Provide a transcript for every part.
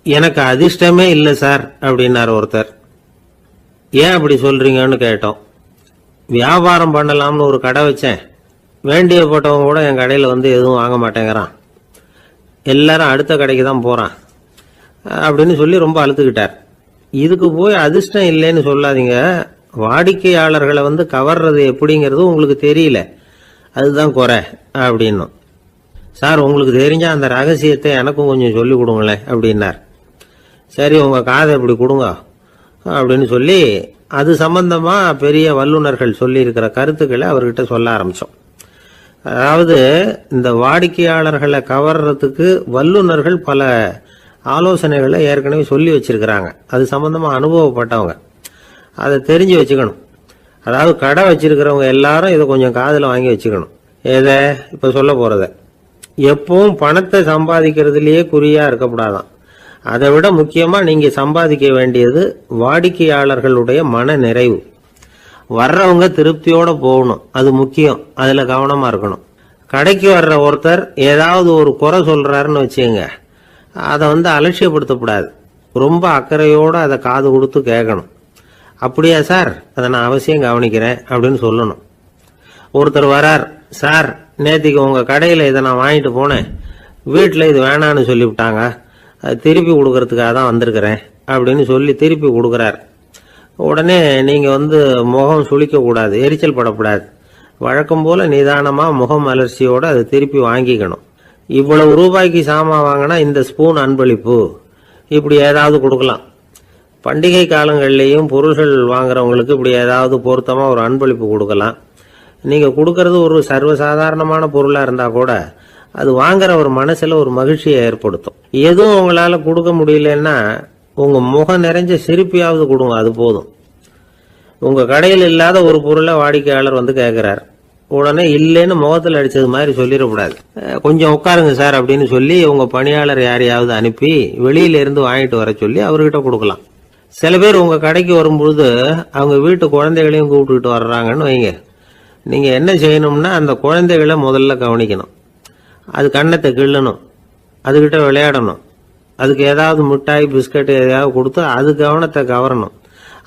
எனக்கு அதிர்ஷ்டமே இல்லை சார் அப்படின்னார் ஒருத்தர். ஏன் அப்படி சொல்றீங்கன்னு கேட்டோம். வியாபாரம் பண்ணலாம்னு ஒரு கடை வச்சேன். வேண்டிய போட்டவங்க கூட என் கடையில் வந்து எதுவும் வாங்க மாட்டேங்கிறான். எல்லாரும் அடுத்த கடைக்கு தான் போறான் அப்படின்னு சொல்லி ரொம்ப அழுத்துக்கிட்டார். இதுக்கு போய் அதிர்ஷ்டம் இல்லைன்னு சொல்லாதீங்க. வாடிக்கையாளர்களை வந்து கவர்றது எப்படிங்கிறது உங்களுக்கு தெரியல, அதுதான் குறை அப்படின்னும். சார், உங்களுக்கு தெரிஞ்ச அந்த ரகசியத்தை எனக்கும் கொஞ்சம் சொல்லி கொடுங்களேன் அப்படின்னார். சரி, உங்க காதை இப்படி கொடுங்க அப்படின்னு சொல்லி அது சம்பந்தமா பெரிய வல்லுநர்கள் சொல்லி இருக்கிற கருத்துக்களை அவர்கிட்ட சொல்ல ஆரம்பிச்சோம். அதாவது இந்த வாடிக்கையாளர்களை கவர்றதுக்கு வல்லுநர்கள் பல ஆலோசனைகளை ஏற்கனவே சொல்லி வச்சிருக்கிறாங்க. அது சம்பந்தமா அனுபவப்பட்டவங்க, அதை தெரிஞ்சு வச்சுக்கணும். அதாவது கடை வச்சிருக்கிறவங்க எல்லாரும் இதை கொஞ்சம் காதில் வாங்கி வச்சுக்கணும். எதை இப்ப சொல்ல போறத. எப்பவும் பணத்தை சம்பாதிக்கிறதுலயே குறியா இருக்கக்கூடாதான். அதை விட முக்கியமா நீங்க சம்பாதிக்க வேண்டியது வாடிக்கையாளர்களுடைய மன நிறைவு. வர்றவங்க திருப்தியோட போகணும், அது முக்கியம். அதுல கவனமா இருக்கணும். கடைக்கு வர்ற ஒருத்தர் ஏதாவது ஒரு குறை சொல்றாருன்னு வச்சுங்க, அதை வந்து அலட்சியப்படுத்தக்கூடாது. ரொம்ப அக்கறையோட அதை காது கொடுத்து கேட்கணும். அப்படியா சார், அதை நான் அவசியம் கவனிக்கிறேன் அப்படின்னு சொல்லணும். ஒருத்தர் வரார், சார் நேத்திக்கு உங்க கடையில இதை நான் வாங்கிட்டு போனேன், வீட்டில் இது வேணான்னு சொல்லிவிட்டாங்க, அது திருப்பி கொடுக்கறதுக்காக தான் வந்திருக்கிறேன் அப்படின்னு சொல்லி திருப்பி கொடுக்குறார். உடனே நீங்க வந்து முகம் சுளிக்க கூடாது, எரிச்சல் படக்கூடாது. வழக்கம் போல நிதானமா முகம் அலர்ச்சியோட அதை திருப்பி வாங்கிக்கணும். இவ்வளவு ரூபாய்க்கு சாமான் வாங்கினா இந்த ஸ்பூன் அன்பளிப்பு, இப்படி ஏதாவது கொடுக்கலாம். பண்டிகை காலங்கள்லேயும் பொருள்கள் வாங்குறவங்களுக்கு இப்படி ஏதாவது பொருத்தமா ஒரு அன்பளிப்பு கொடுக்கலாம். நீங்க கொடுக்கறது ஒரு சர்வசாதாரணமான பொருளா இருந்தா கூட அது வாங்குற ஒரு மனசுல ஒரு மகிழ்ச்சியை ஏற்படுத்தும். எதுவும் உங்களால கொடுக்க முடியலன்னா உங்க முகம் நிறைஞ்ச சிரிப்பியாவது கொடுங்க, அது போதும். உங்க கடையில் இல்லாத ஒரு பொருளை வாடிக்கையாளர் வந்து கேட்கிறார், உடனே இல்லைன்னு முகத்தில் அடிச்சது மாதிரி சொல்லிடக்கூடாது. கொஞ்சம் உட்காருங்க சார் அப்படின்னு சொல்லி உங்க பணியாளர் யாரையாவது அனுப்பி வெளியில இருந்து வாங்கிட்டு வர சொல்லி அவர்கிட்ட கொடுக்கலாம். சில பேர் உங்க கடைக்கு வரும்பொழுது அவங்க வீட்டு குழந்தைகளையும் கூப்பிட்டுட்டு வர்றாங்கன்னு வைங்க. நீங்க என்ன செய்யணும்னா அந்த குழந்தைகளை முதல்ல கவனிக்கணும். அது கண்ணத்தை கிள்ளணும், அதுகிட்ட விளையாடணும், அதுக்கு ஏதாவது மிட்டாய் பிஸ்கட் ஏதாவது கொடுத்து அது கவனத்தை கவரணும்.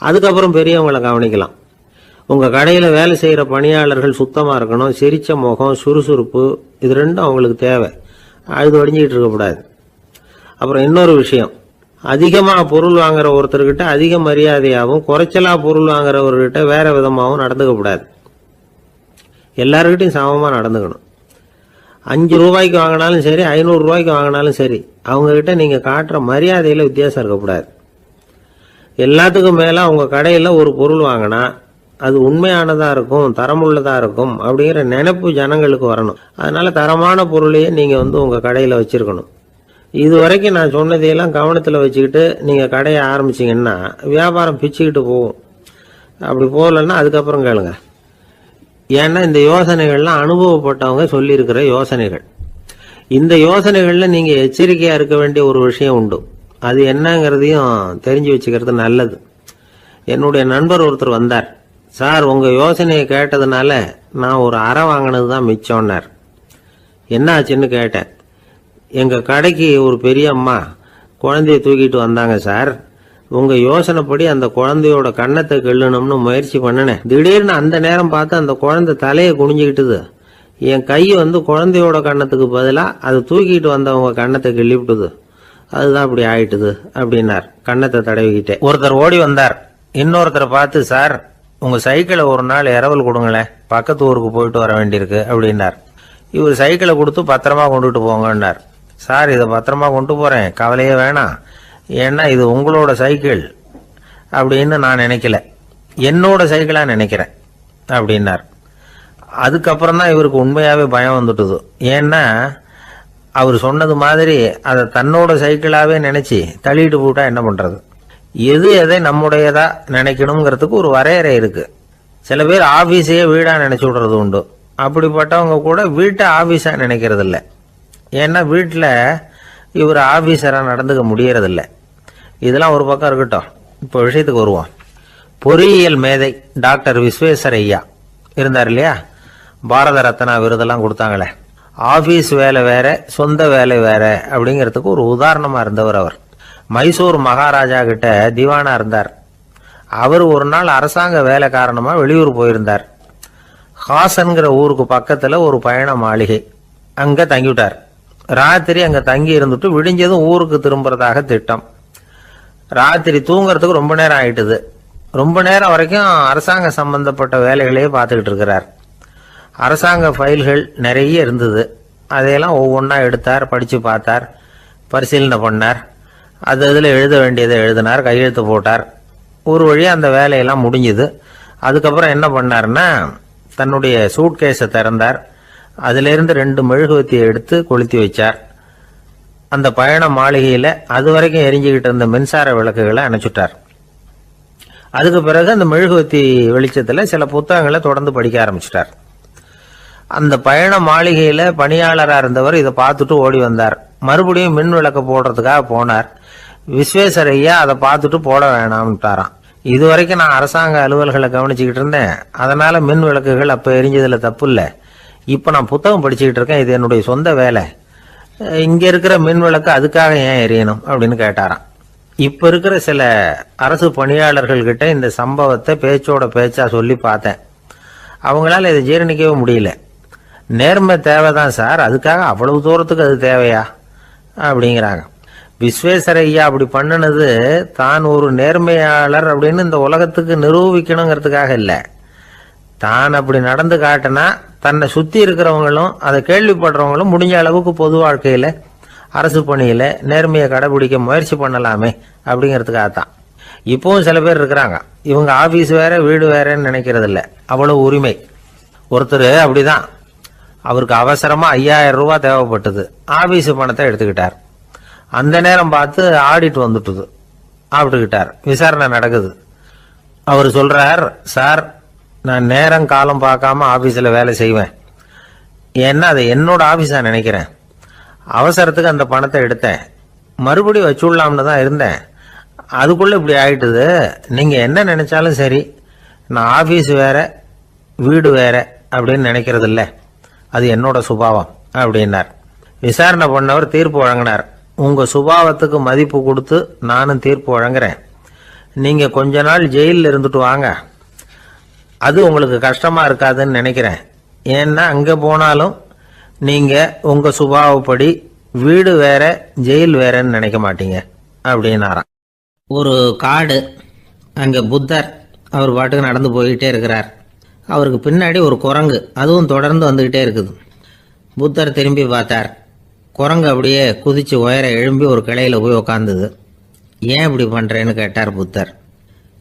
அதுக்கப்புறம் பெரியவங்களை கவனிக்கலாம். உங்க கடையில வேலை செய்யற பணியாளர்கள் சுத்தமா இருக்கணும். சிரிச்ச முகம், சுறுசுறுப்பு, இது ரெண்டும் அவங்களுக்கு தேவை. அழுது வடிஞ்சிக்கிட்டு இருக்கக்கூடாது. அப்புறம் இன்னொரு விஷயம், அதிகமா பொருள் வாங்குற ஒருத்தர்கிட்ட அதிக மரியாதையாகவும், குறைச்சலா பொருள் வாங்குறவர்கிட்ட வேற விதமாகவும் நடந்துக்க கூடாது. எல்லாருக்கிட்டையும் சமமா நடந்துக்கணும். 5 ரூபாய்க்கு வாங்கினாலும் சரி, 500 ரூபாய்க்கு வாங்கினாலும் சரி, அவங்க கிட்ட நீங்க காட்டுற மரியாதையில வித்தியாசம் இருக்கக்கூடாது. எல்லாத்துக்கும் மேல உங்க கடையில ஒரு பொருள் வாங்கினா அது உண்மையானதா இருக்கும், தரமுள்ளதா இருக்கும் அப்படிங்கிற நினைப்பு ஜனங்களுக்கு வரணும். அதனால தரமான பொருளையே நீங்க வந்து உங்க கடையில வச்சிருக்கணும். இது வரைக்கும் நான் சொன்னதையெல்லாம் கவனத்துல வச்சுக்கிட்டு நீங்க கடையை ஆரம்பிச்சீங்கன்னா வியாபாரம் பிச்சுக்கிட்டு போகும். அப்படி போகலன்னா அதுக்கப்புறம் கேளுங்க. ஏன்னா இந்த யோசனைகள்லாம் அனுபவப்பட்டவங்க சொல்லி இருக்கிற யோசனைகள். இந்த யோசனைகள்ல நீங்க எச்சரிக்கையா இருக்க வேண்டிய ஒரு விஷயம் உண்டு. அது என்னங்கிறதையும் தெரிஞ்சு வச்சுக்கிறது நல்லது. என்னுடைய நண்பர் ஒருத்தர் வந்தார். சார், உங்க யோசனையை கேட்டதுனால நான் ஒரு அறை வாங்கினது தான் மிச்சம்னார். என்ன ஆச்சுன்னு கேட்டேன். எங்க கடைக்கு ஒரு பெரிய அம்மா குழந்தைய தூக்கிட்டு வந்தாங்க சார். உங்க யோசனைப்படி அந்த குழந்தையோட கண்ணத்தை கிள்ளணும்னு முயற்சி பண்ணினேன். திடீர்னு அந்த நேரம் பார்த்து அந்த குழந்தை தலையை குனிஞ்சுக்கிட்டுது. என் கை வந்து குழந்தையோட கண்ணத்துக்கு பதிலா அதை தூக்கிட்டு வந்தவங்க கண்ணத்தை கிள்ளி விட்டுது. அதுதான் அப்படி ஆயிட்டுது அப்படின்னார் கண்ணத்தை தடவிக்கிட்டே. ஒருத்தர் ஓடி வந்தார். இன்னொருத்தரை பார்த்து, சார் உங்க சைக்கிளை ஒரு நாள் இரவல் கொடுங்களேன், பக்கத்து ஊருக்கு போயிட்டு வர வேண்டியிருக்கு அப்படின்னார். இவர் சைக்கிளை கொடுத்து பத்திரமா கொண்டுட்டு போங்கன்னார். சார், இதை பத்திரமா கொண்டு போறேன், கவலையே வேணாம், ஏன்னா இது உங்களோட சைக்கிள் அப்படின்னு நான் நினைக்கல, என்னோட சைக்கிளா நினைக்கிறேன் அப்படின்னார். அதுக்கப்புறம் தான் இவருக்கு உண்மையாவே பயம் வந்துட்டுது. ஏன்னா அவர் சொன்னது மாதிரி அதை தன்னோட சைக்கிளாவே நினைச்சு தள்ளிட்டு போட்டா என்ன பண்றது? எது எதை நம்முடையதா நினைக்கணுங்கிறதுக்கு ஒரு வரையறை இருக்கு. சில பேர் ஆபீஸையே வீடா நினைச்சு விடுறது உண்டு. அப்படிப்பட்டவங்க கூட வீட்டை ஆபீஸா நினைக்கிறது இல்லை. ஏன்னா வீட்டில் இவர் ஆபீஸரா நடந்துக்க முடியறதில்லை. இதெல்லாம் ஒரு பக்கம் இருக்கட்டும். இப்போ விஷயத்துக்கு வருவோம். பொறியியல் மேதை டாக்டர் விஸ்வேஸ்வரய்யா இருந்தார் இல்லையா, பாரத ரத்னா விருதெல்லாம் கொடுத்தாங்களே. ஆபீஸ் வேலை வேற, சொந்த வேலை வேற அப்படிங்கிறதுக்கு ஒரு உதாரணமா இருந்தவர் அவர். மைசூர் மகாராஜா கிட்ட திவானா இருந்தார். அவர் ஒரு நாள் அரசாங்க வேலை காரணமா வெளியூர் போயிருந்தார். ஹாசன்கிற ஊருக்கு பக்கத்துல ஒரு பயண மாளிகை, அங்க தங்கிவிட்டார். ராத்திரி அங்க தங்கி இருந்துட்டு விடிஞ்சதும் ஊருக்கு திரும்புறதாக திட்டம். ராத்திரி தூங்குறதுக்கு ரொம்ப நேரம் ஆயிட்டுது. ரொம்ப நேரம் வரைக்கும் அரசாங்க சம்பந்தப்பட்ட வேலைகளையே பார்த்துக்கிட்டு இருக்கிறார். அரசாங்க ஃபைல்கள் நிறைய இருந்தது. அதையெல்லாம் ஒவ்வொன்றா எடுத்தார், படித்து பார்த்தார், பரிசீலனை பண்ணார். அதில் எழுத வேண்டியதை எழுதினார், கையெழுத்து போட்டார். ஒரு வழியாக அந்த வேலையெல்லாம் முடிஞ்சுது. அதுக்கப்புறம் என்ன பண்ணார்னா, தன்னுடைய சூட்கேஸை திறந்தார். அதிலிருந்து 2 மெழுகுவத்தியை எடுத்து கொளுத்தி வச்சார். அந்த பயண மாளிகையில் அது வரைக்கும் எரிஞ்சுக்கிட்டு இருந்த மின்சார விளக்குகளை அணைச்சுட்டார். அதுக்கு பிறகு அந்த மெழுகுவத்தி வெளிச்சத்தில் சில புத்தகங்களை தொடர்ந்து படிக்க ஆரம்பிச்சிட்டார். அந்த பயண மாளிகையில் பணியாளராக இருந்தவர் இதை பார்த்துட்டு ஓடி வந்தார். மறுபடியும் மின் விளக்கு போடுறதுக்காக போனார். விஸ்வேஸ்வரையா அதை பார்த்துட்டு போட வேணாம்ட்டாராம். இதுவரைக்கும் நான் அரசாங்க அலுவல்களை கவனிச்சுக்கிட்டு இருந்தேன், அதனால மின் விளக்குகள் அப்போ எரிஞ்சதில் தப்பு இல்லை. இப்போ நான் புத்தகம் படிச்சுக்கிட்டு இருக்கேன், இது என்னுடைய சொந்த வேலை. இங்கே இருக்கிற மின் விளக்கு அதுக்காக ஏன் எரியணும் அப்படின்னு கேட்டாராம். இப்போ இருக்கிற சில அரசு பணியாளர்கள்கிட்ட இந்த சம்பவத்தை பேச்சோட பேச்சா சொல்லி பார்த்தேன். அவங்களால இதை ஜீரணிக்கவே முடியல. நேர்மை தேவைதான் சார், அதுக்காக அவ்வளவு தூரத்துக்கு அது தேவையா அப்படிங்கிறாங்க. விஸ்வேஸ்வரையா அப்படி பண்ணினது தான் ஒரு நேர்மையாளர் அப்படின்னு இந்த உலகத்துக்கு நிரூபிக்கணுங்கிறதுக்காக இல்லை. தான் அப்படி நடந்து காட்டினா தன்னை சுற்றி இருக்கிறவங்களும் அதை கேள்விப்படுறவங்களும் முடிஞ்ச அளவுக்கு பொது வாழ்க்கையில் அரசு பணியில் நேர்மையை கடைபிடிக்க முயற்சி பண்ணலாமே அப்படிங்கிறதுக்காகத்தான். இப்போவும் சில பேர் இருக்கிறாங்க, இவங்க ஆஃபீஸ் வேற வீடு வேறன்னு நினைக்கிறது இல்லை, அவ்வளவு உரிமை. ஒருத்தர் அப்படிதான், அவருக்கு அவசரமாக 5000 ரூபா தேவைப்பட்டது. ஆஃபீஸு பணத்தை எடுத்துக்கிட்டார். அந்த நேரம் பார்த்து ஆடிட் வந்துட்டுது, ஆப்பிட்டுக்கிட்டார். விசாரணை நடக்குது. அவர் சொல்றார், சார் நான் நேரம் காலம் பார்க்காம ஆஃபீஸில் வேலை செய்வேன், ஏன்னா அதை என்னோட ஆஃபீஸாக நினைக்கிறேன். அவசரத்துக்கு அந்த பணத்தை எடுத்தேன், மறுபடியும் வச்சுடலாம்னு தான் இருந்தேன், அதுக்குள்ளே இப்படி ஆயிட்டுது. நீங்கள் என்ன நினைச்சாலும் சரி, நான் ஆஃபீஸ் வேற வீடு வேற அப்படின்னு நினைக்கிறது இல்லை, அது என்னோட சுபாவம் அப்படின்னார். விசாரணை பண்ணவர் தீர்ப்பு வழங்கினார். உங்கள் சுபாவத்துக்கு மதிப்பு கொடுத்து நானும் தீர்ப்பு வழங்குறேன். நீங்கள் கொஞ்ச நாள் ஜெயிலில் இருந்துட்டு வாங்க, அது உங்களுக்கு கஷ்டமாக இருக்காதுன்னு நினைக்கிறேன். ஏன்னா அங்கே போனாலும் நீங்கள் உங்கள் சுபாவப்படி வீடு வேற ஜெயில் வேறன்னு நினைக்க மாட்டீங்க அப்படின்னாராம். ஒரு காடு, அங்கே புத்தர் அவர் பாட்டுக்கு நடந்து போய்கிட்டே இருக்கிறார். அவருக்கு பின்னாடி ஒரு குரங்கு, அதுவும் தொடர்ந்து வந்துக்கிட்டே இருக்குது. புத்தர் திரும்பி பார்த்தார். குரங்கு அப்படியே குதித்து உயர எழும்பி ஒரு கிளையில் போய் உக்காந்துது. ஏன் இப்படி பண்ணுறேன்னு கேட்டார் புத்தர்.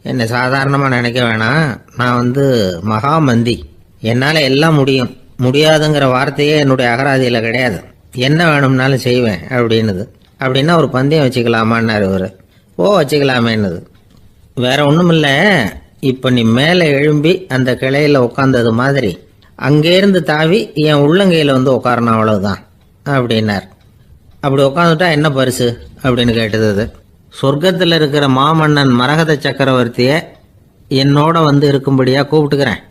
என்னை சாதாரணமாக நினைக்க வேணாம், நான் மகாமந்தி, என்னால் எல்லாம் முடியும், முடியாதுங்கிற வார்த்தையே என்னுடைய அகராதியில் கிடையாது, என்ன வேணும்னாலும் செய்வேன் அப்படின்னுது. அப்படின்னா ஒரு பந்தயம் வச்சுக்கலாமான்னாரு இவர். வச்சுக்கலாமேன்னுது. வேற ஒன்றும் இல்லை, இப்போ நீ மேலே எழும்பி அந்த கிளையில் உட்காந்தது மாதிரி அங்கேருந்து தாவி என் உள்ளங்கையில் உட்காரணும், அவ்வளவுதான் அப்படின்னார். அப்படி உட்காந்துட்டா என்ன பரிசு அப்படின்னு கேட்டது அது. சொர்க்கத்தில் இருக்கிற மாமன்னன் மரகத சக்கரவர்த்தியை என்னோட இருக்கும்படியாக கூப்பிட்டுக்கிறேன்.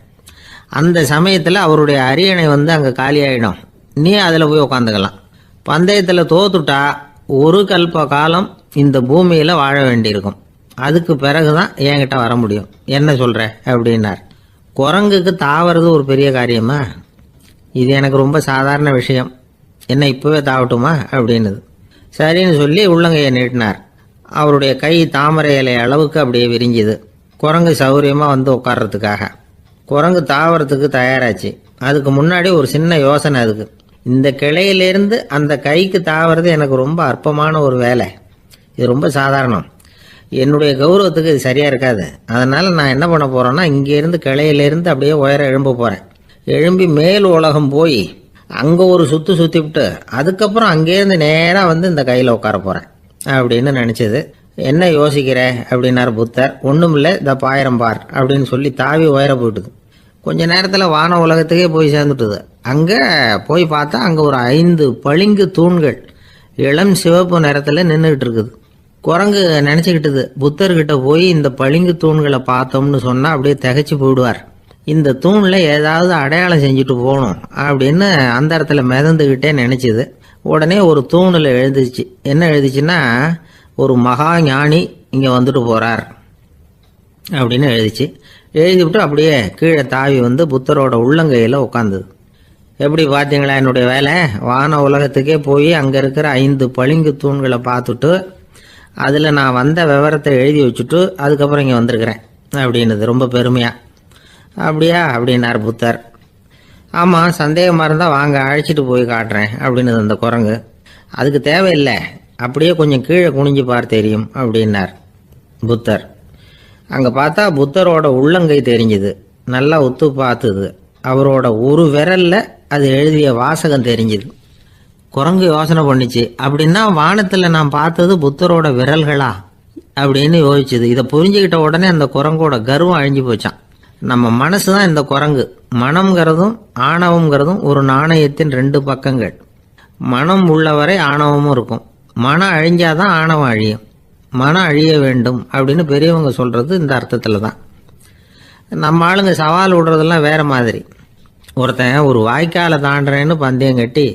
அந்த சமயத்தில் அவருடைய அரியணை அங்கே காலியாயிடும், நீ அதில் போய் உட்காந்துக்கலாம். பந்தயத்தில் தோத்துட்டா ஒரு கல்ப காலம் இந்த பூமியில் வாழ வேண்டியிருக்கும், அதுக்கு பிறகுதான் என்கிட்ட வர முடியும், என்ன சொல்கிற அப்படின்னார். குரங்குக்கு தாவறது ஒரு பெரிய காரியமா? இது எனக்கு ரொம்ப சாதாரண விஷயம், என்ன இப்போவே தாவட்டுமா அப்படின்னுது. சரின்னு சொல்லி உள்ளங்கையை நீட்டினார். அவருடைய கை தாமரை இலை அளவுக்கு அப்படியே விரிஞ்சுது. குரங்கு சௌரியமாக உட்கார்றதுக்காக. குரங்கு தாவறதுக்கு தயாராச்சு. அதுக்கு முன்னாடி ஒரு சின்ன யோசனை அதுக்கு. இந்த கிளையிலேருந்து அந்த கைக்கு தாவறது எனக்கு ரொம்ப அற்பமான ஒரு வேலை, இது ரொம்ப சாதாரணம், என்னுடைய கௌரவத்துக்கு இது சரியாக இருக்காது. அதனால் நான் என்ன பண்ண போகிறேன்னா, இங்கேருந்து கிளையிலேருந்து அப்படியே உயர எழும்ப போகிறேன். எழும்பி மேல் உலகம் போய் அங்கே ஒரு சுற்றிவிட்டு அதுக்கப்புறம் அங்கேருந்து நேராக இந்த கையில் உட்கார போகிறேன் அப்படின்னு நினச்சிது. என்ன யோசிக்கிற அப்படின்னார் புத்தர். ஒன்றும் இல்லை, இந்த பாயிரம் பார் அப்படின்னு சொல்லி தாவி உயர போயிட்டுது. கொஞ்ச நேரத்தில் வான உலகத்துக்கே போய் சேர்ந்துட்டுது. அங்கே போய் பார்த்தா அங்கே ஒரு 5 பளிங்கு தூண்கள் இளம் சிவப்பு நிறத்தில் நின்றுக்கிட்டு இருக்குது. குரங்கு நினச்சிக்கிட்டுது, புத்தர்கிட்ட போய் இந்த பளிங்கு தூண்களை பார்த்தோம்னு சொன்னால் அப்படியே திகைச்சு போயிடுவார், இந்த தூணில் ஏதாவது அடையாளம் செஞ்சுட்டு போகணும் அப்படின்னு அந்த இடத்துல மிதந்துக்கிட்டே நினச்சிது. உடனே ஒரு தூணில் எழுதிச்சு. என்ன எழுதிச்சுன்னா, ஒரு மகா ஞானி இங்கே வந்துட்டு போகிறார் அப்படின்னு எழுதிச்சு. எழுதிவிட்டு அப்படியே கீழே தாவி வந்து புத்தரோட உள்ளங்கையில் உட்காந்துது. எப்படி பார்த்தீங்களா என்னுடைய வேலை? வான உலகத்துக்கே போய் அங்கே இருக்கிற 5 பளிங்கு தூண்களை பார்த்துட்டு அதில் நான் வந்த விவரத்தை எழுதி வச்சுட்டு அதுக்கப்புறம் இங்கே வந்திருக்கிறேன் அப்படின்னுது ரொம்ப பெருமையாக. அப்படியா அப்படின்னார் புத்தர். ஆமாம், சந்தேகமாக இருந்தால் வாங்க, அழைச்சிட்டு போய் காட்டுறேன் அப்படின்னுது அந்த குரங்கு. அதுக்கு தேவையில்லை, அப்படியே கொஞ்சம் கீழே குனிஞ்சு பார் தெரியும் அப்படின்னார் புத்தர். அங்கே பார்த்தா புத்தரோட உள்ளங்கை தெரிஞ்சுது. நல்லா உத்து பார்த்துது. அவரோட ஒரு விரலில் அது எழுதிய வாசகம் தெரிஞ்சுது. குரங்கு யோசனை பண்ணிச்சு, அப்படின்னா வானத்தில் நான் பார்த்தது புத்தரோட விரல்களா அப்படின்னு யோசிச்சுது. இதை புரிஞ்சுக்கிட்ட உடனே அந்த குரங்கோட கர்வம் அழிஞ்சு போச்சான். நம்ம மனசு தான் இந்த குரங்கு. மனம்ங்கிறதும் ஆணவம்ங்கிறதும் ஒரு நாணயத்தின் 2 பக்கங்கள். மனம் உள்ளவரை ஆணவமும் இருக்கும். மனம் அழிஞ்சாதான் ஆணவம் அழியும். மனம் அழிய வேண்டும் அப்படின்னு பெரியவங்க சொல்கிறது இந்த அர்த்தத்தில் தான். நம்ம ஆளுங்க சவால் விடுறதெல்லாம் வேறு மாதிரி. ஒருத்தன் ஒரு வாய்க்காலை தாண்டுறேன்னு பந்தயம் கட்டி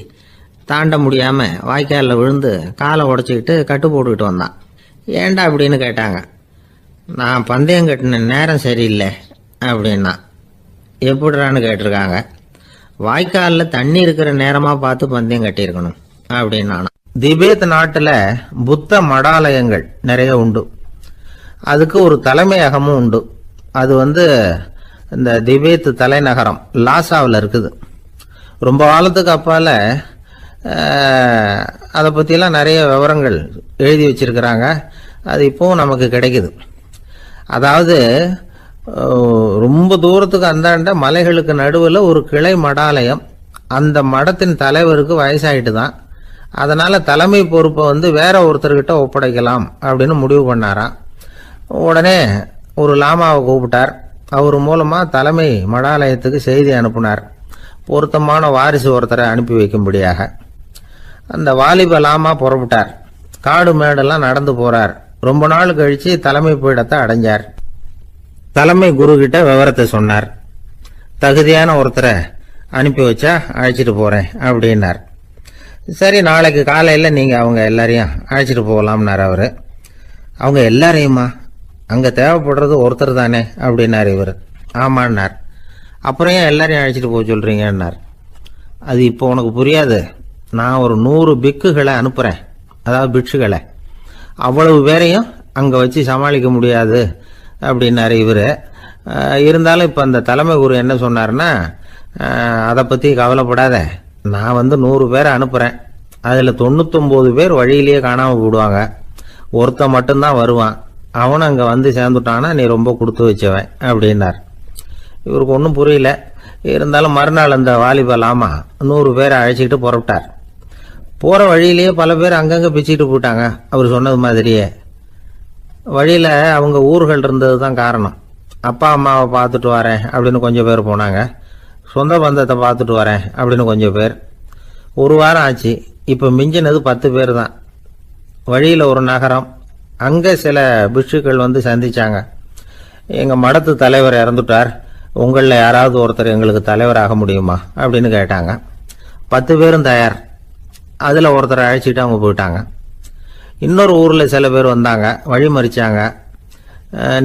தாண்ட முடியாமல் வாய்க்காலில் விழுந்து காலை உடச்சிக்கிட்டு கட்டு போட்டுக்கிட்டு வந்தான். ஏன்டா அப்படின்னு கேட்டாங்க. நான் பந்தயம் கட்டின நேரம் சரியில்லை அப்படின்னா. எப்படிறான்னு கேட்டிருக்காங்க. வாய்க்காலில் தண்ணி இருக்கிற நேரமாக பார்த்து பந்தயம் கட்டியிருக்கணும் அப்படின்னா. திபேத் நாட்டில் புத்த மடாலயங்கள் நிறைய உண்டு. அதுக்கு ஒரு தலைமையகமும் உண்டு. அது இந்த திபேத் தலைநகரம் லாசாவில் இருக்குது. ரொம்ப காலத்துக்கு அப்பால் அதை பற்றிலாம் நிறைய விவரங்கள் எழுதி வச்சிருக்கிறாங்க. அது இப்போவும் நமக்கு கிடைக்குது. அதாவது ரொம்ப தூரத்துக்கு அந்தாண்ட மலைகளுக்கு நடுவில் ஒரு கிளை மடாலயம். அந்த மடத்தின் தலைவருக்கு வயசாயிட்டு தான். அதனால் தலைமை பொறுப்பை வேற ஒருத்தர்கிட்ட ஒப்படைக்கலாம் அப்படின்னு முடிவு பண்ணாராம். உடனே ஒரு லாமாவை கூப்பிட்டார். அவர் மூலமாக தலைமை மடாலயத்துக்கு செய்தி அனுப்புனார், பொருத்தமான வாரிசு ஒருத்தரை அனுப்பி வைக்கும்படியாக. அந்த வாலிப லாமா புறப்பட்டார். காடு மேடெல்லாம் நடந்து போறார். ரொம்ப நாள் கழிச்சு தலைமை பீடத்தை அடைஞ்சார். தலைமை குரு கிட்ட விவரத்தை சொன்னார். தகுதியான ஒருத்தரை அனுப்பி வச்சா அழைச்சிட்டு போறேன் அப்படின்னார். சரி, நாளைக்கு காலையில் நீங்கள் அவங்க எல்லாரையும் அழைச்சிட்டு போகலாம்னார் அவர். அவங்க எல்லாரையுமா? அங்கே தேவைப்படுறது ஒருத்தர் தானே அப்படின்னார் இவர். ஆமான்னார். அப்புறம் ஏன் எல்லாரையும் அழைச்சிட்டு போக சொல்கிறீங்கன்னார். அது இப்போ உனக்கு புரியாது. நான் ஒரு 100 பிக்குகளை அனுப்புகிறேன், அதாவது பிட்சுகளை. அவ்வளவு பேரையும் அங்கே வச்சு சமாளிக்க முடியாது அப்படின்னாரு இவர். இருந்தாலும் இப்போ அந்த தலைமை குரு என்ன சொன்னார்னா, அதை பற்றி கவலைப்படாத, நான் 100 பேரை அனுப்புகிறேன். அதில் 99 பேர் வழியிலேயே காணாமல் போடுவாங்க. ஒருத்தன் மட்டும்தான் வருவான். அவனும் அங்கே சேர்ந்துட்டானா நீ ரொம்ப கொடுத்து வச்சவன் அப்படின்னார். இவருக்கு ஒன்றும் புரியல. இருந்தாலும் மறுநாள் அந்த வாலிப லாமா 100 பேரை அழைச்சிக்கிட்டு புறப்பட்டார். போகிற வழியிலேயே பல பேர் அங்கங்கே பிச்சுக்கிட்டு போயிட்டாங்க. அவர் சொன்னது மாதிரியே. வழியில் அவங்க ஊர்கள் இருந்தது தான் காரணம். அப்பா அம்மாவை பார்த்துட்டு வரேன் அப்படின்னு கொஞ்சம் பேர் போனாங்க. சொந்த பந்தத்தை பார்த்துட்டு வரேன் அப்படின்னு கொஞ்சம் பேர். ஒரு வாரம் ஆச்சு. இப்போ மிஞ்சினது 10 பேர் தான். வழியில் ஒரு நகரம். அங்கே சில பிட்சுக்கள் சந்திச்சாங்க. எங்கள் மடத்து தலைவர் இறந்துட்டார், உங்களில் யாராவது ஒருத்தர் எங்களுக்கு தலைவராக முடியுமா அப்படின்னு கேட்டாங்க. 10 பேரும் தயார். அதில் ஒருத்தரை அழைச்சிட்டு அவங்க போயிட்டாங்க. இன்னொரு ஊரில் சில பேர் வந்தாங்க, வழி மறிச்சாங்க.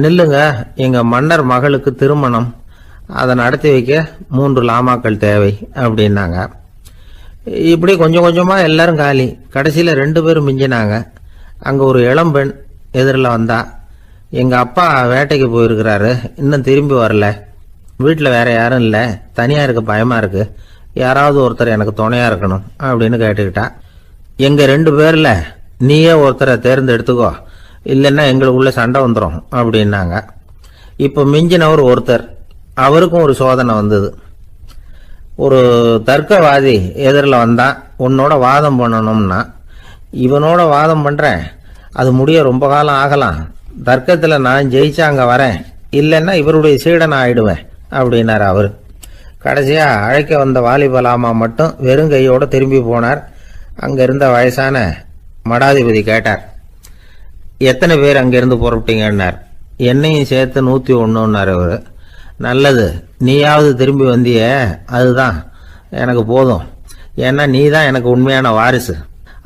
நில்லுங்க, எங்கள் மன்னர் மகளுக்கு திருமணம், அதை நடத்தி வைக்க 3 லாமாக்கள் தேவை அப்படின்னாங்க. இப்படி கொஞ்சம் கொஞ்சமாக எல்லாரும் காலி. கடைசியில் 2 பேரும் மிஞ்சினாங்க. அங்கே ஒரு இளம்பெண் எதிரில் வந்தா. எங்கள் அப்பா வேட்டைக்கு போயிருக்கிறாரு, இன்னும் திரும்பி வரல. வீட்டில் வேற யாரும் இல்லை, தனியாக இருக்க பயமாக இருக்கு, யாராவது ஒருத்தர் எனக்கு துணையாக இருக்கணும் அப்படின்னு கேட்டுக்கிட்டா. எங்கள் 2 பேரில் நீயே ஒருத்தரை தேர்ந்தெடுத்துக்கோ, இல்லைன்னா எங்களுக்குள்ள சண்டை வந்துடும் அப்படின்னாங்க. இப்போ மிஞ்சினவர் ஒருத்தர். அவருக்கும் ஒரு சோதனை வந்தது. ஒரு தர்க்கவாதி எதிரில் வந்தான். உன்னோட வாதம் பண்ணணும்னா. இவனோட வாதம் பண்ணுறேன், அது முடிய ரொம்ப காலம் ஆகலாம். தர்க்கத்தில் நான் ஜெயிச்சா அங்கே வரேன், இல்லைன்னா இவருடைய சீடனை ஆயிடுவேன் அப்படின்னார் அவர். கடைசியாக அழைக்க வந்த வாலிப லாமா மட்டும் வெறும் கையோடு திரும்பி போனார். அங்கே இருந்த வயசான மடாதிபதி கேட்டார், எத்தனை பேர் அங்கேருந்து புறப்பட்டீங்கன்னார். என்னையும் சேர்த்து 101ன்னார் அவர். நல்லது, நீயாவது திரும்பி வந்திய, அதுதான் எனக்கு போதும். ஏன்னா நீ தான் எனக்கு உண்மையான வாரிசு.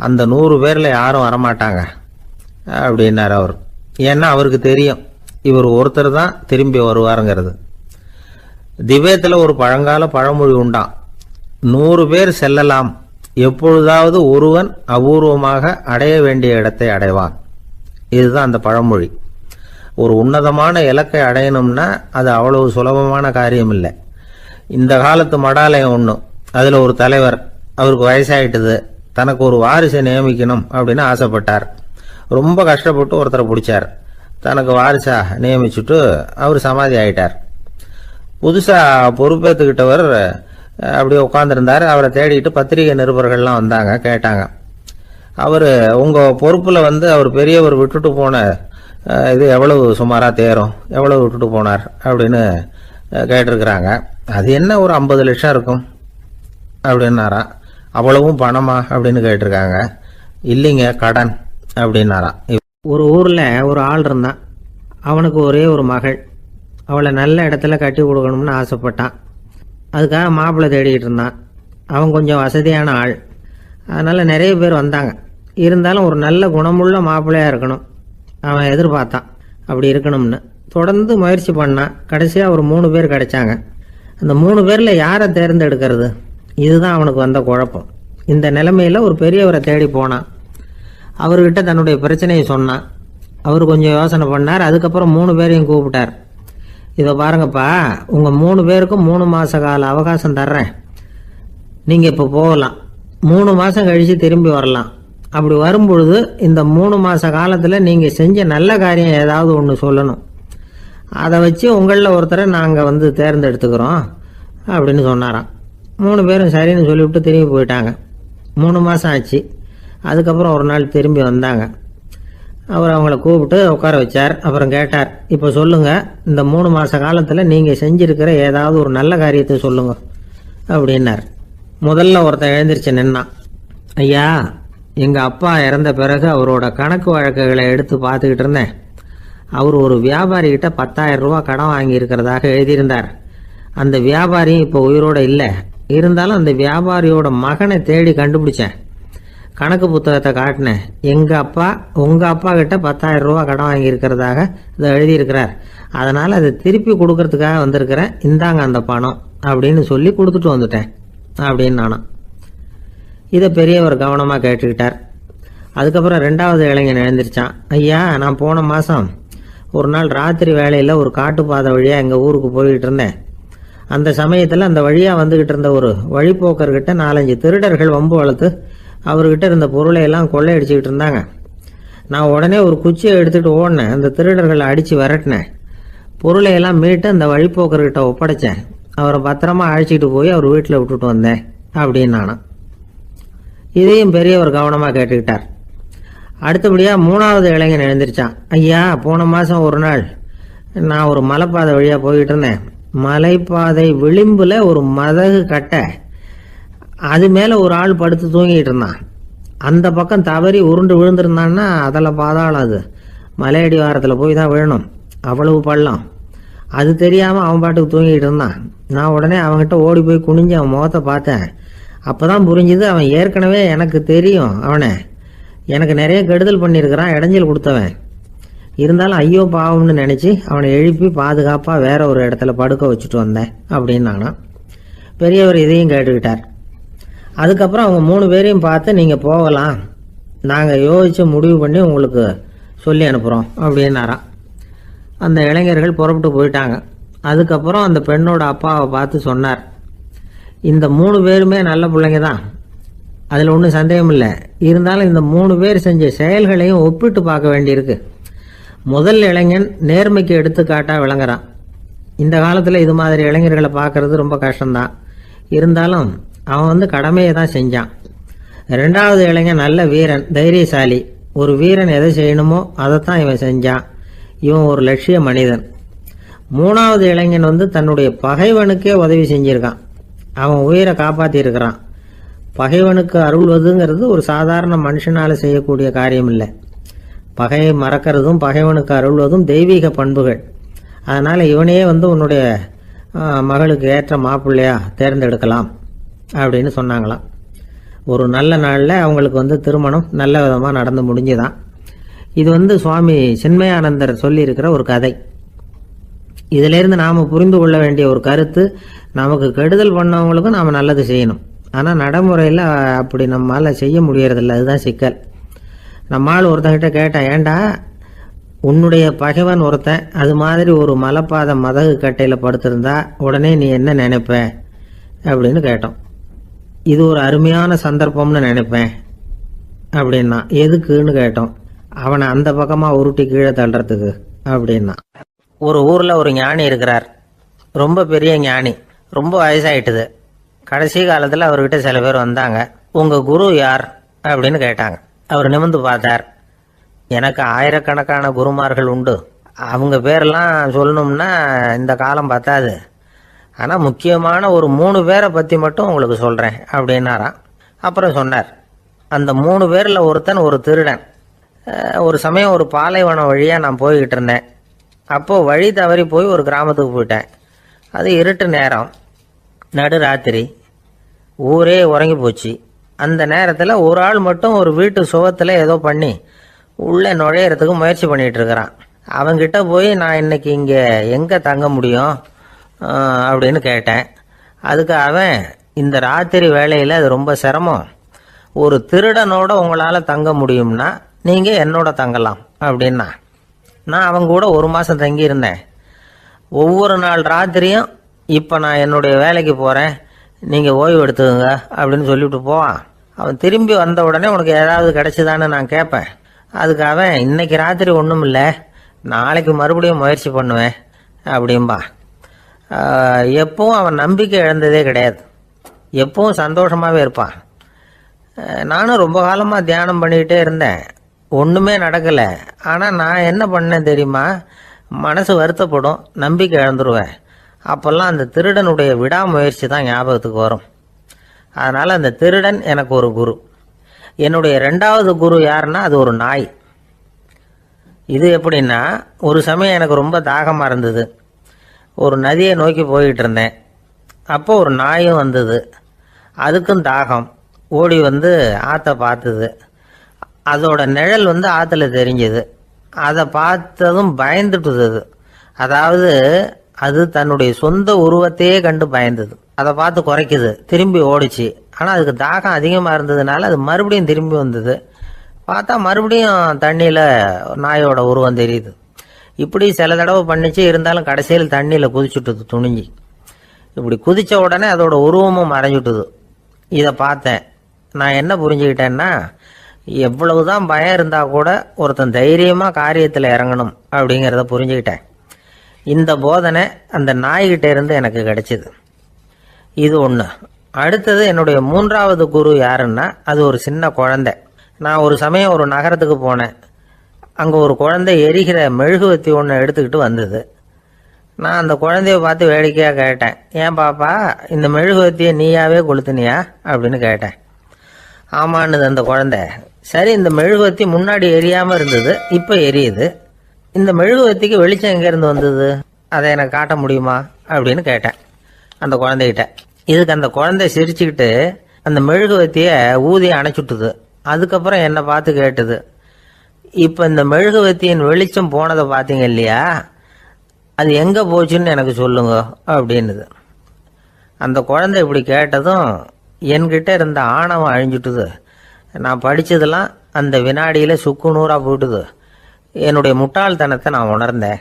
அந்த 100 பேரில் யாரும் வரமாட்டாங்க. அப்படின்னார் அவர். ஏன்னா அவருக்கு தெரியும் இவர் ஒருத்தர் தான் திரும்பி வருவாருங்கிறது. திபேத்தில் ஒரு பழங்கால பழமொழி உண்டாம், 100 பேர் செல்லலாம், எப்பொழுதாவது ஒருவன் அபூர்வமாக அடைய வேண்டிய இடத்தை அடைவான். இதுதான் அந்த பழமொழி. ஒரு உன்னதமான இலக்கை அடையணும்னா அது அவ்வளவு சுலபமான காரியம் இல்லை. இந்த காலத்து மடாலயம் ஒன்று, அதில் ஒரு தலைவர், அவருக்கு வயசாயிட்டுது, தனக்கு ஒரு வாரிசை நியமிக்கணும் அப்படின்னு ஆசைப்பட்டார். ரொம்ப கஷ்டப்பட்டு ஒருத்தரை பிடிச்சார், தனக்கு வாரிசா நியமிச்சுட்டு அவர் சமாதி ஆயிட்டார். புதுசாக பொறுப்பேற்றுக்கிட்டவர் அப்படியே உட்காந்துருந்தார். அவரை தேடிட்டு பத்திரிகை நிருபர்கள்லாம் வந்தாங்க, கேட்டாங்க. அவர் உங்கள் பொறுப்பில் அவர் பெரியவர் விட்டுட்டு போன இது எவ்வளவு சுமாராக தேரும், எவ்வளவு விட்டுட்டு போனார் அப்படின்னு கேட்டிருக்கிறாங்க. அது என்ன ஒரு 50 லட்சம் இருக்கும் அப்படின்னாராம். அவ்வளவும் பணமா அப்படின்னு கேட்டிருக்காங்க. இல்லைங்க, கடன் அப்படின்னாராம். ஒரு ஊரில் ஒரு ஆள் இருந்தான். அவனுக்கு ஒரே ஒரு மகள். அவளை நல்ல இடத்துல கட்டி கொடுக்கணும்னு ஆசைப்பட்டான். அதுக்காக மாப்பிள்ளை தேடிக்கிட்டு இருந்தான். அவன் கொஞ்சம் வசதியான ஆள், அதனால் நிறைய பேர் வந்தாங்க. இருந்தாலும் ஒரு நல்ல குணமுள்ள மாப்பிள்ளையாக இருக்கணும் அவன் எதிர்பார்த்தான். அப்படி இருக்கணும்னு தொடர்ந்து முயற்சி பண்ணான். கடைசியாக ஒரு 3 பேர் கிடைச்சாங்க. அந்த 3 பேரில் யாரை தேர்ந்தெடுக்கிறது, இதுதான் அவனுக்கு வந்த குழப்பம். இந்த நிலைமையில் ஒரு பெரியவரை தேடி போனான். அவர்கிட்ட தன்னுடைய பிரச்சனையை சொன்னான். அவர் கொஞ்சம் யோசனை பண்ணார். அதுக்கப்புறம் 3 பேரையும் கூப்பிட்டார். இதை பாருங்கப்பா, உங்கள் 3 பேருக்கும் 3 மாத கால அவகாசம் தர்றேன். நீங்கள் இப்போ போகலாம், 3 மாதம் கழித்து திரும்பி வரலாம். அப்படி வரும்பொழுது இந்த 3 மாத காலத்தில் நீங்கள் செஞ்ச நல்ல காரியம் ஏதாவது ஒன்று சொல்லணும். அதை வச்சு உங்களில் ஒருத்தரை நாங்கள் தேர்ந்தெடுத்துக்கிறோம் அப்படின்னு சொன்னாராம். 3 பேரும் சரின்னு சொல்லிவிட்டு திரும்பி போயிட்டாங்க. 3 மாதம் ஆச்சு. அதுக்கப்புறம் ஒரு நாள் திரும்பி வந்தாங்க. அவர் அவங்கள கூப்பிட்டு உட்கார வச்சார். அப்புறம் கேட்டார், இப்போ சொல்லுங்கள், இந்த 3 மாத காலத்தில் நீங்கள் செஞ்சுருக்கிற ஏதாவது ஒரு நல்ல காரியத்தை சொல்லுங்க அப்படின்னார். முதல்ல ஒருத்தன் எழுந்திரிச்சு நின்னான். ஐயா, எங்கள் அப்பா இறந்த பிறகு அவரோட கணக்கு வழக்குகளை எடுத்து பார்த்துக்கிட்டு இருந்தேன். அவர் ஒரு வியாபாரிகிட்ட 10,000 ரூபா கடன் வாங்கியிருக்கிறதாக எழுதியிருந்தார். அந்த வியாபாரியும் இப்போ உயிரோடு இல்லை. இருந்தாலும் அந்த வியாபாரியோட மகனை தேடி கண்டுபிடிச்சேன். கணக்கு புத்தகத்தை காட்டினேன். உங்கள் அப்பா கிட்ட 10,000 ரூபா கடன் வாங்கியிருக்கிறதாக இதை எழுதியிருக்கிறார். அதனால் அதை திருப்பி கொடுக்கறதுக்காக வந்திருக்கிறேன். இந்தாங்க அந்த பணம் அப்படின்னு சொல்லி கொடுத்துட்டு வந்துட்டேன் அப்படின்னு நானும். இதை பெரியவர் கவனமாக கேட்டுக்கிட்டார். அதுக்கப்புறம் 2வது இளைஞன் எழுந்திரிச்சான். ஐயா, நான் போன மாதம் ஒரு நாள் ராத்திரி வேளையில் ஒரு காட்டுப்பாதை வழியாக எங்கள் ஊருக்கு போய்கிட்டு இருந்தேன். அந்த சமயத்தில் அந்த வழியாக வந்துக்கிட்டு இருந்த ஒரு வழிப்போக்கர்கிட்ட 4-5 திருடர்கள் வம்பு வளர்த்து அவர்கிட்ட இருந்த பொருளை எல்லாம் கொள்ளையடிச்சுக்கிட்டு இருந்தாங்க. நான் உடனே ஒரு குச்சியை எடுத்துகிட்டு ஓடினேன். அந்த திருடர்களை அடித்து விரட்டினேன். பொருளை எல்லாம் மீட்டு அந்த வழிப்போக்கர்கிட்ட ஒப்படைச்சேன். அவரை பத்திரமா அழைச்சிட்டு போய் அவர் வீட்டில் விட்டுட்டு வந்தேன் அப்படின்னு நானும். இதையும் பெரியவர் கவனமாக கேட்டுக்கிட்டார். அடுத்தபடியாக 3வது இளைஞன் எழுந்திரிச்சான். ஐயா, போன மாதம் ஒரு நாள் நான் ஒரு மலைப்பாதை வழியாக போய்கிட்டு இருந்தேன். மலைப்பாதை விளிம்பில் ஒரு மதகு கட்டை, அது மேலே ஒரு ஆள் படுத்து தூங்கிட்டு இருந்தான். அந்த பக்கம் தவறி உருண்டு விழுந்திருந்தான்னா அதில் பாதாளம், அது மலையடி வாரத்தில் போய் தான் விழணும், அவ்வளவு பள்ளம். அது தெரியாமல் அவன் பாட்டுக்கு தூங்கிட்டு இருந்தான். நான் உடனே அவன்கிட்ட ஓடி போய் குனிஞ்சு அவன் முகத்தை பார்த்தேன். அப்போ தான் புரிஞ்சுது, அவன் ஏற்கனவே எனக்கு தெரியும். அவனை எனக்கு நிறைய கெடுதல் பண்ணியிருக்கிறான், இடைஞ்சல் கொடுத்தவன். இருந்தாலும் ஐயோ பாவம்னு நினச்சி அவனை எழுப்பி பாதுகாப்பாக வேற ஒரு இடத்துல படுக்க வச்சுட்டு வந்தேன் அப்படின்னு நானும். பெரியவர் இதையும் கேட்டுக்கிட்டார். அதுக்கப்புறம் அவங்க 3 பேரையும் பார்த்து, நீங்கள் போகலாம், நாங்கள் யோசித்து முடிவு பண்ணி உங்களுக்கு சொல்லி அனுப்புகிறோம் அப்படின்னாராம். அந்த இளைஞர்கள் புறப்பட்டு போயிட்டாங்க. அதுக்கப்புறம் அந்த பெண்ணோட அப்பாவை பார்த்து சொன்னார், இந்த 3 பேருமே நல்ல பிள்ளைங்க தான், அதில் ஒன்றும் சந்தேகம் இல்லை. இருந்தாலும் இந்த 3 பேர் செஞ்ச செயல்களையும் ஒப்பிட்டு பார்க்க வேண்டியிருக்கு. முதல் இளைஞன் நேர்மைக்கு எடுத்துக்காட்டாக விளங்குறான். இந்த காலத்தில் இது மாதிரி இளைஞர்களை பார்க்கறது ரொம்ப கஷ்டம்தான். இருந்தாலும் அவன் கடமையை தான் செஞ்சான். 2வது இளைஞன் நல்ல வீரன், தைரியசாலி. ஒரு வீரன் எதை செய்யணுமோ அதைத்தான் இவன் செஞ்சான். இவன் ஒரு லட்சிய மனிதன். 3வது இளைஞன் தன்னுடைய பகைவனுக்கே உதவி செஞ்சிருக்கான். அவன் உயிரை காப்பாற்றியிருக்கிறான். பகைவனுக்கு அருள்வதுங்கிறது ஒரு சாதாரண மனுஷனால் செய்யக்கூடிய காரியம் இல்லை. பகையை மறக்கிறதும் பகைவனுக்கு அருள்வதும் தெய்வீக பண்புகள். அதனால் இவனையே உன்னுடைய மகளுக்கு ஏற்ற மாப்பிள்ளையா தேர்ந்தெடுக்கலாம் அப்படின்னு சொன்னாங்களாம். ஒரு நல்ல நாளில் அவங்களுக்கு திருமணம் நல்ல விதமாக நடந்து முடிஞ்சுதான். இது சுவாமி சின்மயானந்தர் சொல்லியிருக்கிற ஒரு கதை. இதிலிருந்து நாம் புரிந்து கொள்ள வேண்டிய ஒரு கருத்து, நமக்கு கெடுதல் பண்ணவங்களுக்கும் நாம் நல்லது செய்யணும். ஆனால் நடைமுறையில் அப்படி நம்மளால் செய்ய முடியறதில்ல. அதுதான் சிக்கல். நம்மால் ஒருத்தங்கிட்ட கேட்டேன், ஏண்டா உன்னுடைய பகைவன் ஒருத்தன் அது மாதிரி ஒரு மலைப்பாத மதகு கட்டையில் படுத்திருந்தா உடனே நீ என்ன நினைப்ப அப்படின்னு கேட்டோம். இது ஒரு அருமையான சந்தர்ப்பம்னு நினைப்பேன் அப்படின்னா. எதுக்குன்னு கேட்டோம். அவனை அந்த பக்கமாக உருட்டி கீழே தள்ளுறதுக்கு அப்படின்னா. ஒரு ஊரில் ஒரு ஞானி இருக்கிறார், ரொம்ப பெரிய ஞானி, ரொம்ப வயசாயிட்டுது. கடைசி காலத்தில் அவர்கிட்ட சில பேர் வந்தாங்க. உங்கள் குரு யார் அப்படின்னு கேட்டாங்க. அவர் நிமிர்ந்து பார்த்தார். எனக்கு ஆயிரக்கணக்கான குருமார்கள் உண்டு, அவங்க பேரெல்லாம் சொல்லணும்னா இந்த காலம் பத்தாது, ஆனால் முக்கியமான ஒரு 3 பேரை பற்றி மட்டும் உங்களுக்கு சொல்கிறேன் அப்படின்னாராம். அப்புறம் சொன்னார், அந்த 3 பேரில் ஒருத்தன் ஒரு திருடன். ஒரு சமயம் ஒரு பாலைவனம் வழியாக நான் போய்கிட்டு இருந்தேன். அப்போது வழி தவறி போய் ஒரு கிராமத்துக்கு போயிட்டேன். அது இருட்டு நேரம், நடு ராத்திரி, ஊரே உறங்கி போச்சு. அந்த நேரத்தில் ஒரு ஆள் மட்டும் ஒரு வீட்டு சுவத்தில் ஏதோ பண்ணி உள்ளே நுழையிறதுக்கு முயற்சி பண்ணிகிட்டு இருக்கிறான். அவங்கிட்ட போய் நான் இன்னைக்கு இங்கே எங்கே தங்க முடியும் அப்படின்னு கேட்டேன். அதுக்கு அவன், இந்த ராத்திரி வேளையில் அது ரொம்ப சிரமம், ஒரு திருடனோட உங்களால் தங்க முடியும்னா நீங்கள் என்னோட தங்கலாம் அப்படின்னா. நான் அவங்க கூட 1 மாதம் தங்கியிருந்தேன். ஒவ்வொரு நாள் ராத்திரியும் இப்போ நான் என்னுடைய வேலைக்கு போகிறேன், நீங்கள் ஓய்வு எடுத்துக்கோங்க அப்படின்னு சொல்லிவிட்டு போவான். அவன் திரும்பி வந்த உடனே உனக்கு ஏதாவது கிடைச்சிதான்னு நான் கேட்பேன். அதுக்கு அவன், இன்னைக்கு ராத்திரி ஒன்றும் இல்லை, நாளைக்கு மறுபடியும் முயற்சி பண்ணுவேன் அப்படின்பா. எப்பவும் அவன் நம்பிக்கை இழந்ததே கிடையாது, எப்பவும் சந்தோஷமாகவே இருப்பான். நானும் ரொம்ப காலமாக தியானம் பண்ணிக்கிட்டே இருந்தேன், ஒன்றுமே நடக்கலை. ஆனால் நான் என்ன பண்ணேன் தெரியுமா, மனசு வருத்தப்படும், நம்பிக்கை இழந்துருவேன். அப்போல்லாம் அந்த திருடனுடைய விடாமுயற்சி தான் ஞாபகத்துக்கு வரும். அதனால் அந்த திருடன் எனக்கு ஒரு குரு. என்னுடைய 2வது குரு யாருன்னா அது ஒரு நாய். இது எப்படின்னா, ஒரு சமயம் எனக்கு ரொம்ப தாகமாக இருந்தது. ஒரு நதியை நோக்கி போய்கிட்டு இருந்தேன். அப்போ ஒரு நாயும் வந்தது, அதுக்கும் தாகம். ஓடி வந்து ஆற்றை பார்த்தது. அதோட நிழல் ஆற்றுல தெரிஞ்சது. அதை பார்த்ததும் பயந்துட்டுது. அதாவது அது தன்னுடைய சொந்த உருவத்தையே கண்டு பயந்தது. அதை பார்த்து குறைக்குது, திரும்பி ஓடிச்சு. ஆனால் அதுக்கு தாகம் அதிகமாக இருந்ததுனால அது மறுபடியும் திரும்பி வந்தது. பார்த்தா மறுபடியும் தண்ணியில் நாயோட உருவம் தெரியுது. இப்படி சில தடவை பண்ணிச்சு. இருந்தாலும் கடைசியில் தண்ணியில் குதிச்சுட்டுது துணிஞ்சி. இப்படி குதித்த உடனே அதோட உருவமும் மறைஞ்சுட்டுது. இதை பார்த்தேன். நான் என்ன புரிஞ்சுக்கிட்டேன்னா, எவ்வளவுதான் பயம் இருந்தால் கூட ஒருத்தன் தைரியமாக காரியத்தில் இறங்கணும் அப்படிங்கிறத புரிஞ்சுக்கிட்டேன். இந்த போதனை அந்த நாய்கிட்ட இருந்து எனக்கு கிடைச்சிது. இது ஒன்று. அடுத்தது என்னுடைய 3வது குரு யாருன்னா அது ஒரு சின்ன குழந்தை. நான் ஒரு சமயம் ஒரு நகரத்துக்கு போனேன். அங்கே ஒரு குழந்தை எரிகிற மெழுகுவத்தி ஒன்று எடுத்துக்கிட்டு வந்தது. நான் அந்த குழந்தைய பார்த்து வேடிக்கையாக கேட்டேன், ஏன் பாப்பா இந்த மெழுகுவத்தியை நீயாவே கொளுத்துனியா அப்படின்னு கேட்டேன். ஆமான்னுது அந்த குழந்தை. சரி, இந்த மெழுகுவத்தி முன்னாடி எரியாமல் இருந்தது, இப்போ எரியுது. இந்த மெழுகுவத்திக்கு வெளிச்சம் எங்கேருந்து வந்தது, அதை எனக்கு காட்ட முடியுமா அப்படின்னு கேட்டேன் அந்த குழந்தைகிட்ட. இதுக்கு அந்த குழந்தை சிரிச்சுக்கிட்டு அந்த மெழுகுவத்தியை ஊதி அணைச்சுட்டுது. அதுக்கப்புறம் என்னை பார்த்து கேட்டுது, இப்போ இந்த மெழுகுவத்தியின் வெளிச்சம் போனதை பார்த்தீங்க இல்லையா, அது எங்கே போச்சுன்னு எனக்கு சொல்லுங்க அப்படின்னுது. அந்த குழந்தை இப்படி கேட்டதும் என்கிட்ட இருந்த ஆணவம் அழிஞ்சுட்டுது. நான் படித்ததெல்லாம் அந்த வினாடியில் சுக்கு நூறாக போயிட்டுது. என்னுடைய முட்டாள்தனத்தை நான் உணர்ந்தேன்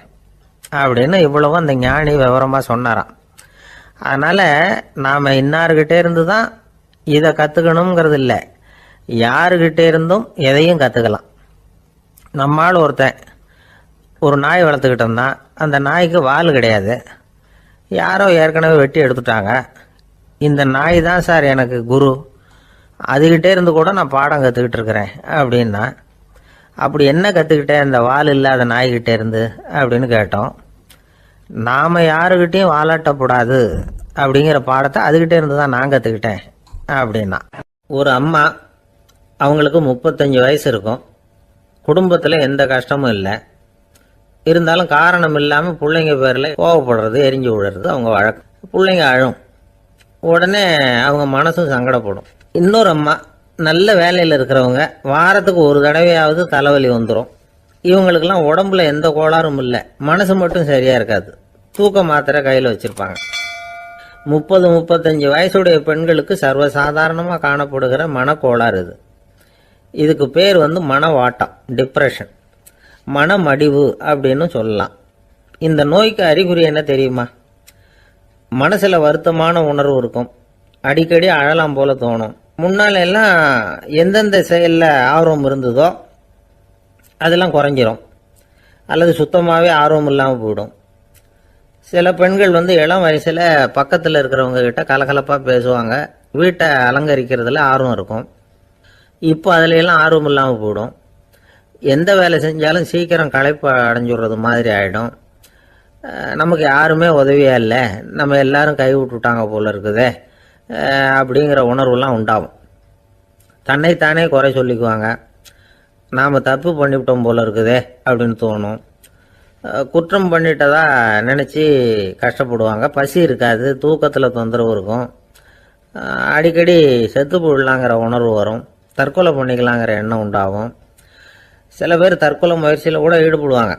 அப்படின்னு இவ்வளவும் அந்த ஞானி விவரமாக சொன்னாராம். அதனால் நாம் இன்னார்கிட்டே இருந்து தான் இதை கற்றுக்கணுங்கிறது இல்லை, யாருக்கிட்டே இருந்தும் எதையும் கற்றுக்கலாம். நம்மால் ஒருத்தன் ஒரு நாய் வளர்த்துக்கிட்டு இருந்தான். அந்த நாய்க்கு வால் கிடையாது, யாரோ ஏற்கனவே வெட்டி எடுத்துட்டாங்க. இந்த நாய் தான் சார் எனக்கு குரு, அதுகிட்டே இருந்து கூட நான் பாடம் கற்றுக்கிட்டு இருக்கிறேன் அப்படின்னா. அப்படி என்ன கற்றுக்கிட்டேன் இந்த வால் இல்லாத நாய்கிட்டே இருந்து அப்படின்னு கேட்டோம். நாம் யாருக்கிட்டையும் வாலாட்டக்கூடாது அப்படிங்கிற பாடத்தை அதுகிட்டே இருந்து தான் நான் கற்றுக்கிட்டேன் அப்படின்னா. ஒரு அம்மா, அவங்களுக்கு 35 வயசு இருக்கும், குடும்பத்தில் எந்த கஷ்டமும் இல்லை. இருந்தாலும் காரணம் இல்லாமல் பிள்ளைங்க பேரில் கோவப்படுறது, எரிஞ்சு விடுறது அவங்க வழக்கம். பிள்ளைங்க அழும், உடனே அவங்க மனசும் சங்கடப்படும். இன்னொரு அம்மா, நல்ல வேலையில் இருக்கிறவங்க, வாரத்துக்கு ஒரு தடவையாவது தலைவலி வந்துடும். இவங்களுக்கெல்லாம் உடம்புல எந்த கோளாறும் இல்லை, மனசு மட்டும் சரியா இருக்காது. தூக்க மாத்திரை கையில் வச்சிருப்பாங்க. 30-35 வயசுடைய பெண்களுக்கு சர்வசாதாரணமாக காணப்படுகிற மனக்கோளாறு இது. இதுக்கு பேர் மனவாட்டம், டிப்ரெஷன், மனமடிவு அப்படின்னு சொல்லலாம். இந்த நோய்க்கு அறிகுறி என்ன தெரியுமா? மனசுல வருத்தமான உணர்வு இருக்கும், அடிக்கடி அழலாம் போல தோணும். முன்னால எல்லாம் எந்தெந்த செயல்ல ஆர்வம் இருந்ததோ அதெல்லாம் குறைஞ்சிரும், அல்லது சுத்தமாகவே ஆர்வம் இல்லாமல் போயிடும். சில பெண்கள் இளம் வயசில் பக்கத்தில் இருக்கிறவங்க கிட்ட கலகலப்பாக பேசுவாங்க, வீட்டை அலங்கரிக்கிறதுல ஆர்வம் இருக்கும். இப்போ அதுல எல்லாம் ஆர்வம் இல்லாமல் போயிடும். எந்த வேலை செஞ்சாலும் சீக்கிரம் களைப்பு அடைஞ்சுடுறது மாதிரி ஆகிடும். நமக்கு யாருமே உதவியா இல்லை, நம்ம எல்லாரும் கை விட்டுட்டாங்க போல இருக்குதே அப்படிங்கிற உணர்வுலாம் உண்டாகும். தன்னைத்தானே குறை சொல்லிக்குவாங்க, நாம் தப்பு பண்ணிவிட்டோம் போல இருக்குதே அப்படின்னு தோணும். குற்றம் பண்ணிட்டதா நினச்சி கஷ்டப்படுவாங்க. பசி இருக்காது, தூக்கத்தில் தொந்தரவு இருக்கும். அடிக்கடி செத்து போயிடலாங்கிற உணர்வு வரும், தற்கொலை பண்ணிக்கலாங்கிற எண்ணம் உண்டாகும். சில பேர் தற்கொலை முயற்சியில் கூட ஈடுபடுவாங்க.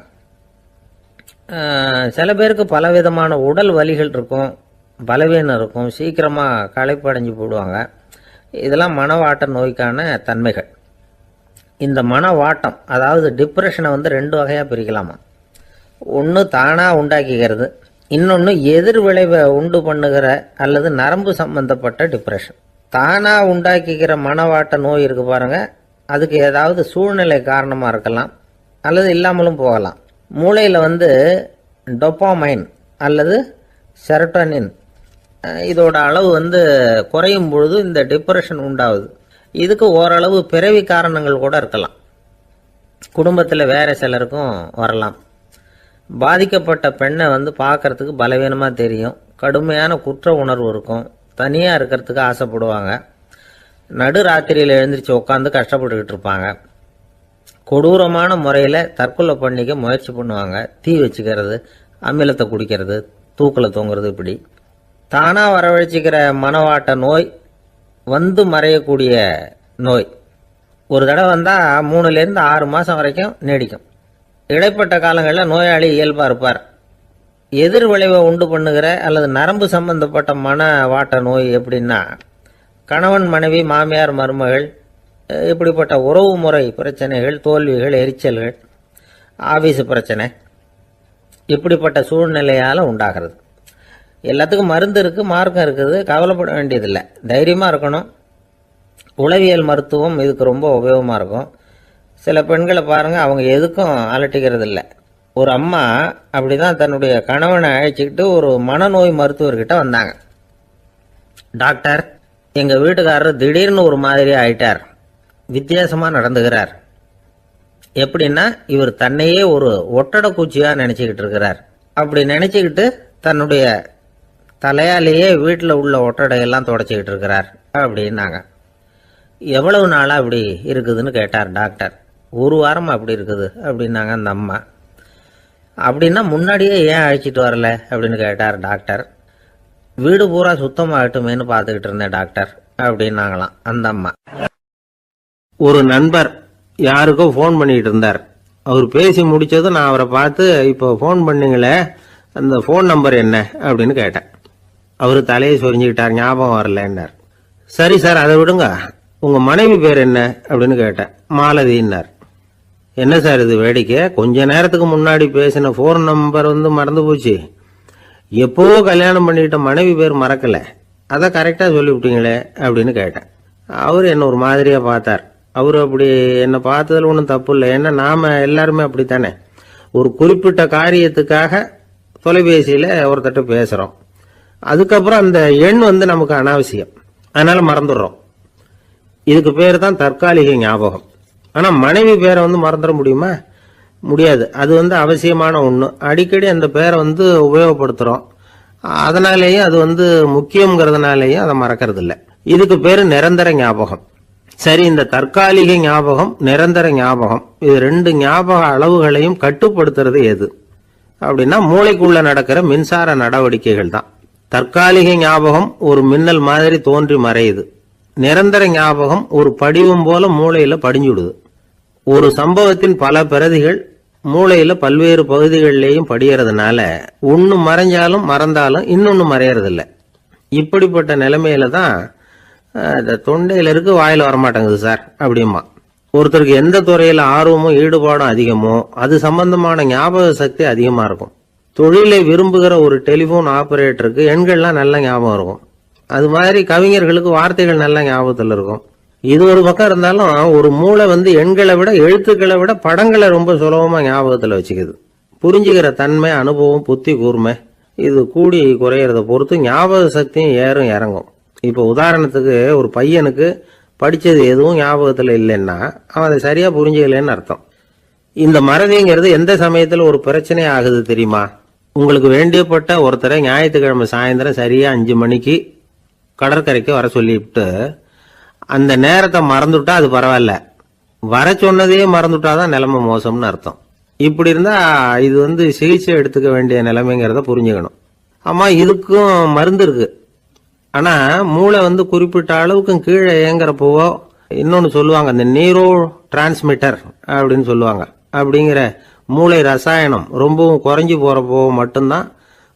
சில பேருக்கு பலவிதமான உடல் வலிகள் இருக்கும், பலவீனம் இருக்கும், சீக்கிரமாக களைப்படைஞ்சு போடுவாங்க. இதெல்லாம் மனவாட்ட நோய்க்கான தன்மைகள். இந்த மனவாட்டம், அதாவது டிப்ரெஷனை 2 வகையாக பிரிக்கலாமா. ஒன்று தானாக உண்டாக்கிக்கிறது, இன்னொன்று எதிர் விளைவை உண்டு பண்ணுகிற அல்லது நரம்பு சம்பந்தப்பட்ட டிப்ரெஷன். தானாக உண்டாக்கிக்கிற மனவாட்ட நோய் இருக்கு பாருங்க, அதுக்கு ஏதாவது சூழ்நிலை காரணமாக இருக்கலாம் அல்லது இல்லாமலும் போகலாம். மூளையில் டொப்பாமைன் அல்லது செரட்டோனின் இதோட அளவு குறையும் பொழுது இந்த டிப்ரெஷன் உண்டாகுது. இதுக்கு ஓரளவு பிறவி காரணங்கள் கூட இருக்கலாம், குடும்பத்தில் வேற சிலருக்கும் வரலாம். பாதிக்கப்பட்ட பெண்ணை பார்க்கறதுக்கு பலவீனமாக தெரியும், கடுமையான குற்ற உணர்வு இருக்கும், தனியாக இருக்கிறதுக்கு ஆசைப்படுவாங்க, நடு ராத்திரியில் எழுந்திரிச்சு உட்காந்து கஷ்டப்பட்டுக்கிட்டு இருப்பாங்க, கொடூரமான முறையில் தற்கொலை பண்ணிக்க முயற்சி பண்ணுவாங்க, தீ வச்சுக்கிறது, அமிலத்தை குடிக்கிறது, தூக்கில் தொங்குறது. இப்படி தானாக வரவழைச்சிக்கிற மனவாட்ட நோய் மறையக்கூடிய நோய். ஒரு தடவை வந்தால் 3லேருந்து 6 மாதம் வரைக்கும் நீடிக்கும். இடைப்பட்ட காலங்களில் நோயாளி இயல்பாக இருப்பார். எதிர் விளைவை உண்டு பண்ணுகிற அல்லது நரம்பு சம்பந்தப்பட்ட மனவாட்ட நோய் எப்படின்னா, கணவன் மனைவி மாமியார் மருமகள் இப்படிப்பட்ட உறவு முறை பிரச்சனைகள், தோல்விகள், எரிச்சல்கள், ஆபீஸ் பிரச்சனை, இப்படிப்பட்ட சூழ்நிலையால் உண்டாகிறது. எல்லாத்துக்கும் மருந்து இருக்குது, மார்க்கம் இருக்குது, கவலைப்பட வேண்டியதில்லை, தைரியமாக இருக்கணும். உளவியல் மருத்துவம் இதுக்கு ரொம்ப உபயோகமாக இருக்கும். சில பெண்களை பாருங்கள், அவங்க எதுக்கும் அலட்டிக்கிறது இல்லை. ஒரு அம்மா அப்படிதான் தன்னுடைய கணவனை அழைச்சிக்கிட்டு ஒரு மனநோய் மருத்துவர்கிட்ட வந்தாங்க. டாக்டர், எங்கள் வீட்டுக்காரர் திடீர்னு ஒரு மாதிரி ஆயிட்டார், வித்தியாசமாக நடந்துகிறார். எப்படின்னா, இவர் தன்னையே ஒரு ஒட்டடை பூச்சியாக நினச்சிக்கிட்டு இருக்கிறார். அப்படி நினச்சிக்கிட்டு தன்னுடைய தலையாலேயே வீட்டில் உள்ள ஒட்டடையெல்லாம் தொடச்சிக்கிட்டு இருக்கிறார் அப்படின்னாங்க. எவ்வளவு நாளாக அப்படி இருக்குதுன்னு கேட்டார் டாக்டர். 1 வாரமாக அப்படி இருக்குது அப்படின்னாங்க அந்த அம்மா. அப்படின்னா முன்னாடியே ஏன் அழைச்சிட்டு வரல அப்படின்னு கேட்டார் டாக்டர். வீடு பூரா சுத்தமாகட்டுமேனு பார்த்துக்கிட்டு இருந்தேன் டாக்டர் அப்படின்னாங்களாம் அந்த அம்மா. ஒரு நண்பர் யாருக்கோ ஃபோன் பண்ணிட்டு இருந்தார். அவர் பேசி முடிச்சதும் நான் அவரை பார்த்து, இப்போ ஃபோன் பண்ணீங்களே, அந்த ஃபோன் நம்பர் என்ன அப்படின்னு கேட்டேன். அவர் தலையை சொரிஞ்சுக்கிட்டார், ஞாபகம் வரலன்னார். சரி சார், அதை விடுங்க, உங்க மனைவி பேர் என்ன அப்படின்னு கேட்டேன். மாலதின்னார். என்ன சார் இது வேடிக்கை, கொஞ்ச நேரத்துக்கு முன்னாடி பேசின ஃபோன் நம்பர் மறந்து போச்சு, எப்போ கல்யாணம் பண்ணிக்கிட்ட மனைவி பேர் மறக்கல, அதை கரெக்டா சொல்லிவிட்டீங்களே அப்படின்னு கேட்டேன். அவர் என்ன ஒரு மாதிரியா பார்த்தார். அவரு அப்படி என்ன பார்த்ததுல ஒன்றும் தப்பு இல்லை, ஏன்னா நாம எல்லாருமே அப்படித்தானே, ஒரு குறிப்பிட்ட காரியத்துக்காக தொலைபேசியில ஒருத்தட்ட பேசுறோம், அதுக்கப்புறம் அந்த எண் நமக்கு அனாவசியம், அதனால மறந்துடுறோம். இதுக்கு பேர் தான் தற்காலிக ஞாபகம். ஆனா மனைவி பேரை மறந்துட முடியுமா? முடியாது. அது அவசியமான ஒண்ணு. அடிக்கடி அந்த பேரை உபயோகப்படுத்துறோம், அதனாலேயும் அது முக்கியங்கிறதுனாலேயும் அதை மறக்கிறது இல்லை. இதுக்கு பேரு நிரந்தர ஞாபகம். சரி, இந்த தற்காலிக ஞாபகம், நிரந்தர ஞாபகம், இது 2 ஞாபக அளவுகளையும் கட்டுப்படுத்துறது எது அப்படின்னா, மூளைக்குள்ள நடக்கிற மின்சார நடவடிக்கைகள் தான். தற்காலிக ஞாபகம் ஒரு மின்னல் மாதிரி தோன்றி மறையுது. நிரந்தர ஞாபகம் ஒரு படிவம் போல மூளையில படிஞ்சுடுது. ஒரு சம்பவத்தின் பல பிரதிகள் மூளையில பல்வேறு பகுதிகளிலேயும் படியறதுனால ஒன்னு மறைஞ்சாலும் மறந்தாலும் இன்னொன்னு மறையறதில்ல. இப்படிப்பட்ட நிலைமையில தான் தொண்டையில இருக்கு வாயில வரமாட்டேங்குது சார் அப்படிமா. ஒருத்தருக்கு எந்த துறையில ஆர்வமும் ஈடுபாடும் அதிகமோ அது சம்பந்தமான ஞாபக சக்தி அதிகமா இருக்கும். தொழிலை விரும்புகிற ஒரு டெலிபோன் ஆபரேட்டருக்கு எண்கள்லாம் நல்ல ஞாபகம் இருக்கும். அது மாதிரி கவிஞர்களுக்கு வார்த்தைகள் நல்ல ஞாபகத்தில் இருக்கும். இது ஒரு பக்கம் இருந்தாலும் ஒரு மூளை எண்களை விட எழுத்துக்களை விட படங்களை ரொம்ப சுலபமா ஞாபகத்துல வச்சுக்குது. புரிஞ்சுக்கிற தன்மை, அனுபவம், புத்தி கூர்மை இது கூடி குறையறத பொறுத்து ஞாபக சக்தியும் ஏறும் இறங்கும். இப்போ உதாரணத்துக்கு ஒரு பையனுக்கு படிச்சது எதுவும் ஞாபகத்துல இல்லைன்னா அவன் அதை சரியா புரிஞ்சுக்கலன்னு அர்த்தம். இந்த மறதிங்கிறது எந்த சமயத்துல ஒரு பிரச்சனை ஆகுது தெரியுமா? உங்களுக்கு வேண்டியப்பட்ட ஒருத்தரை ஞாயிற்றுக்கிழமை சாயந்தரம் சரியா 5 மணிக்கு கடற்கரைக்கு வர சொல்லிவிட்டு அந்த நேரத்தை மறந்துட்டா அது பரவாயில்ல, வர சொன்னதையே மறந்துட்டாதான் நிலைமை மோசம்னு அர்த்தம். இப்படி இருந்தா இது சிகிச்சை எடுத்துக்க வேண்டிய நிலைமைங்கிறத புரிஞ்சுக்கணும். ஆமா, இதுக்கும் மருந்து இருக்கு. ஆனா மூளை குறிப்பிட்ட அளவுக்கும் கீழே இயங்குறப்போ இன்னொன்னு சொல்லுவாங்க, இந்த நியூரோ டிரான்ஸ்மிட்டர் அப்படின்னு சொல்லுவாங்க. அப்படிங்கிற மூளை ரசாயனம் ரொம்பவும் குறைஞ்சி போறப்போ மட்டும்தான்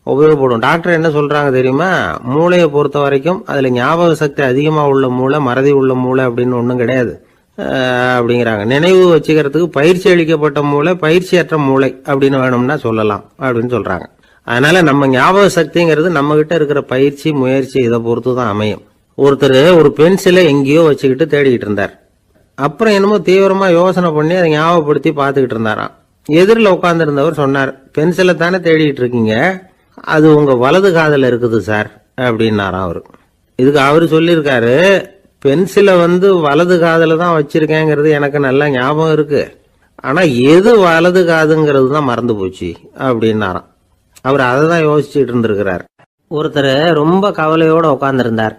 உபயோகப்படும். டாக்டர் என்ன சொல்றாங்க தெரியுமா? மூளையை பொறுத்த வரைக்கும் அதுல ஞாபக சக்தி அதிகமா உள்ள மூளை, மறதி உள்ள மூளை அப்படின்னு ஒண்ணும் கிடையாது அப்படிங்கிறாங்க. நினைவு வச்சுக்கிறதுக்கு பயிற்சி அளிக்கப்பட்ட மூளை, பயிற்சியற்ற மூளை அப்படின்னு வேணும்னா சொல்லலாம் அப்படின்னு சொல்றாங்க. அதனால நம்ம ஞாபக சக்திங்கிறது நம்ம கிட்ட இருக்கிற பயிற்சி, முயற்சி இதை பொறுத்து தான் அமையும். ஒருத்தர் ஒரு பென்சிலை எங்கேயோ வச்சுக்கிட்டு தேடிக்கிட்டு இருந்தார். அப்புறம் என்னமோ தீவிரமா யோசனை பண்ணி அதை ஞாபகப்படுத்தி பார்த்துக்கிட்டு இருந்தாராம். எதிரில் உட்கார்ந்து இருந்தவர் சொன்னார், பென்சிலை தானே தேடிட்டு இருக்கீங்க, அது உங்க வலது காதுல இருக்குது சார் அப்படின்னாராம் அவரு. இதுக்கு அவரு சொல்லியிருக்காரு, பென்சிலை வலது காதுல தான் வச்சிருக்கேங்கிறது எனக்கு நல்லா ஞாபகம் இருக்கு, ஆனா எது வலது காதுங்கிறது தான் மறந்து போச்சு அப்படின்னாராம். அவர் அதை தான் யோசிச்சுட்டு இருந்திருக்கிறார். ஒருத்தர் ரொம்ப கவலையோட உட்கார்ந்துருந்தார்.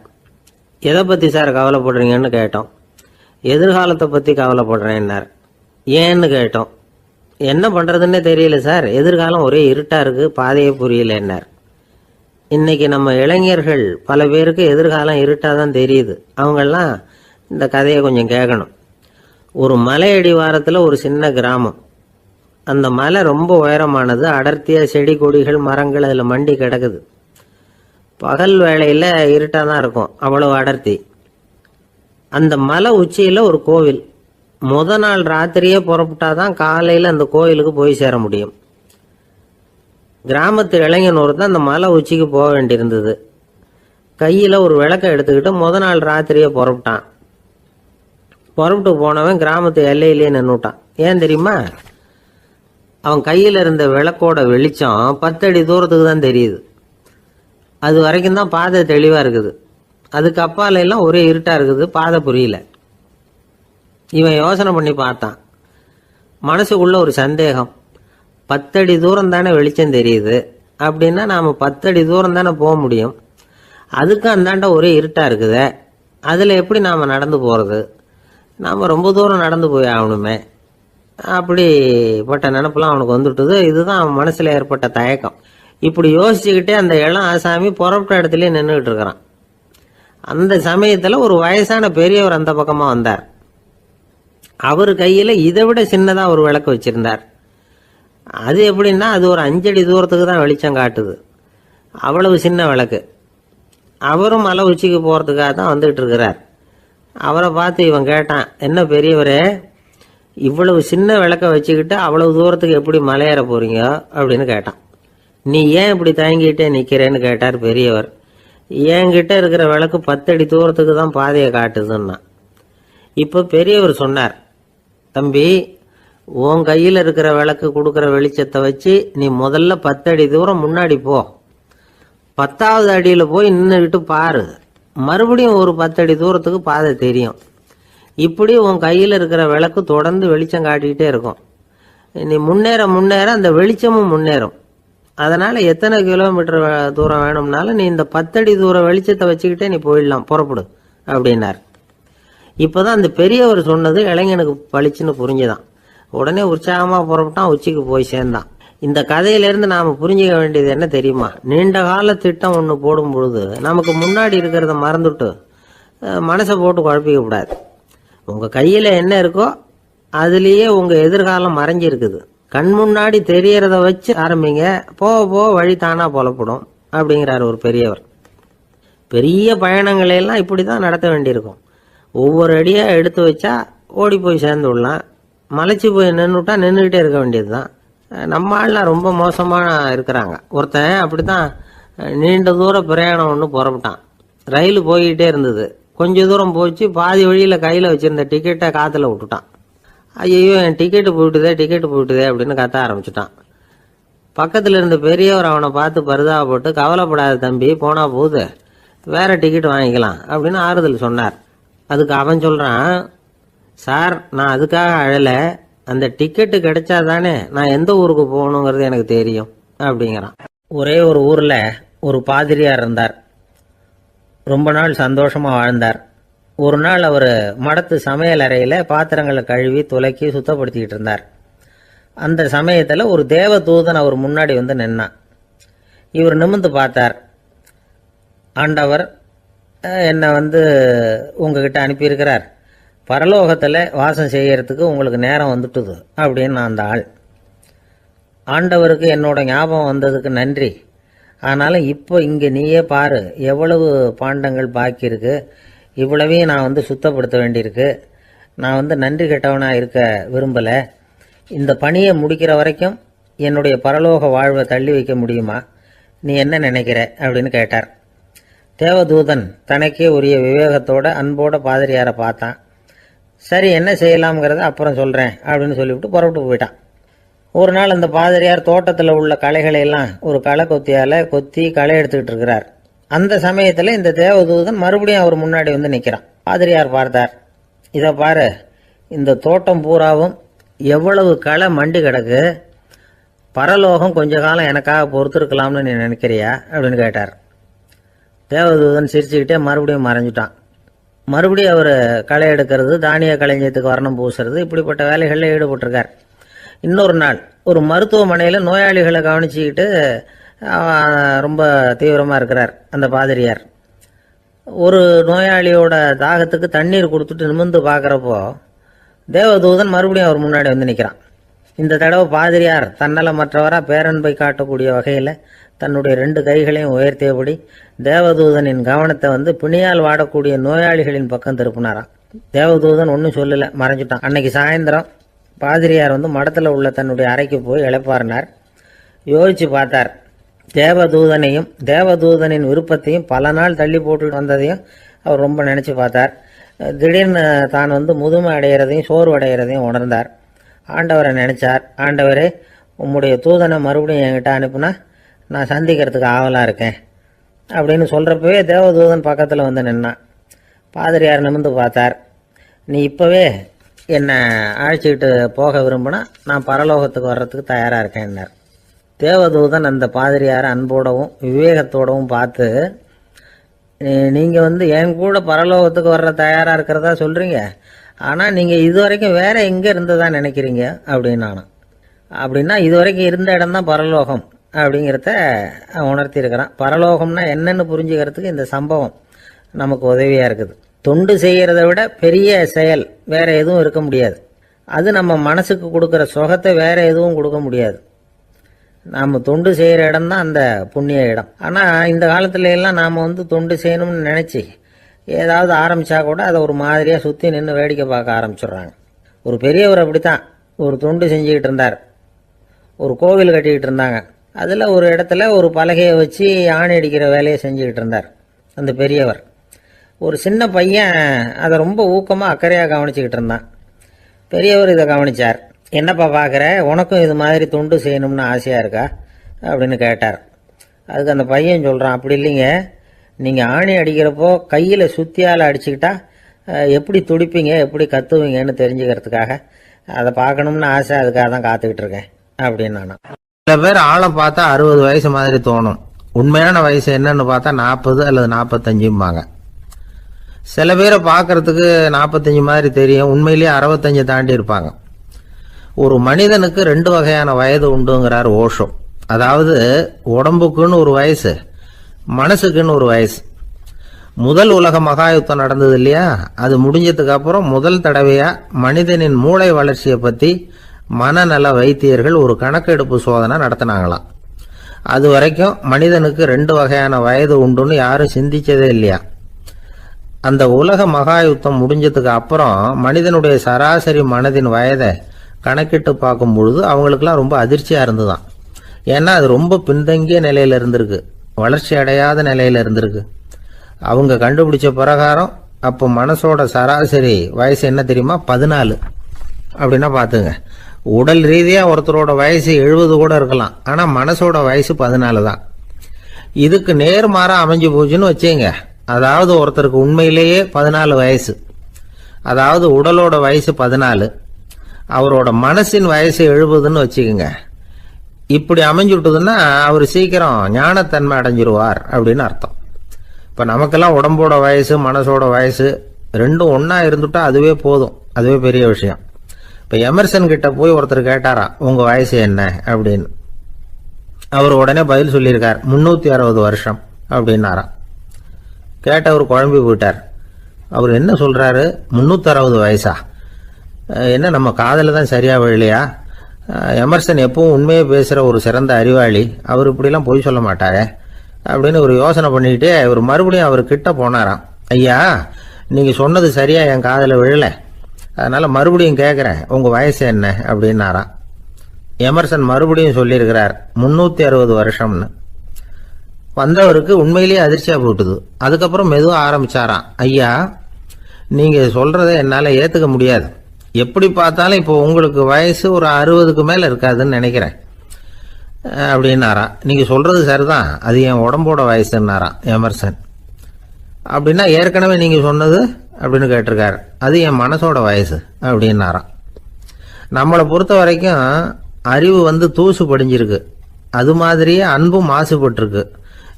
எதை பத்தி சார் கவலைப்படுறீங்கன்னு கேட்டோம். எதிர்காலத்தை பத்தி கவலைப்படுறேன்னார். ஏன்னு கேட்டோம். என்ன பண்றதுன்னே தெரியல சார், எதிர்காலம் ஒரே இருட்டா இருக்கு, பாதையே புரியலன்னார். இன்னைக்கு நம்ம இளைஞர்கள் பல பேருக்கு எதிர்காலம் இருட்டா தான் தெரியுது. அவங்கெல்லாம் இந்த கதையை கொஞ்சம் கேட்கணும். ஒரு மலை அடிவாரத்தில் ஒரு சின்ன கிராமம். அந்த மலை ரொம்ப உயரமானது. அடர்த்தியா செடி கொடிகள் மரங்கள் அதில் மண்டி கிடக்குது. பகல் வேளையில இருட்டா தான் இருக்கும், அவ்வளவு அடர்த்தி. அந்த மலை உச்சியில ஒரு கோவில். முத நாள் ராத்திரியே புறப்பட்டாதான் காலையில அந்த கோயிலுக்கு போய் சேர முடியும். கிராமத்து இளைஞன் ஒருத்தன் அந்த மலை உச்சிக்கு போக வேண்டியிருந்தது. கையில ஒரு விளக்கை எடுத்துக்கிட்டு முத நாள் ராத்திரியே புறப்பட்டான். புறப்பட்டு போனவன் கிராமத்து எல்லையிலேயே நின்னுட்டான். ஏன் தெரியுமா? அவன் கையில இருந்த விளக்கோட வெளிச்சம் 10 அடி தூரத்துக்கு தான் தெரியுது. அது வரைக்கும் தான் பாதை தெளிவா இருக்குது. அதுக்கு அப்பால எல்லாம் ஒரே இருட்டா இருக்குது, பாதை புரியல. இவன் யோசனை பண்ணி பார்த்தான். மனசுக்குள்ள ஒரு சந்தேகம். 10 அடி தூரம் தானே வெளிச்சம் தெரியுது, அப்படின்னா நாம 10 அடி தூரம் தானே போக முடியும். அதுக்கு அந்தாண்ட ஒரே இருட்டா இருக்குதே, அதுல எப்படி நாம நடந்து போறது? நாம ரொம்ப தூரம் நடந்து போய் ஆகணுமே. அப்படிப்பட்ட நினைப்பெல்லாம் அவனுக்கு வந்துட்டுது. இதுதான் அவன் மனசுல ஏற்பட்ட தயக்கம். இப்படி யோசிச்சுக்கிட்டே அந்த இளம் ஆசாமி புறப்பட்ட இடத்துலயே நின்றுகிட்டு இருக்கிறான். அந்த சமயத்துல ஒரு வயசான பெரியவர் அந்த பக்கமா வந்தார். அவர் கையில இதை விட சின்னதா ஒரு விளக்கு வச்சிருந்தார். அது எப்படின்னா அது ஒரு 5 அடி தூரத்துக்கு தான் வெளிச்சம் காட்டுது. அவ்வளவு சின்ன விளக்கு. அவரும் மலை உச்சிக்கு போறதுக்காக தான் வந்துட்டு இருக்கிறார். அவரை பார்த்து இவன் கேட்டான், என்ன பெரியவரே, இவ்வளவு சின்ன விளக்க வச்சுக்கிட்டு அவ்வளவு தூரத்துக்கு எப்படி மலையேற போறீங்க அப்படின்னு கேட்டான். நீ ஏன் இப்படி தயங்கிட்டே நிக்கிறேன்னு கேட்டார் பெரியவர். என்கிட்ட இருக்கிற விளக்கு 10 அடி தூரத்துக்கு தான் பாதையை காட்டுதுன்னா. இப்ப பெரியவர் சொன்னார், தம்பி, உன் கையில இருக்கிற விளக்கு கொடுக்கற வெளிச்சத்தை வச்சு நீ முதல்ல 10 அடி தூரம் முன்னாடி போ. 10வது அடியில போய் நின்றுகிட்டு பாரு, மறுபடியும் ஒரு 10 அடி தூரத்துக்கு பாதை தெரியும். இப்படி உன் கையில இருக்கிற விளக்கு தொடர்ந்து வெளிச்சம் காட்டிக்கிட்டே இருக்கும். நீ முன்னேற முன்னேற அந்த வெளிச்சமும் முன்னேறும். அதனால எத்தனை கிலோமீட்டர் தூரம் வேணும்னாலும் நீ இந்த 10 அடி தூரம் வெளிச்சத்தை வச்சுக்கிட்டே நீ போயிடலாம், புறப்படு அப்படின்னார். இப்பதான் அந்த பெரியவர் சொன்னது இளைஞனுக்கு பளிச்சுன்னு புரிஞ்சுதான். உடனே உற்சாகமா புறப்பட்டான், உச்சிக்கு போய் சேர்ந்தான். இந்த கதையிலிருந்து நாம புரிஞ்சுக்க வேண்டியது என்ன தெரியுமா? நீண்ட கால திட்டம் ஒண்ணு போடும் பொழுது நமக்கு முன்னாடி இருக்கிறத மறந்துட்டு மனசை போட்டு குழப்பிக்க கூடாது. உங்க கையில என்ன இருக்கோ அதுலயே உங்க எதிர்காலம் மறைஞ்சிருக்குது. கண் முன்னாடி தெரியறத வச்சு ஆரம்பிங்க, போக போக வழி தானா புலப்படும் அப்படிங்கிறார் ஒரு பெரியவர். பெரிய பயணங்களை எல்லாம் இப்படிதான் நடத்த வேண்டியிருக்கும். ஒவ்வொரு அடியா எடுத்து வச்சா ஓடி போய் சேர்ந்து விடலாம். மலைச்சு போய் நின்றுட்டா நின்றுகிட்டே இருக்க வேண்டியதுதான். நம்ம ஆள்லாம் ரொம்ப மோசமா இருக்கிறாங்க. ஒருத்தன் அப்படித்தான் நீண்ட தூர பிரயாணம் ஒன்று புறப்பட்டான். ரயில் போய்கிட்டே இருந்தது. கொஞ்ச தூரம் போச்சு, பாதி வழியில கையில வச்சிருந்த டிக்கெட்டை காத்துல விட்டுட்டான். ஐயோ, என் டிக்கெட்டு போயிட்டுதே அப்படின்னு கத்த ஆரம்பிச்சுட்டான். பக்கத்துல இருந்த பெரியவர் அவனை பார்த்து பரிதாபப்பட்டு, கவலைப்படாத தம்பி, போனா போகுது, வேற டிக்கெட் வாங்கிக்கலாம் அப்படின்னு ஆறுதல் சொன்னார். அதுக்கு அவன் சொல்றான், சார் நான் அதுக்காக அழல, அந்த டிக்கெட்டு கிடைச்சா தானே நான் எந்த ஊருக்கு போகணுங்கிறது எனக்கு தெரியும் அப்படிங்கிறான். ஒரே ஒரு ஊர்ல ஒரு பாதிரியார் இருந்தார். ரொம்ப நாள் சந்தோஷமா வாழ்ந்தார். ஒரு நாள் அவர் மடத்து சமையல் அறையில பாத்திரங்களை கழுவி துலக்கி சுத்தப்படுத்திக்கிட்டு இருந்தார். அந்த சமயத்துல ஒரு தேவ தூதன் அவர் முன்னாடி வந்து நின்னான். இவர் நிமிர்ந்து பார்த்தார். ஆண்டவர் என்னை உங்ககிட்ட அனுப்பியிருக்கிறார், பரலோகத்துல வாசம் செய்யறதுக்கு உங்களுக்கு நேரம் வந்துட்டுது அப்படின்னு அந்த ஆள். ஆண்டவருக்கு என்னோட ஞாபகம் வந்ததுக்கு நன்றி. ஆனாலும் இப்போ இங்கே நீயே பாரு, எவ்வளவு பாண்டங்கள் பாக்கி இருக்கு, இவ்வளவையும் நான் சுத்தப்படுத்த வேண்டியிருக்கு. நான் நன்றி கெட்டவனாக இருக்க விரும்பலை. இந்த பணியை முடிக்கிற வரைக்கும் என்னுடைய பரலோக வாழ்வை தள்ளி வைக்க முடியுமா? நீ என்ன நினைக்கிற அப்படின்னு கேட்டார். தேவதூதன் தனக்கே உரிய விவேகத்தோட அன்போட பாதிரியாரை பார்த்தான். சரி, என்ன செய்யலாம்ங்கிறத அப்புறம் சொல்கிறேன் அப்படின்னு சொல்லிவிட்டு புறப்பட்டு போயிட்டான். ஒரு நாள் அந்த பாதிரியார் தோட்டத்தில் உள்ள களைகளை எல்லாம் ஒரு களை கொத்தியால் கொத்தி களை எடுத்துக்கிட்டு இருக்கிறார். அந்த சமயத்தில் இந்த தேவதூதன் மறுபடியும் அவர் முன்னாடி நிற்கிறான். பாதிரியார் பார்த்தார். இதை பாரு, இந்த தோட்டம் பூராவும் எவ்வளவு களை மண்டி கிடக்கு, பரலோகம் கொஞ்ச காலம் எனக்காக பொறுத்திருக்கலாம்னு நீ நினைக்கிறியா அப்படின்னு கேட்டார். தேவதூதன் சிரிச்சுக்கிட்டே மறுபடியும் மறைஞ்சிட்டான். மறுபடியும் அவர் களை எடுக்கிறது, தானிய களஞ்சியத்துக்கு வர்ணம் பூசுறது, இப்படிப்பட்ட வேலைகளில் ஈடுபட்டிருக்கார். இன்னொரு நாள் ஒரு மருத்துவமனையில் நோயாளிகளை கவனிச்சுக்கிட்டு ரொம்ப தீவிரமாக இருக்கிறார் அந்த பாதிரியார். ஒரு நோயாளியோட தாகத்துக்கு தண்ணீர் கொடுத்துட்டு நிமிர்ந்து பார்க்குறப்போ தேவதூதன் மறுபடியும் அவர் முன்னாடி நிற்கிறான். இந்த தடவை பாதிரியார் தன்னலமற்றவராக பேரன்பை காட்டக்கூடிய வகையில் தன்னுடைய 2 கைகளையும் உயர்த்தியபடி தேவதூதனின் கவனத்தை பிணியால் வாடக்கூடிய நோயாளிகளின் பக்கம் திருப்பினாராம். தேவதூதன் ஒன்றும் சொல்லலை, மறைஞ்சிட்டான். அன்னைக்கு சாயந்தரம் பாதிரியார் மடத்தில் உள்ள தன்னுடைய அறைக்கு போய் இளைப்பாறினார். யோசிச்சு பார்த்தார். தேவதூதனையும் தேவதூதனின் விருப்பத்தையும் பல நாள் தள்ளி போட்டு வந்ததையும் அவர் ரொம்ப நினச்சி பார்த்தார். திடீர்னு தான் முதுமை அடைகிறதையும் சோர்வு அடைகிறதையும் உணர்ந்தார். ஆண்டவரை நினைச்சார். ஆண்டவரே, உம்முடைய தூதனை மறுபடியும் என்கிட்ட அனுப்புனா நான் சந்திக்கிறதுக்கு ஆவலாக இருக்கேன் அப்படின்னு சொல்கிறப்பவே தேவதூதன் பக்கத்தில் நின்னான். பாதிரியார் நிமிர்ந்து பார்த்தார். நீ இப்போவே என்னை அழைச்சிக்கிட்டு போக விரும்பினா நான் பரலோகத்துக்கு வர்றதுக்கு தயாராக இருக்கேன்னார். தேவதூதன் அந்த பாதிரியாரை அன்போடவும் விவேகத்தோடவும் பார்த்து, நீங்கள் என் கூட பரலோகத்துக்கு வர்ற தயாராக இருக்கிறதா சொல்கிறீங்க, ஆனால் நீங்கள் இதுவரைக்கும் வேற எங்கே இருந்ததா நினைக்கிறீங்க அப்படின்னா, அப்படின்னா இதுவரைக்கும் இருந்த இடம் தான் பரலோகம் அப்படிங்கிறத உணர்த்தி இருக்கிறான். பரலோகம்னா என்னன்னு புரிஞ்சுக்கிறதுக்கு இந்த சம்பவம் நமக்கு உதவியாக இருக்குது. தொண்டு செய்கிறத விட பெரிய செயல் வேற எதுவும் இருக்க முடியாது. அது நம்ம மனசுக்கு கொடுக்குற சுகத்தை வேற எதுவும் கொடுக்க முடியாது. நாம் தொண்டு செய்கிற இடம் தான் அந்த புண்ணிய இடம். ஆனால் இந்த காலத்துல எல்லாம் நாம் தொண்டு செய்யணும்னு நினச்சி ஏதாவது ஆரம்பித்தா கூட அதை ஒரு மாதிரியாக சுற்றி நின்று வேடிக்கை பார்க்க ஆரம்பிச்சிடுறாங்க. ஒரு பெரியவர் அப்படித்தான் ஒரு தொண்டு செஞ்சுக்கிட்டு இருந்தார். ஒரு கோவில் கட்டிக்கிட்டு இருந்தாங்க. அதில் ஒரு இடத்துல ஒரு பலகையை வச்சு ஆணி அடிக்கிற வேலையை செஞ்சுக்கிட்டு இருந்தார் அந்த பெரியவர். ஒரு சின்ன பையன் அதை ரொம்ப ஊக்கமாக அக்கறையாக கவனிச்சுக்கிட்டு இருந்தான். பெரியவர் இதை கவனிச்சார். என்னப்பா பார்க்குற, உனக்கும் இது மாதிரி தொண்டு செய்யணும்னு ஆசையாக இருக்கா அப்படின்னு கேட்டார். அதுக்கு அந்த பையன் சொல்கிறான், அப்படி இல்லைங்க, நீங்கள் ஆணி அடிக்கிறப்போ கையில் சுத்தியால் அடிச்சுக்கிட்டா எப்படி துடிப்பீங்க, எப்படி கத்துவீங்கன்னு தெரிஞ்சுக்கிறதுக்காக அதை பார்க்கணும்னு ஆசை, அதுக்காக தான் காத்துக்கிட்டு இருக்கேன் அப்படின்னு நான். சில பேர் ஆளை பார்த்தா 60 வயசு மாதிரி தோணும். உண்மையான வயசு என்னன்னு பார்த்தா 40 அல்லது 45 சில பேரை பார்க்கறதுக்கு 45 மாதிரி தெரியும், உண்மையிலேயே 65 தாண்டி இருப்பாங்க. ஒரு மனிதனுக்கு 2 வகையான வயது உண்டுங்கிறார் ஓஷோ. அதாவது உடம்புக்குன்னு ஒரு வயசு, மனசுக்குன்னு ஒரு வயசு. முதல் உலக மகாயுத்தம் நடந்தது இல்லையா, அது முடிஞ்சதுக்கு அப்புறம் முதல் தடவையா மனிதனின் மூளை வளர்ச்சியை பத்தி மனநல வைத்தியர்கள் ஒரு கணக்கெடுப்பு சோதனை நடத்தினாங்களாம். அது வரைக்கும் மனிதனுக்கு 2 வகையான வயது உண்டுன்னு யாரும் சிந்திச்சதே இல்லையா. அந்த உலக மகா யுத்தம் முடிஞ்சதுக்கு அப்புறம் மனிதனுடைய சராசரி மனதின் வயதை கணக்கிட்டு பார்க்கும் பொழுது அவங்களுக்குலாம் ரொம்ப அதிர்ச்சியாக இருந்துதான். ஏன்னா அது ரொம்ப பின்தங்கிய நிலையில் இருந்திருக்கு, வளர்ச்சி அடையாத நிலையில் இருந்திருக்கு. அவங்க கண்டுபிடிச்ச பிரகாரம் அப்போ மனசோட சராசரி வயசு என்ன தெரியுமா? 14. அப்படின்னா பார்த்துங்க, உடல் ரீதியாக ஒருத்தரோட வயசு 70 கூட இருக்கலாம், ஆனால் மனசோட வயசு 14 தான். இதுக்கு நேர்மாறாக அமைஞ்சு போச்சுன்னு வச்சுங்க. அதாவது ஒருத்தருக்கு உண்மையிலேயே 14 வயசு, அதாவது உடலோட வயசு 14, அவரோட மனசின் வயசு 70ன்னு வச்சுக்கோங்க. இப்படி அமைஞ்சுட்டுதுன்னா அவர் சீக்கிரம் ஞானத்தன்மை அடைஞ்சிருவார் அப்படின்னு அர்த்தம். இப்போ நமக்கெல்லாம் உடம்போட வயசு மனசோட வயசு ரெண்டும் ஒன்றா இருந்துட்டா அதுவே போதும், அதுவே பெரிய விஷயம். இப்போ எமர்சன் கிட்ட போய் ஒருத்தர் கேட்டாராம், உங்கள் வயசு என்ன அப்படின்னு. அவர் உடனே பதில் சொல்லியிருக்கார், 360 வருஷம் அப்படின்னாராம். கேட்டவர் குழம்பி போயிட்டார். அவர் என்ன சொல்கிறாரு, 360 வயசா? என்ன நம்ம காதில் தான் சரியாக விழலையா? எமர்சன் எப்பவும் உண்மையை பேசுகிற ஒரு சிறந்த அறிவாளி, அவர் இப்படிலாம் பொய் சொல்ல மாட்டாரே அப்படின்னு ஒரு யோசனை பண்ணிக்கிட்டே இவர் மறுபடியும் அவர் கிட்ட போனாராம். ஐயா, நீங்கள் சொன்னது சரியாக என் காதில் விழலை, அதனால் மறுபடியும் கேட்குறேன், உங்கள் வயசு என்ன அப்படின்னாராம். எமர்சன் மறுபடியும் சொல்லியிருக்கிறார், 360 வருஷம்னு. வந்தவருக்கு உண்மையிலேயே அதிர்ச்சியாக போட்டுது. அதுக்கப்புறம் மெதுவாக ஆரம்பிச்சாராம், ஐயா நீங்கள் சொல்கிறத என்னால் ஏற்றுக்க முடியாது. எப்படி பார்த்தாலும் இப்போ உங்களுக்கு வயசு ஒரு 60க்கு மேலே இருக்காதுன்னு நினைக்கிறேன் அப்படின்னாராம். நீங்கள் சொல்கிறது சரிதான், அது என் உடம்போட வயசுன்னாராம் எமர்சன். அப்படின்னா ஏற்கனவே நீங்கள் சொன்னது அப்படின்னு கேட்டிருக்காரு, அது என் மனசோட வயசு அப்படின்னாராம். நம்மளை பொறுத்த வரைக்கும் அறிவு தூசு படிஞ்சிருக்கு, அது மாதிரியே அன்பும் மாசுபட்டிருக்கு.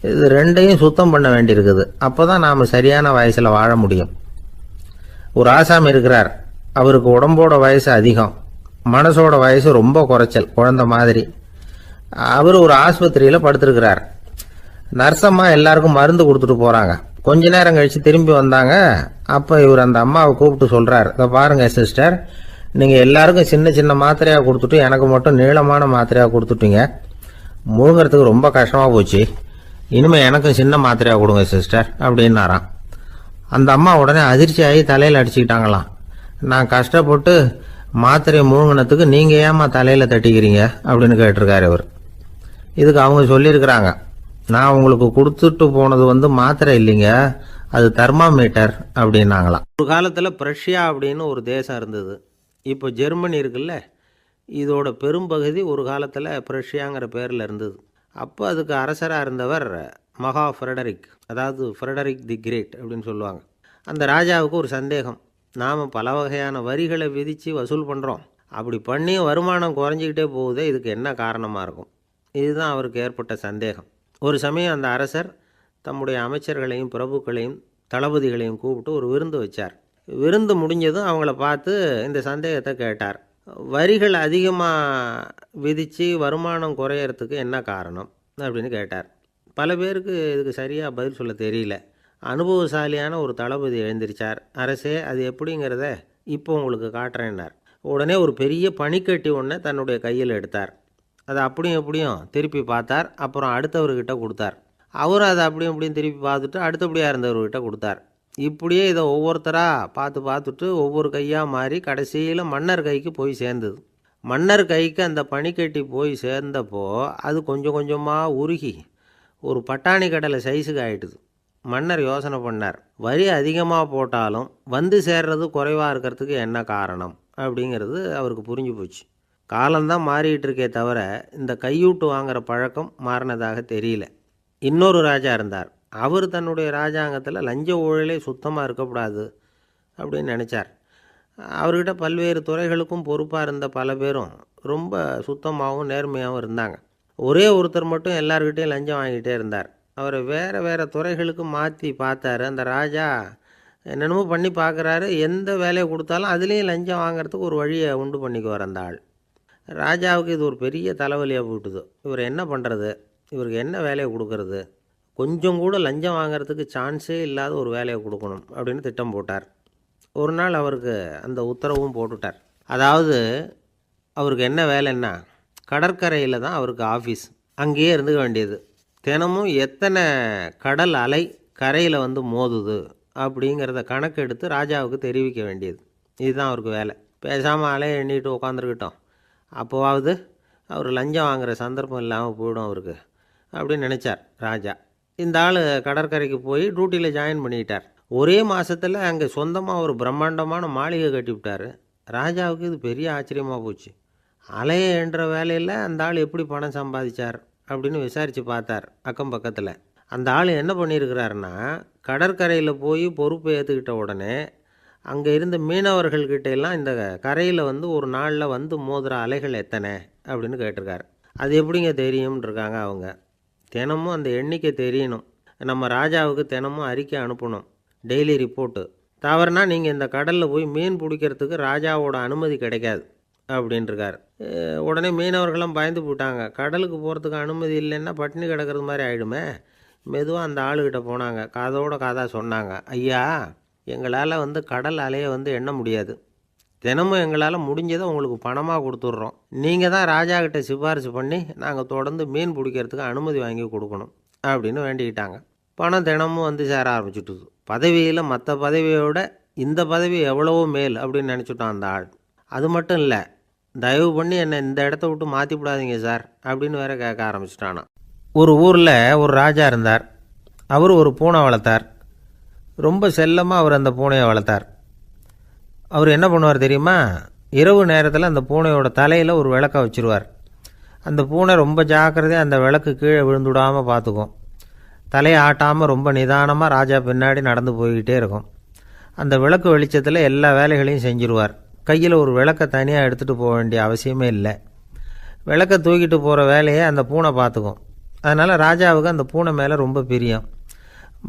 இது ரெண்டையும் சுத்தம் பண்ண வேண்டியிருக்குது. அப்போ தான் நாம் சரியான வயசில் வாழ முடியும். ஒரு ஆசாமி இருக்கிறார், அவருக்கு உடம்போட வயசு அதிகம், மனசோட வயசு ரொம்ப குறைச்சல், குழந்தை மாதிரி. அவர் ஒரு ஆஸ்பத்திரியில் படுத்திருக்கிறார். நர்சம்மா எல்லாருக்கும் மருந்து கொடுத்துட்டு போகிறாங்க. கொஞ்ச நேரம் கழித்து திரும்பி வந்தாங்க. அப்போ இவர் அந்த அம்மாவை கூப்பிட்டு சொல்கிறார், இதை பாருங்க சிஸ்டர், நீங்கள் எல்லாருக்கும் சின்ன சின்ன மாத்திரையாக கொடுத்துட்டு எனக்கு மட்டும் நீளமான மாத்திரையாக கொடுத்துட்டீங்க. முழுங்கிறதுக்கு ரொம்ப கஷ்டமாக போச்சு. இனிமேல் எனக்கும் சின்ன மாத்திரையாக கொடுங்க சிஸ்டர் அப்படின்னாராம். அந்த அம்மா உடனே அதிர்ச்சியாகி தலையில் அடிச்சுக்கிட்டாங்களாம். நான் கஷ்டப்பட்டு மாத்திரையை முழுங்கினத்துக்கு நீங்கள் ஏமா தலையில் தட்டிக்கிறீங்க அப்படின்னு கேட்டிருக்காரு இவர். இதுக்கு அவங்க சொல்லியிருக்கிறாங்க, நான் உங்களுக்கு கொடுத்துட்டு போனது மாத்திரை இல்லைங்க, அது தெர்மாமீட்டர் அப்படின்னாங்களாம். ஒரு காலத்தில் பிரஷ்யா அப்படின்னு ஒரு தேசம் இருந்தது. இப்போ ஜெர்மனி இருக்குல்ல, இதோட பெரும்பகுதி ஒரு காலத்தில் பிரஷ்யாங்கிற பேரில் இருந்தது. அப்போ அதுக்கு அரசராக இருந்தவர் மகா ஃப்ரெடரிக், அதாவது ஃப்ரெடரிக் தி கிரேட் அப்படின்னு சொல்லுவாங்க. அந்த ராஜாவுக்கு ஒரு சந்தேகம், நாம் பல வகையான வரிகளை விதித்து வசூல் பண்ணுறோம், அப்படி பண்ணி வருமானம் குறைஞ்சிக்கிட்டே போகுதே, இதுக்கு என்ன காரணமாக இருக்கும்? இதுதான் அவருக்கு ஏற்பட்ட சந்தேகம். ஒரு சமயம் அந்த அரசர் தம்முடைய அமைச்சர்களையும் பிரபுக்களையும் தளபதிகளையும் கூப்பிட்டு ஒரு விருந்து வச்சார். விருந்து முடிஞ்சதும் அவங்கள பார்த்து இந்த சந்தேகத்தை கேட்டார். வரிகள் அதிகமாக விதித்து வருமானம் குறையறதுக்கு என்ன காரணம் அப்படின்னு கேட்டார். பல பேருக்கு இதுக்கு சரியாக பதில் சொல்ல தெரியல. அனுபவசாலியான ஒரு தளபதி எழுந்திருச்சார். அரசே, அது எப்படிங்கிறத இப்போ உங்களுக்கு காட்டுறேன்னார். உடனே ஒரு பெரிய பனிக்கட்டி ஒன்றை தன்னுடைய கையில் எடுத்தார். அதை அப்படியும் எப்படியும் திருப்பி பார்த்தார். அப்புறம் அடுத்தவர்கிட்ட கொடுத்தார். அவரும் அதை அப்படியும் இப்படியும் திருப்பி பார்த்துட்டு அடுத்தபடியாக இருந்தவர்கிட்ட கொடுத்தார். இப்படியே இதை ஒவ்வொருத்தராக பார்த்துட்டு ஒவ்வொரு கையாக மாறி கடைசியில் மன்னர் கைக்கு போய் சேர்ந்தது. மன்னர் கைக்கு அந்த பனிக்கட்டி போய் சேர்ந்தப்போ அது கொஞ்சம் கொஞ்சமாக உருகி ஒரு பட்டாணி கடலை சைஸுக்கு ஆகிட்டுது. மன்னர் யோசனை பண்ணார், வரி அதிகமாக போட்டாலும் சேர்றது குறைவாக இருக்கிறதுக்கு என்ன காரணம் அப்படிங்கிறது அவருக்கு புரிஞ்சு போச்சு. காலம்தான் மாறிக்கிட்டு இருக்கே தவிர இந்த கையூட்டு வாங்குகிற பழக்கம் மாறினதாக தெரியல. இன்னொரு ராஜா இருந்தார். அவர் தன்னுடைய ராஜாங்கத்தில் லஞ்ச ஊழலே சுத்தமாக இருக்கக்கூடாது அப்படின்னு நினச்சார். அவர்கிட்ட பல்வேறு துறைகளுக்கும் பொறுப்பாக இருந்த பல பேரும் ரொம்ப சுத்தமாகவும் நேர்மையாகவும் இருந்தாங்க. ஒரே ஒருத்தர் மட்டும் எல்லார்கிட்டையும் லஞ்சம் வாங்கிட்டே இருந்தார். அவரை வேறு துறைகளுக்கு மாற்றி பார்த்தாரு. அந்த ராஜா என்னென்னமோ பண்ணி பார்க்குறாரு. எந்த வேலையை கொடுத்தாலும் அதுலேயும் லஞ்சம் வாங்கிறதுக்கு ஒரு வழியை உண்டு பண்ணிக்குவார் அந்த ஆள். ராஜாவுக்கு இது ஒரு பெரிய தலைவலியாக போட்டுது. இவர் என்ன பண்ணுறது, இவருக்கு என்ன வேலையை கொடுக்கறது, கொஞ்சம் கூட லஞ்சம் வாங்கிறதுக்கு சான்ஸே இல்லாத ஒரு வேலையை கொடுக்கணும் அப்படின்னு திட்டம் போட்டார். ஒரு நாள் அவருக்கு அந்த உத்தரவும் போட்டுட்டார். அதாவது அவருக்கு என்ன வேலைன்னா கடற்கரையில் தான் அவருக்கு ஆஃபீஸ். அங்கேயே இருந்துக்க வேண்டியது. தினமும் எத்தனை கடல் அலை கரையில் வந்து மோதுது அப்படிங்கிறத கணக்கெடுத்து ராஜாவுக்கு தெரிவிக்க வேண்டியது. இதுதான் அவருக்கு வேலை. பேசாமல் அலையை எண்ணிட்டு உட்காந்துருக்கட்டும், அப்போவாவது அவர் லஞ்சம் வாங்குகிற சந்தர்ப்பம் இல்லாமல் போயிடும் அவருக்கு அப்படின்னு நினச்சார் ராஜா. இந்த ஆள் கடற்கரைக்கு போய் டியூட்டியில் ஜாயின் பண்ணிக்கிட்டார். ஒரே மாதத்தில் அங்கே சொந்தமாக ஒரு பிரம்மாண்டமான மாளிகை கட்டிவிட்டார். ராஜாவுக்கு இது பெரிய ஆச்சரியமாக போச்சு. அலையை என்ற வேலையில் அந்த ஆள் எப்படி பணம் சம்பாதிச்சார் அப்படின்னு விசாரித்து பார்த்தார் அக்கம் பக்கத்தில். அந்த ஆள் என்ன பண்ணியிருக்கிறாருன்னா, கடற்கரையில் போய் பொறுப்பை ஏற்றுக்கிட்ட உடனே அங்கே இருந்த மீனவர்கள்கிட்ட எல்லாம் இந்த கரையில் வந்து ஒரு நாளில் வந்து மோதுகிற அலைகள் எத்தனை அப்படின்னு கேட்டிருக்காரு. அது எப்படிங்க தெரியும்னு இருக்காங்க அவங்க. தினமும் அந்த எண்ணிக்கை தெரியணும். நம்ம ராஜாவுக்கு தினமும் அறிக்கை அனுப்பணும், டெய்லி ரிப்போர்ட்டு. தவறுனா நீங்கள் இந்த கடலில் போய் மீன் பிடிக்கிறதுக்கு ராஜாவோட அனுமதி கிடைக்காது அப்படின்ட்டுருக்காரு. உடனே மீனவர்களும் பயந்து போட்டாங்க. கடலுக்கு போகிறதுக்கு அனுமதி இல்லைன்னா பட்டினி கிடக்கிறது மாதிரி ஆகிடுமே. மெதுவாக அந்த ஆளுகிட்ட போனாங்க, காதோட காதாக சொன்னாங்க, ஐயா, எங்களால் வந்து கடல் அலையை வந்து எண்ண முடியாது. தினமும் எங்களால் முடிஞ்சதை உங்களுக்கு பணமாக கொடுத்துட்றோம். நீங்கள் தான் ராஜா கிட்ட சிபாரிசு பண்ணி நாங்கள் தொடர்ந்து மீன் பிடிக்கிறதுக்கு அனுமதி வாங்கி கொடுக்கணும் அப்படின்னு வேண்டிக்கிட்டாங்க. பணம் தினமும் வந்து சேர ஆரம்பிச்சுட்டுது. பதவியில் மற்ற பதவியோட இந்த பதவி எவ்வளவோ மேல் அப்படின்னு நினச்சிட்டான் அந்த ஆள். அது மட்டும் இல்லை, தயவு பண்ணி என்னை இந்த இடத்த விட்டு மாற்றி விடாதீங்க சார் அப்படின்னு வேற கேட்க ஆரம்பிச்சிட்டானா. ஒரு ஊரில் ஒரு ராஜா இருந்தார். அவர் ஒரு பூனை வளர்த்தார். ரொம்ப செல்லமாக அவர் அந்த பூனையை வளர்த்தார். அவர் என்ன பண்ணுவார் தெரியுமா? இரவு நேரத்தில் அந்த பூனையோட தலையில் ஒரு விளக்கை வச்சுருவார். அந்த பூனை ரொம்ப ஜாக்கிரதையாக அந்த விளக்கு கீழே விழுந்துடாமல் பார்த்துக்கும். தலையை ஆட்டாமல் ரொம்ப நிதானமாக ராஜா பின்னாடி நடந்து போய்கிட்டே இருக்கும். அந்த விளக்கு வெளிச்சத்தில் எல்லா வேலைகளையும் செஞ்சுருவார். கையில் ஒரு விளக்கை தனியாக எடுத்துகிட்டு போக வேண்டிய அவசியமே இல்லை. விளக்கை தூக்கிட்டு போகிற வேலையை அந்த பூனை பார்த்துக்கும். அதனால் ராஜாவுக்கு அந்த பூனை மேலே ரொம்ப பிரியம்.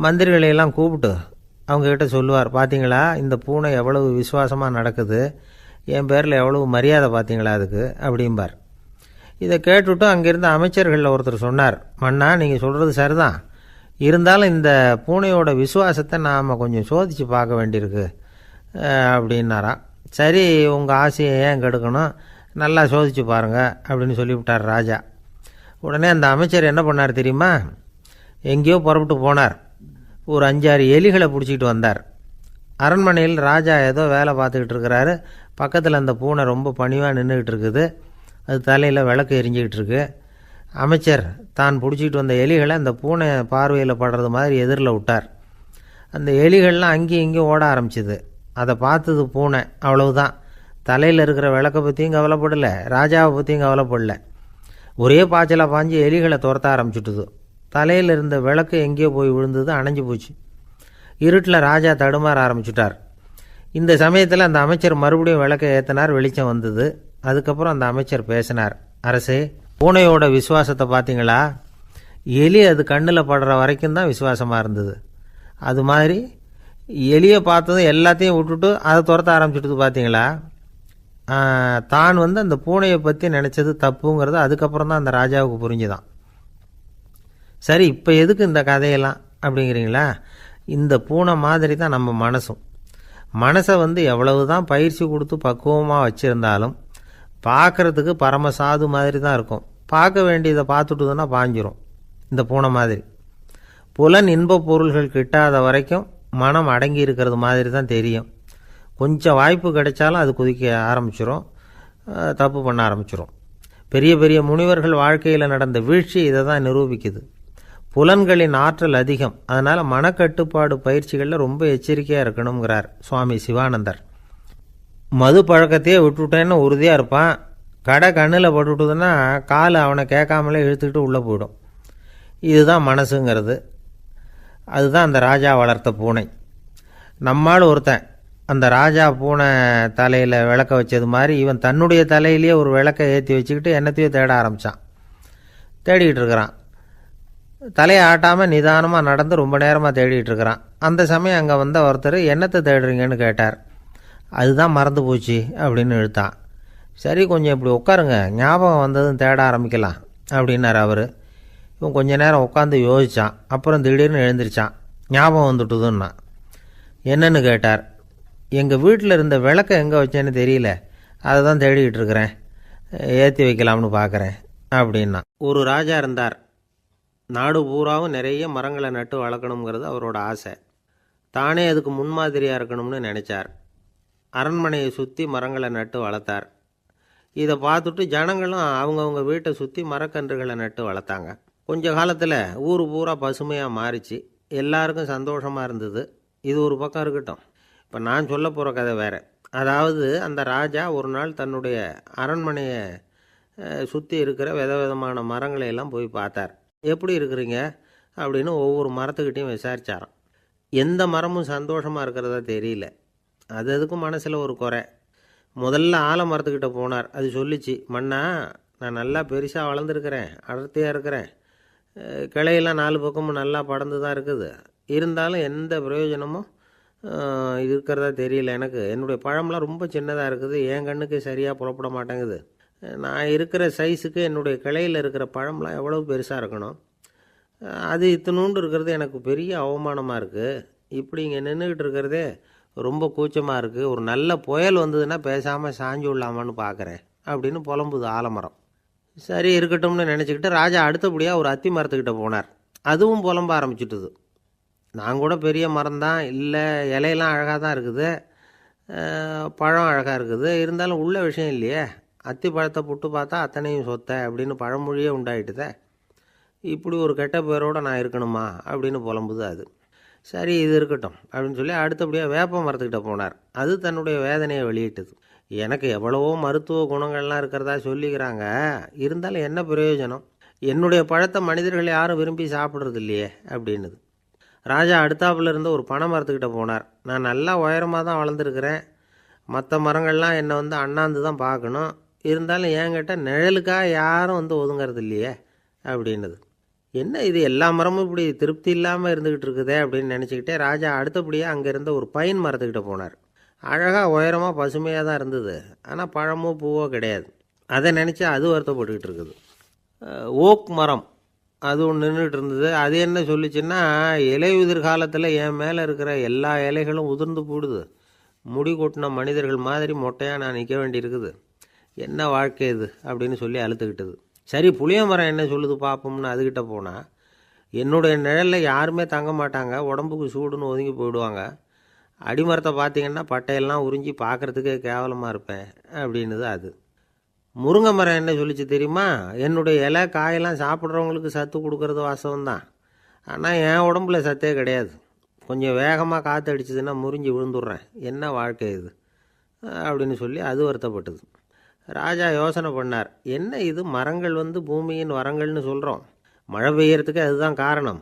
மந்திரிகளையெல்லாம் கூப்பிட்டு அவங்கக்கிட்ட சொல்லுவார், பார்த்தீங்களா இந்த பூனை எவ்வளவு விசுவாசமாக நடக்குது, என் பேரில் எவ்வளவு மரியாதை பார்த்தீங்களா அதுக்கு அப்படிம்பார். இதை கேட்டுவிட்டு அங்கேருந்து அமைச்சர்களில் ஒருத்தர் சொன்னார், மன்னா நீங்கள் சொல்கிறது சரிதான், இருந்தாலும் இந்த பூனையோட விசுவாசத்தை நாம் கொஞ்சம் சோதித்து பார்க்க வேண்டியிருக்கு அப்படின்னாராம். சரி, உங்கள் ஆசையை ஏன் கெடுக்கணும், நல்லா சோதித்து பாருங்கள் அப்படின்னு சொல்லிவிட்டார் ராஜா. உடனே அந்த அமைச்சர் என்ன பண்ணார் தெரியுமா? எங்கேயோ புறப்பட்டு போனார். ஒரு 5-6 எலிகளை பிடிச்சிக்கிட்டு வந்தார். அரண்மனையில் ராஜா ஏதோ வேலை பார்த்துக்கிட்டு இருக்கிறாரு. பக்கத்தில் அந்த பூனை ரொம்ப பணிவாக நின்றுக்கிட்டு இருக்குது. அது தலையில் விளக்கு எரிஞ்சிக்கிட்டு இருக்கு. அமைச்சர் தான் பிடிச்சிக்கிட்டு வந்த எலிகளை அந்த பூனை பார்வையில் படுறது மாதிரி எதிரில் விட்டார். அந்த எலிகள்லாம் அங்கேயும் இங்கேயும் ஓட ஆரம்பிச்சிது. அதை பார்த்தது பூனை, அவ்வளவுதான். தலையில் இருக்கிற விளக்கை பற்றியும் கவலைப்படலை, ராஜாவை பற்றியும் கவலைப்படலை. ஒரே பாய்ச்சலாக பாஞ்சு எலிகளை துரத்த ஆரம்பிச்சுட்டுது. தலையில் இருந்த விளக்கு எங்கேயோ போய் விழுந்தது, அணைஞ்சு போச்சு. இருட்டில் ராஜா தடுமாற ஆரம்பிச்சுட்டார். இந்த சமயத்தில் அந்த அமைச்சர் மறுபடியும் விளக்கை ஏற்றினார். வெளிச்சம் வந்தது. அதுக்கப்புறம் அந்த அமைச்சர் பேசினார், அரசே, பூனையோட விசுவாசத்தை பார்த்தீங்களா? எலி அது கண்ணில் படுற வரைக்கும் தான் விசுவாசமாக இருந்தது. அது மாதிரி எலியை பார்த்ததும் எல்லாத்தையும் விட்டுட்டு அதை துரத்த ஆரம்பிச்சுட்டு பார்த்தீங்களா? தான் வந்து அந்த பூனையை பற்றி நினச்சது தப்புங்கிறது அதுக்கப்புறம் தான் அந்த ராஜாவுக்கு புரிஞ்சுதான். சரி, இப்போ எதுக்கு இந்த கதையெல்லாம் அப்படிங்கிறீங்களா? இந்த பூனை மாதிரி தான் நம்ம மனசும். மனசை வந்து எவ்வளவு தான் பயிற்சி கொடுத்து பக்குவமாக வச்சுருந்தாலும் பார்க்குறதுக்கு பரமசாது மாதிரி தான் இருக்கும். பார்க்க வேண்டியதை பார்த்துட்டுதுன்னா பாஞ்சிரும். இந்த பூனை மாதிரி புலன் இன்ப பொருள்கள் கிட்டாத வரைக்கும் மனம் அடங்கி இருக்கிறது மாதிரி தான் தெரியும். கொஞ்சம் வாய்ப்பு கிடைச்சாலும் அது குதிக்க ஆரம்பிச்சிரும், தப்பு பண்ண ஆரம்பிச்சிரும். பெரிய பெரிய முனிவர்கள் வாழ்க்கையில் நடந்த வீழ்ச்சி இதை தான் நிரூபிக்குது. புலன்களின் ஆற்றல் அதிகம். அதனால் மனக்கட்டுப்பாடு பயிற்சிகளில் ரொம்ப எச்சரிக்கையாக இருக்கணுங்கிறார் சுவாமி சிவானந்தர். மது பழக்கத்தையே விட்டுவிட்டேன்னு உறுதியாக இருப்பான். கடை கண்ணில் பட்டுவிட்டதுன்னா கால் அவனை கேட்காமலே இழுத்துக்கிட்டு உள்ளே போயிடும். இதுதான் மனசுங்கிறது. அதுதான் அந்த ராஜா வளர்த்த பூனை. நம்மால் ஒருத்தன் அந்த ராஜா பூனை தலையில் விளக்க வச்சது மாதிரி இவன் தன்னுடைய தலையிலேயே ஒரு விளக்கை ஏற்றி வச்சுக்கிட்டு என்னத்தையோ தேட ஆரம்பித்தான். தேடிக்கிட்டு இருக்கிறான். தலையை ஆட்டாமல் நிதானமாக நடந்து ரொம்ப நேரமாக தேடிகிட்டு இருக்கிறான். அந்த சமயம் அங்கே வந்த ஒருத்தர், என்னத்தை தேடுறீங்கன்னு கேட்டார். அதுதான் மறந்து போச்சு அப்படின்னு இழுத்தான். சரி, கொஞ்சம் இப்படி உட்காருங்க, ஞாபகம் வந்ததும் தேட ஆரம்பிக்கலாம் அப்படின்னார் அவர். இவன் கொஞ்ச நேரம் உட்காந்து யோசித்தான். அப்புறம் திடீர்னு எழுந்திரிச்சான். ஞாபகம் வந்துட்டுதுன்னா. என்னன்னு கேட்டார். எங்கள் வீட்டில் இருந்த விளக்கை எங்கே வச்சேன்னு தெரியல, அதை தான் தேடிக்கிட்டு இருக்கிறேன். ஏற்றி வைக்கலாம்னு பார்க்குறேன் அப்படின்னா. ஒரு ராஜா இருந்தார். நாடு பூராவும் நிறைய மரங்களை நட்டு வளர்க்கணுங்கிறது அவரோட ஆசை. தானே அதுக்கு முன்மாதிரியாக இருக்கணும்னு நினச்சார். அரண்மனையை சுற்றி மரங்களை நட்டு வளர்த்தார். இதை பார்த்துட்டு ஜனங்களும் அவங்கவுங்க வீட்டை சுற்றி மரக்கன்றுகளை நட்டு வளர்த்தாங்க. கொஞ்ச காலத்தில் ஊர் பூரா பசுமையாக மாறிச்சு. எல்லாருக்கும் சந்தோஷமாக இருந்தது. இது ஒரு பக்கம் இருக்கட்டும். இப்போ நான் சொல்ல போகிற கதை வேறு. அதாவது அந்த ராஜா ஒரு நாள் தன்னுடைய அரண்மனையை சுற்றி இருக்கிற விதவிதமான மரங்களை எல்லாம் போய் பார்த்தார். எப்படி இருக்கிறீங்க அப்படின்னு ஒவ்வொரு மரத்துக்கிட்டையும் விசாரிச்சாராம். எந்த மரமும் சந்தோஷமாக இருக்கிறதா தெரியல. அது அதுக்கும் மனசில் ஒரு குறை. முதல்ல ஆலமரத்துக்கிட்ட போனார். அது சொல்லிச்சு, மண்ணா நான் நல்லா பெருசாக வளர்ந்துருக்கிறேன், அடர்த்தியாக இருக்கிறேன், கிளையெல்லாம் 4 பக்கமும் நல்லா படர்ந்து தான் இருக்குது, இருந்தாலும் எந்த பிரயோஜனமும் இருக்கிறதா தெரியல எனக்கு. என்னுடைய பழம்லாம் ரொம்ப சின்னதாக இருக்குது, என் கண்ணுக்கு சரியாக புறப்பட மாட்டேங்குது. நான் இருக்கிற சைஸுக்கு என்னுடைய கிளையில் இருக்கிற பழம்லாம் எவ்வளோ பெருசாக இருக்கணும், அது இத்தினூண்டு இருக்கிறது எனக்கு பெரிய அவமானமாக இருக்குது. இப்படி இங்கே நின்றுக்கிட்டு இருக்கிறதே ரொம்ப கூச்சமாக இருக்குது. ஒரு நல்ல புயல் வந்ததுன்னா பேசாமல் சாஞ்சு விடலாமான்னு பார்க்குறேன் அப்படின்னு புலம்புது ஆலமரம். சரி இருக்கட்டும்னு நினச்சிக்கிட்டு ராஜா அடுத்தபடியாக ஒரு அத்தி மரத்துக்கிட்ட போனார். அதுவும் புலம்ப ஆரம்பிச்சுட்டுது. நான் கூட பெரிய மரம்தான், இல்லை இலையெல்லாம் அழகாக தான் இருக்குது, பழம் அழகாக இருக்குது, இருந்தாலும் உள்ள விஷயம் இல்லையே, அத்தி பழத்தை புட்டு பார்த்தா அத்தனையும் சொத்தை அப்படின்னு பழமொழியே உண்டாயிட்டுதே, இப்படி ஒரு கெட்ட பேரோடு நான் இருக்கணுமா அப்படின்னு புலம்புது அது. சரி இது இருக்கட்டும் அப்படின்னு சொல்லி அடுத்தபடியாக வேப்ப மரத்துக்கிட்ட போனார். அது தன்னுடைய வேதனையை வெளியிட்டது. எனக்கு எவ்வளவோ மருத்துவ குணங்கள்லாம் இருக்கிறதா சொல்லிக்கிறாங்க, இருந்தாலும் என்ன பிரயோஜனம், என்னுடைய பழத்தை மனிதர்கள் யாரும் விரும்பி சாப்பிட்றது இல்லையே அப்படின்னுது. ராஜா அடுத்தாப்புல இருந்த ஒரு பனை மரத்துக்கிட்ட போனார். நான் நல்லா உயரமாக தான் வளர்ந்துருக்கிறேன், மற்ற மரங்கள்லாம் என்னை அண்ணாந்து தான் பார்க்கணும், இருந்தாலும் என்கிட்ட நிழலுக்காக யாரும் ஒதுங்கிறது இல்லையே அப்படின்னுது. என்ன இது எல்லா மரமும் இப்படி திருப்தி இல்லாமல் இருந்துக்கிட்டு இருக்குதே அப்படின்னு நினச்சிக்கிட்டே ராஜா அடுத்தபடியாக அங்கே இருந்த ஒரு பைன் மரத்துக்கிட்ட போனார். அழகாக உயரமாக பசுமையாக தான் இருந்தது, ஆனால் பழமோ பூவோ கிடையாது. அதை நினச்சி அது வருத்தப்பட்டுக்கிட்டு இருக்குது. ஓக் மரம் அது ஒன்று நின்றுட்டு இருந்தது. அது என்ன சொல்லிச்சுன்னா, இலையுதிர் காலத்தில் என் மேலே இருக்கிற எல்லா இலைகளும் உதிர்ந்து போடுது, முடி கொட்டின மனிதர்கள் மாதிரி மொட்டையாக நான் நிற்க வேண்டியிருக்குது, என்ன வாழ்க்கை இது அப்படின்னு சொல்லி அழுத்துக்கிட்டது. சரி புளிய மரம் என்ன சொல்லுது பார்ப்போம்னு அதுக்கிட்ட போனால், என்னுடைய நிழலில் யாருமே தங்க மாட்டாங்க, உடம்புக்கு சூடுன்னு ஒதுங்கி போயிடுவாங்க, அடிமரத்தை பார்த்தீங்கன்னா பட்டையெல்லாம் உறிஞ்சி பார்க்குறதுக்கே கேவலமாக இருப்பேன் அப்படின்னுது அது. முருங்கை மரம் என்ன சொல்லிச்சு தெரியுமா, என்னுடைய இலை காயெல்லாம் சாப்பிட்றவங்களுக்கு சத்து கொடுக்கறது வாசம்தான், ஆனால் என் உடம்புல சத்தே கிடையாது, கொஞ்சம் வேகமாக காற்று அடிச்சதுன்னா முறிஞ்சி விழுந்துடுறேன், என்ன வாழ்க்கை இது அப்படின்னு சொல்லி அது வருத்தப்பட்டது. ராஜா யோசனை பண்ணார், என்ன இது மரங்கள் பூமியின் வரங்கள்னு சொல்கிறோம், மழை பெய்யறதுக்கு அதுதான் காரணம்,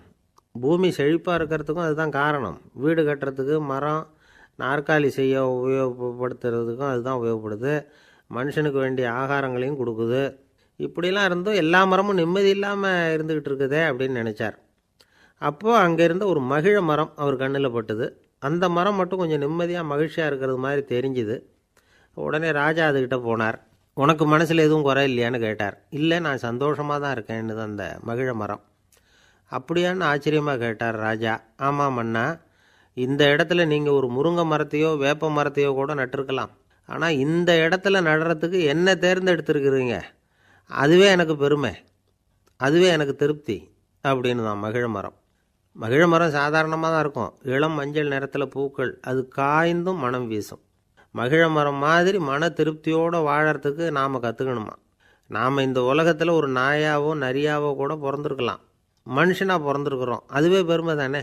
பூமி செழிப்பாக இருக்கிறதுக்கும் அதுதான் காரணம், வீடு கட்டுறதுக்கு மரம், நாற்காலி செய்ய உபயோகப்படுத்துறதுக்கும் அதுதான் உபயோகப்படுது, மனுஷனுக்கு வேண்டிய ஆகாரங்களையும் கொடுக்குது, இப்படிலாம் இருந்தும் எல்லா மரமும் நிம்மதி இல்லாமல் இருந்துக்கிட்டு இருக்குதே அப்படின்னு நினச்சார். அப்போது அங்கே இருந்த ஒரு மகிழ மரம் அவர் கண்ணில் பட்டுது. அந்த மரம் மட்டும் கொஞ்சம் நிம்மதியாக மகிழ்ச்சியாக இருக்கிறது மாதிரி தெரிஞ்சுது. உடனே ராஜா அதுக்கிட்ட போனார். உனக்கு மனசில் எதுவும் குறை இல்லையான்னு கேட்டார். இல்லை நான் சந்தோஷமாக தான் இருக்கேன்னு அந்த மகிழ மரம். அப்படியான்னு ஆச்சரியமாக கேட்டார் ராஜா. ஆமாம் மன்னா, இந்த இடத்துல நீங்கள் ஒரு முருங்கை மரத்தையோ வேப்ப மரத்தையோ கூட நட்டிருக்கலாம், ஆனால் இந்த இடத்துல நடுறதுக்கு என்ன தேர்ந்தெடுத்துருக்குறீங்க, அதுவே எனக்கு பெருமை, அதுவே எனக்கு திருப்தி அப்படின்னு தான் மகிழ மரம். மகிழ மரம் சாதாரணமாக தான் இருக்கும், இளம் மஞ்சள் நிறத்தில் பூக்கள், அது காய்ந்தும் மனம் வீசும். மகிழ மரம் மாதிரி மன திருப்தியோடு வாழறதுக்கு நாம் கற்றுக்கணுமா. நாம் இந்த உலகத்தில் ஒரு நாயாவோ நரியாவோ கூட பிறந்திருக்கலாம், மனுஷனாக பிறந்திருக்கிறோம், அதுவே பெருமை தானே.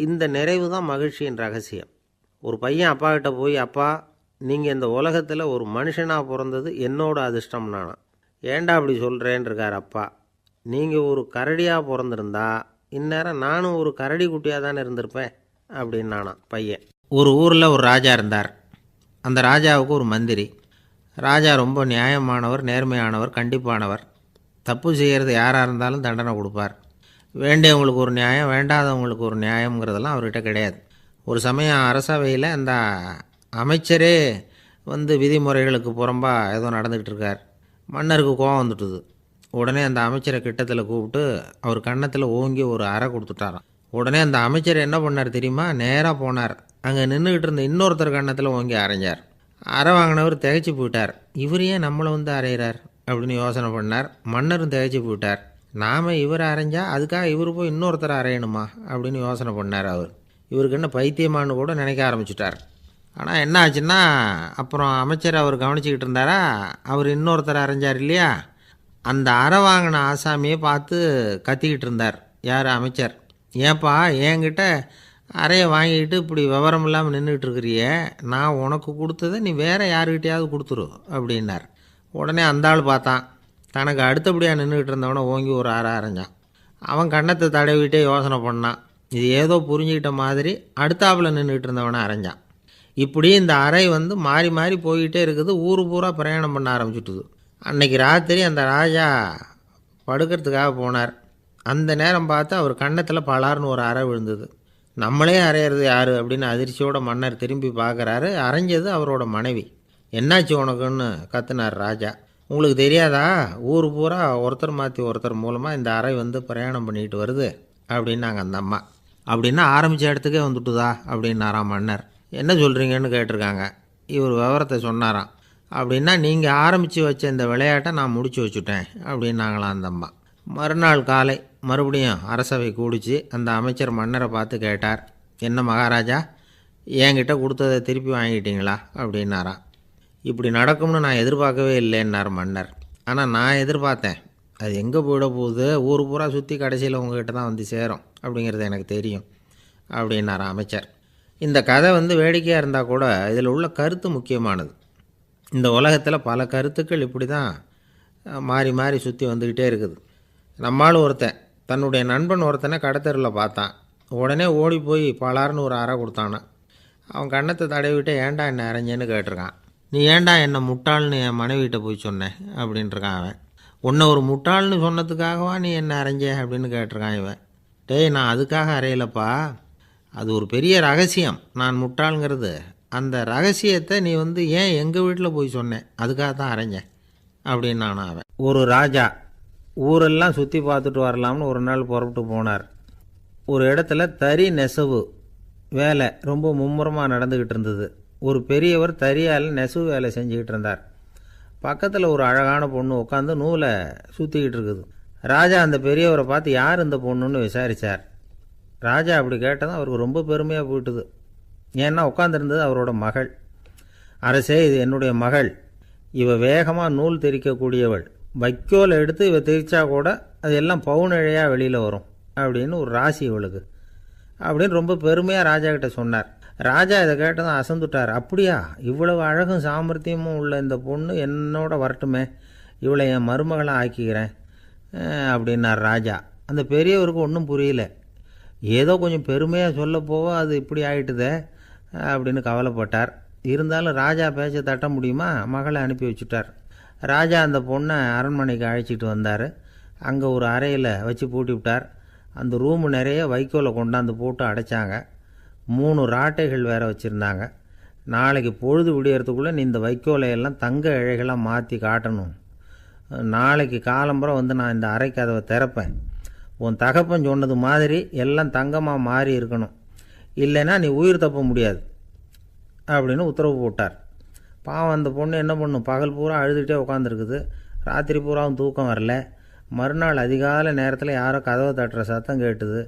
இந்த நிறைவு தான் மகிழ்ச்சியின் ரகசியம். ஒரு பையன் அப்பா கிட்ட போய், அப்பா நீங்கள் இந்த உலகத்தில் ஒரு மனுஷனாக பிறந்தது என்னோட அதிர்ஷ்டம் நானா. ஏண்டா அப்படி சொல்கிறேன்னு இருக்கார் அப்பா. நீங்கள் ஒரு கரடியாக பிறந்திருந்தா இந்நேரம் நானும் ஒரு கரடி குட்டியாக தானே இருந்திருப்பேன் அப்படின்னு நானா பையன். ஒரு ஊரில் ஒரு ராஜா இருந்தார். அந்த ராஜாவுக்கு ஒரு மந்திரி. ராஜா ரொம்ப நியாயமானவர், நேர்மையானவர், கண்டிப்பானவர். தப்பு செய்கிறது யாராக இருந்தாலும் தண்டனை கொடுப்பார். வேண்டியவங்களுக்கு ஒரு நியாயம், வேண்டாதவங்களுக்கு ஒரு நியாயங்கிறதெல்லாம் அவர்கிட்ட கிடையாது. ஒரு சமயம் அரசவையில் அந்த அமைச்சரே விதிமுறைகளுக்கு புறம்பாக ஏதோ நடந்துக்கிட்டு இருக்கார். மன்னருக்கு கோபம் வந்துட்டுது. உடனே அந்த அமைச்சரை கிட்டத்தில் கூப்பிட்டு அவர் கன்னத்தில் ஓங்கி ஒரு அறை கொடுத்துட்டாராம். உடனே அந்த அமைச்சர் என்ன பண்ணார் தெரியுமா, நேராக போனார், அங்கே நின்றுக்கிட்டு இருந்த இன்னொருத்தர் கன்னத்தில் ஓங்கி அரைஞ்சார். அறை வாங்கினவர் திகைச்சு போயிட்டார். இவர் ஏன் நம்மளை வந்து அறையிறார் அப்படின்னு யோசனை பண்ணார். மன்னரும் திகைச்சு போயிட்டார். நாம் இவரை அரைஞ்சா அதுக்காக இவர் போய் இன்னொருத்தரை அரையணுமா அப்படின்னு யோசனை பண்ணார். இவருக்கு என்ன பைத்தியமானு கூட நினைக்க ஆரம்பிச்சிட்டார். ஆனால் என்ன ஆச்சுன்னா, அப்புறம் அமைச்சர் அவர் கவனிச்சிக்கிட்டு இருந்தாரா, அவர் இன்னொருத்தரை அரைஞ்சார் இல்லையா, அந்த அறை வாங்கின ஆசாமியை பார்த்து கத்திக்கிட்டு இருந்தார். யார்? அமைச்சர். ஏன்பா என்கிட்ட அறையை வாங்கிக்கிட்டு இப்படி விவரம் இல்லாமல் நின்றுட்டு இருக்கிறியே, நான் உனக்கு கொடுத்ததை நீ வேறு யாருக்கிட்டையாவது கொடுத்துரு அப்படின்னார். உடனே அந்த ஆள் பார்த்தான், தனக்கு அடுத்தபடியாக நின்றுக்கிட்டு இருந்தவனை ஓங்கி ஒரு அறை அரைஞ்சான். அவன் கன்னத்தை தடவிட்டே யோசனை பண்ணான். இது ஏதோ புரிஞ்சுக்கிட்ட மாதிரி அடுத்தாப்பில் நின்றுக்கிட்டு இருந்தவனை அரைஞ்சான். இப்படி இந்த அறை வந்து மாறி மாறி போய்கிட்டே இருக்குது. ஊர் பூரா பிரயாணம் பண்ண ஆரம்பிச்சுட்டுது. அன்னைக்கு ராத்திரி அந்த ராஜா படுக்கிறதுக்காக போனார். அந்த நேரம் பார்த்து அவர் கன்னத்தில் பலார்னு ஒரு அறை விழுந்தது. நம்மளே அரையிறது யார் அப்படின்னு அதிர்ச்சியோட மன்னர் திரும்பி பார்க்குறாரு. அரைஞ்சது அவரோட மனைவி. என்னாச்சு உனக்குன்னு கத்துனார் ராஜா. உங்களுக்கு தெரியாதா, ஊர் பூரா ஒருத்தர் மாற்றி ஒருத்தர் மூலமாக இந்த அறை வந்து பிரயாணம் பண்ணிக்கிட்டு வருது அப்படின்னாங்க அந்த அம்மா. அப்படின்னா ஆரம்பித்த இடத்துக்கே வந்துட்டுதா அப்படின்னாராம் மன்னர். என்ன சொல்கிறீங்கன்னு கேட்டிருக்காங்க. இவர் விவரத்தை சொன்னாராம். அப்படின்னா நீங்கள் ஆரம்பித்து வச்ச இந்த விளையாட்டை நான் முடிச்சு வச்சுட்டேன் அப்படின்னாங்களாம் அந்த அம்மா. மறுநாள் காலை மறுபடியும் அரசவை கூடிச்சு அந்த அமைச்சர் மன்னரை பார்த்து கேட்டார். என்ன மகாராஜா, என்கிட்ட கொடுத்ததை திருப்பி வாங்கிட்டீங்களா அப்படின்னாராம். இப்படி நடக்கும்னு நான் எதிர்பார்க்கவே இல்லைன்னார் மன்னர். ஆனால் நான் எதிர்பார்த்தேன். அது எங்கே போயிட போகுது, ஊர் பூரா சுற்றி கடைசியில் உங்ககிட்ட தான் வந்து சேரும் அப்படிங்கிறது எனக்கு தெரியும் அப்படின்னாராம் அமைச்சர். இந்த கதை வந்து வேடிக்கையாக இருந்தால் கூட இதில் உள்ள கருத்து முக்கியமானது. இந்த உலகத்தில் பல கருத்துக்கள் இப்படி தான் மாறி மாறி சுற்றி வந்துக்கிட்டே இருக்குது. நம்மால் ஒருத்தன் தன்னுடைய நண்பன் ஒருத்தனை கடத்தெருவில் பார்த்தான். உடனே ஓடி போய் பலார்னு ஒரு அறை கொடுத்தானா. அவன் கன்னத்தை தடவிட்டு ஏன்டா என்னை அரைஞ்சேன்னு கேட்டிருக்கான். நீ ஏன்டா என்னை முட்டாள்னு என் மனைவிட்ட போய் சொன்னேன் அப்படின்ட்டுருக்கான் அவன். உன்னை ஒரு முட்டாள்னு சொன்னதுக்காகவா நீ என்னை அரைஞ்ச அப்படின்னு கேட்டிருக்கான் இவன். டேய், நான் அதுக்காக அறையலப்பா, அது ஒரு பெரிய ரகசியம் நான் முட்டாளுங்கிறது. அந்த ரகசியத்தை நீ வந்து ஏன் எங்கள் வீட்டில் போய் சொன்னேன், அதுக்காக தான் அரைஞ்சேன் அப்படின்னு நானும் அவன். ஒரு ராஜா ஊரெல்லாம் சுற்றி பார்த்துட்டு வரலாம்னு ஒரு நாள் புறப்பட்டு போனார். ஒரு இடத்துல தறி நெசவு வேலை ரொம்ப மும்முரமாக நடந்துக்கிட்டு இருந்தது. ஒரு பெரியவர் தறியால் நெசவு வேலை செஞ்சுக்கிட்டு இருந்தார். பக்கத்தில் ஒரு அழகான பொண்ணு உட்காந்து நூலை சுற்றிக்கிட்டு இருக்குது. ராஜா அந்த பெரியவரை பார்த்து யார் இந்த பொண்ணுன்னு விசாரித்தார். ராஜா அப்படி கேட்டதும் அவருக்கு ரொம்ப பெருமையாக போயிட்டுது. ஏன்னா உட்காந்துருந்தது அவரோட மகள். அரசே, இது என்னுடைய மகள். இவ வேகமாக நூல் தெரிக்கக்கூடியவள். வைக்கோலை எடுத்து இவ தெரிச்சா கூட அது எல்லாம் பவுனிழையாக வெளியில் வரும் அப்படின்னு ஒரு ராசி இவளுக்கு அப்படின்னு ரொம்ப பெருமையாக ராஜா கிட்ட சொன்னார். ராஜா இதை கேட்டதும் அசந்துட்டார். அப்படியா, இவ்வளவு அழகும் சாமர்த்தியமும் உள்ள இந்த பொண்ணு என்னோட வரட்டுமே, இவளை என் மருமகளை ஆக்கிக்கிறேன் அப்படின்னார் ராஜா. அந்த பெரியவருக்கு ஒன்றும் புரியல. ஏதோ கொஞ்சம் பெருமையாக சொல்ல போவோ அது இப்படி ஆயிட்டுதே அப்படின்னு கவலைப்பட்டார். இருந்தாலும் ராஜா பேச்ச தட்ட முடியுமா, மகளை அனுப்பி வச்சுட்டார். ராஜா அந்த பொண்ணை அரண்மனைக்கு அழைச்சிட்டு வந்தார். அங்கே ஒரு அறையில் வச்சு பூட்டி விட்டார். அந்த ரூமு நிறைய வைக்கோலை கொண்டாந்து போட்டு அடைச்சாங்க. 3 ராட்டைகள் வேறு வச்சுருந்தாங்க. நாளைக்கு பொழுது விடியறதுக்குள்ளே நீ இந்த வைக்கோலையெல்லாம் தங்க இழைகளாக மாற்றி காட்டணும். நாளைக்கு காலம்புறம் வந்து நான் இந்த அறை கதவை திறப்பேன். உன் தகப்பன் சொன்னது மாதிரி எல்லாம் தங்கமாக மாறி இருக்கணும், இல்லைன்னா நீ உயிர் தப்ப முடியாது அப்படின்னு உத்தரவு போட்டார். பாவம் அந்த பொண்ணு என்ன பண்ணும், பகல் பூரா அழுதுகிட்டே உட்காந்துருக்குது. ராத்திரி பூராவும் தூக்கம் வரல. மறுநாள் அதிகாலை நேரத்தில் யாரோ கதவை தட்டுற சத்தம் கேட்டுது.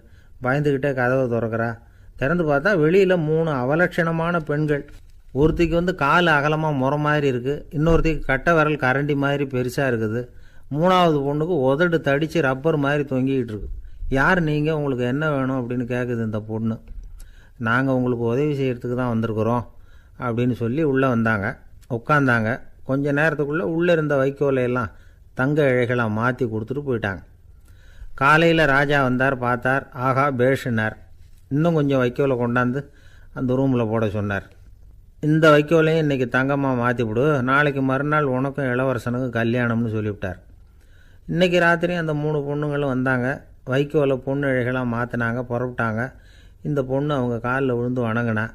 பயந்துக்கிட்டே கதவை திறக்கிறா. திறந்து பார்த்தா வெளியில் 3 அவலட்சணமான பெண்கள். ஒருத்திக்கு வந்து கால் அகலமாக முறை மாதிரி இருக்குது, இன்னொருத்திக்கு கட்டை விரல் கரண்டி மாதிரி பெருசாக இருக்குது, 3ஆவது பொண்ணுக்கு உதடு தடித்து ரப்பர் மாதிரி தொங்கிக்கிட்டு இருக்கு. யார் நீங்கள், உங்களுக்கு என்ன வேணும் அப்படின்னு கேட்குது இந்த பொண்ணு. நாங்கள் உங்களுக்கு உதவி செய்கிறதுக்கு தான் வந்திருக்கிறோம் அப்படின்னு சொல்லி உள்ளே வந்தாங்க. உட்காந்தாங்க. கொஞ்ச நேரத்துக்குள்ளே உள்ளே இருந்த வைக்கோலையெல்லாம் தங்க இழைகளாக மாற்றி கொடுத்துட்டு போயிட்டாங்க. காலையில் ராஜா வந்தார், பார்த்தார். ஆகா பேஷுனார். இன்னும் கொஞ்சம் வைக்கோலை கொண்டாந்து அந்த ரூமில் போட சொன்னார். இந்த வைக்கோலையும் இன்றைக்கி தங்கமாக மாற்றிவிடு, நாளைக்கு மறுநாள் உனக்கும் இளவரசனுக்கும் கல்யாணம்னு சொல்லிவிட்டார். இன்றைக்கி ராத்திரி அந்த 3 பொண்ணுங்களும் வந்தாங்க. வைக்கோலை பொண்ணு இழைகளாக மாற்றினாங்க, புறப்பட்டாங்க. இந்த பொண்ணு அவங்க காலில் விழுந்து வணங்கினா.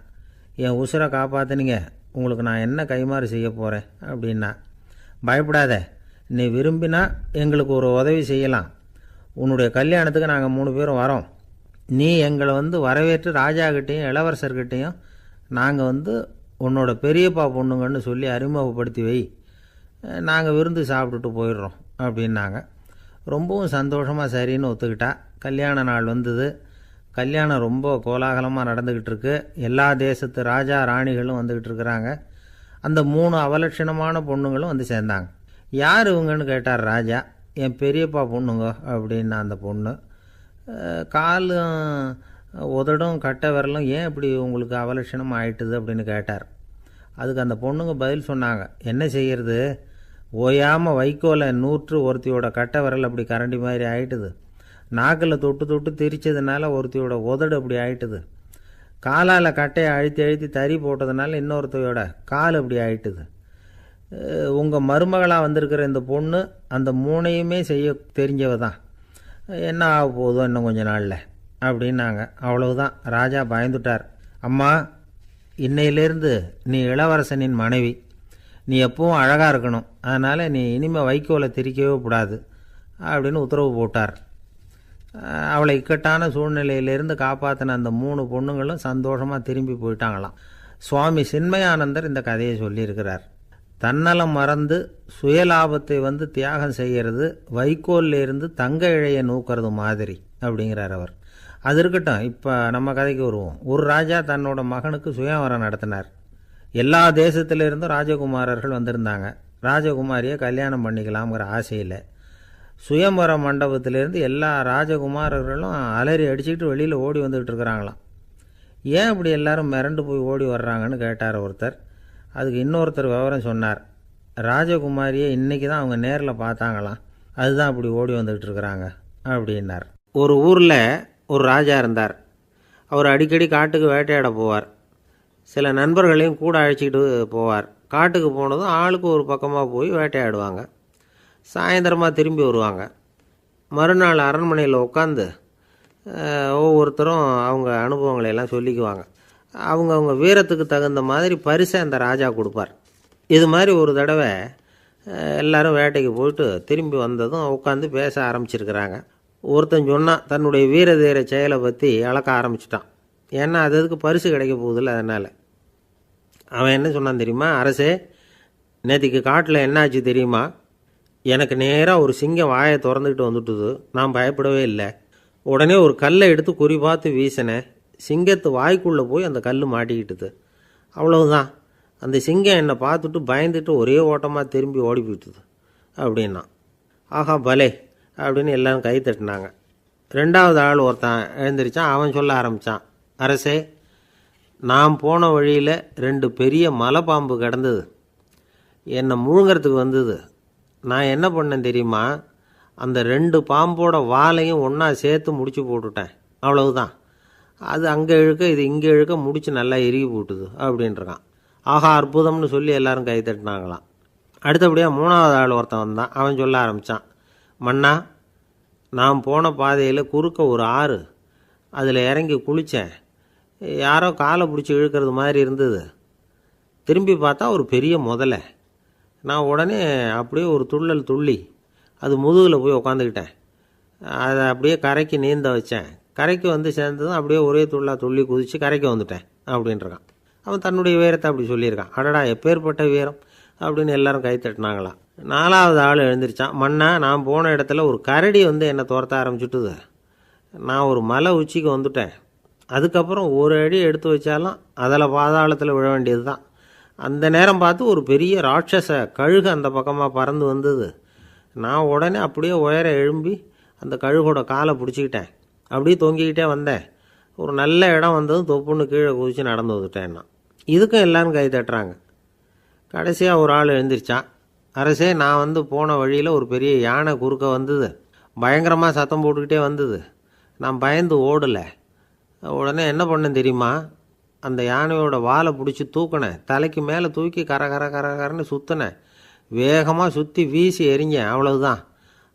என் உசுரை காப்பாற்றினீங்க, உங்களுக்கு நான் என்ன கைமாறு செய்ய போகிறேன் அப்படின்னா. பயப்படாத, நீ விரும்பினா எங்களுக்கு ஒரு உதவி செய்யலாம். உன்னுடைய கல்யாணத்துக்கு நாங்கள் 3 பேரும் வரோம். நீ எங்களை வந்து வரவேற்று ராஜாக்கிட்டேயும் இளவரசர்கிட்டையும் நாங்கள் வந்து உன்னோட பெரியப்பா பொண்ணுங்கன்னு சொல்லி அறிமுகப்படுத்தி வை, நாங்கள் விருந்து சாப்பிட்டுட்டு போயிடுறோம் அப்படின்னாங்க. ரொம்பவும் சந்தோஷமாக சரின்னு ஒத்துக்கிட்டா. கல்யாண நாள் வந்தது. கல்யாணம் ரொம்ப கோலாகலமாக நடந்துக்கிட்டு இருக்கு. எல்லா தேசத்து ராஜா ராணிகளும் வந்துக்கிட்டு இருக்கிறாங்க. அந்த 3 அவலட்சணமான பொண்ணுங்களும் வந்து சேர்ந்தாங்க. யார் இவங்கன்னு கேட்டார் ராஜா. என் பெரியப்பா பொண்ணுங்க அப்படின்னா அந்த பொண்ணு. காலும் உதடும் கட்டை விரலும் ஏன் இப்படி உங்களுக்கு அவலட்சணம் ஆயிட்டுது அப்படின்னு கேட்டார். அதுக்கு அந்த பொண்ணுங்க பதில் சொன்னாங்க. என்ன செய்கிறது, ஓயாமல் வைக்கோலை நூற்று ஒருத்தியோட கட்டை விரல் அப்படி கரண்டி மாதிரி ஆயிட்டுது. நாக்கில் தொட்டு தொட்டு திரிச்சதுனால ஒருத்தியோட உதடு அப்படி ஆயிட்டுது. காலால் கட்டையை அழுத்தி அழுத்தி தறி போட்டதுனால இன்னொருத்தையோட கால் அப்படி ஆயிட்டுது. உங்கள் மருமகளாக வந்திருக்கிற இந்த பொண்ணு அந்த 3ஐயுமே செய்ய தெரிஞ்சவ தான். என்ன ஆக போதும் இன்னும் கொஞ்ச நாளில் அப்படின்னாங்க. அவ்வளவுதான். ராஜா பயந்துட்டார். அம்மா, இன்னையிலேருந்து நீ இளவரசனின் மனைவி. நீ எப்பவும் அழகாக இருக்கணும். அதனால் நீ இனிமேல் வைக்கோலை திரிக்கவே கூடாது அப்படின்னு உத்தரவு போட்டார். அவளை இக்கட்டான சூழ்நிலையிலிருந்து காப்பாற்றின அந்த 3 பொண்ணுங்களும் சந்தோஷமாக திரும்பி போயிட்டாங்களாம். சுவாமி சின்மயானந்தர் இந்த கதையை சொல்லியிருக்கிறார். தன்னலம் மறந்து சுயலாபத்தை தியாகம் செய்கிறது வைக்கோல்லிருந்து தங்க இழையை நூக்கிறது மாதிரி அப்படிங்கிறார் அவர். அது இருக்கட்டும், இப்போ நம்ம கதைக்கு வருவோம். ஒரு ராஜா தன்னோட மகனுக்கு சுயவரம் நடத்தினார். எல்லா தேசத்திலிருந்தும் ராஜகுமாரர்கள் வந்திருந்தாங்க. ராஜகுமாரியை கல்யாணம் பண்ணிக்கலாம்ங்கிற ஆசையில் சுயம்பர மண்டபத்திலேருந்து எல்லா ராஜகுமாரர்களும் அலறி அடிச்சுக்கிட்டு வெளியில் ஓடி வந்துக்கிட்டு இருக்கிறாங்களாம். ஏன் இப்படி எல்லாரும் மிரண்டு போய் ஓடி வர்றாங்கன்னு கேட்டார் ஒருத்தர். அதுக்கு இன்னொருத்தர் விவரம் சொன்னார். ராஜகுமாரியை இன்றைக்கி தான் அவங்க நேரில் பார்த்தாங்களாம், அதுதான் அப்படி ஓடி வந்துக்கிட்டு இருக்கிறாங்க அப்படின்னார். ஒரு ஊரில் ஒரு ராஜா இருந்தார். அவர் அடிக்கடி காட்டுக்கு வேட்டையாட போவார். சில நண்பர்களையும் கூட அழைச்சிக்கிட்டு போவார். காட்டுக்கு போனதும் ஆளுக்கு ஒரு பக்கமாக போய் வேட்டையாடுவாங்க. சாயந்தரமாக திரும்பி வருவாங்க. மறுநாள் அரண்மனையில் உட்காந்து ஒவ்வொருத்தரும் அவங்க அனுபவங்களை எல்லாம் சொல்லிக்குவாங்க. அவங்க வீரத்துக்கு தகுந்த மாதிரி பரிசை அந்த ராஜா கொடுப்பார். இது மாதிரி ஒரு தடவை எல்லாரும் வேட்டைக்கு போயிட்டு திரும்பி வந்ததும் உட்காந்து பேச ஆரம்பிச்சிருக்கிறாங்க. ஒருத்தன் சொன்னான், தன்னுடைய வீர தீர செயலை பற்றி அளக்க ஆரம்பிச்சிட்டான். ஏன்னா அதுக்கு பரிசு கிடைக்க போகுதில்ல, அதனால். அவன் என்ன சொன்னான் தெரியுமா? அரசே, நேற்றுக்கு காட்டில் என்னாச்சு தெரியுமா? எனக்கு நேராக ஒரு சிங்கம் வாயை திறந்துக்கிட்டு வந்துட்டுது. நான் பயப்படவே இல்லை. உடனே ஒரு கல்லை எடுத்து குறி பார்த்து வீசினேன். சிங்கத்து வாய்க்குள்ளே போய் அந்த கல் மாட்டிக்கிட்டுது. அவ்வளவுதான். அந்த சிங்கம் என்னை பார்த்துட்டு பயந்துட்டு ஒரே ஓட்டமாக திரும்பி ஓடி போயிட்டுது அப்படின்னா. ஆஹா பலே அப்படின்னு எல்லாரும் கை தட்டினாங்க. 2வது ஆள் ஒருத்தன் எழுந்திரிச்சான். அவன் சொல்ல ஆரம்பித்தான், அரசே, நான் போன வழியில் 2 பெரிய மலைப்பாம்பு கிடந்தது. என்னை முழுங்கிறதுக்கு வந்தது. நான் என்ன பண்ணேன் தெரியுமா? அந்த 2 பாம்போட வாலையும் ஒன்றா சேர்த்து முடிச்சு போட்டுட்டேன். அவ்வளவுதான். அது அங்கே இழுக்க இது இங்கே இழுக்க முடிச்சு நல்லா இறுகி போட்டுது அப்படின்றான். ஆஹா அற்புதம்னு சொல்லி எல்லாரும் கை தட்டினாங்களாம். அடுத்தபடியாக 3வது ஆள் ஒருத்தன் வந்தான். அவன் சொல்ல ஆரம்பித்தான், மன்னா, நான் போன பாதையில் குறுக்க ஒரு ஆறு, அதில் இறங்கி குளித்தேன். யாரோ காலை பிடிச்சி இழுக்கிறது மாதிரி இருந்தது. திரும்பி பார்த்தா ஒரு பெரிய முதலை. நான் உடனே அப்படியே ஒரு துள்ளல் துள்ளி அது முதுகில் போய் உக்காந்துக்கிட்டேன். அதை அப்படியே கரைக்கு நீந்த வச்சேன். கரைக்கு சேர்ந்ததும் அப்படியே ஒரே துள்ளி குதித்து கரைக்கு வந்துட்டேன் அப்படின்றான். அவன் தன்னுடைய வீரத்தை அப்படி சொல்லியிருக்கான். அடடா எப்பேற்பட்ட வீரம் அப்படின்னு எல்லாரும் கை தட்டினாங்களாம். 4வது ஆள் எழுந்திரிச்சான். மன்னா, நான் போன இடத்துல ஒரு கரடி என்னை துரத்த ஆரம்பிச்சுட்டுது. நான் ஒரு மலை உச்சிக்கு வந்துட்டேன். அதுக்கப்புறம் ஒரு அடி எடுத்து வச்சாலும் அதில் பாதாளத்தில் விழ வேண்டியது தான். அந்த நேரம் பார்த்து ஒரு பெரிய ராட்சச கழுகு அந்த பக்கமாக பறந்து வந்தது. நான் உடனே அப்படியே உயர எழும்பி அந்த கழுகோட காலை பிடிச்சிக்கிட்டேன். அப்படியே தொங்கிக்கிட்டே வந்தேன். ஒரு நல்ல இடம் வந்ததும் தொப்புன்னு கீழே குதித்து நடந்து வந்துட்டேன்னா. இதுக்கும் எல்லாரும் கை தட்டுறாங்க. கடைசியாக ஒரு ஆள் எழுந்திரிச்சான். அரசே, நான் போன வழியில் ஒரு பெரிய யானை குறுக்க வந்தது. பயங்கரமாக சத்தம் போட்டுக்கிட்டே வந்தது. நான் பயந்து ஓடலை. உடனே என்ன பண்ணேன் தெரியுமா? அந்த யானையோட வாலை பிடிச்சி தூக்கினேன். தலைக்கு மேலே தூக்கி கரன்னு சுற்றினேன். வேகமாக சுற்றி வீசி எறிஞ்சேன். அவ்வளவுதான்.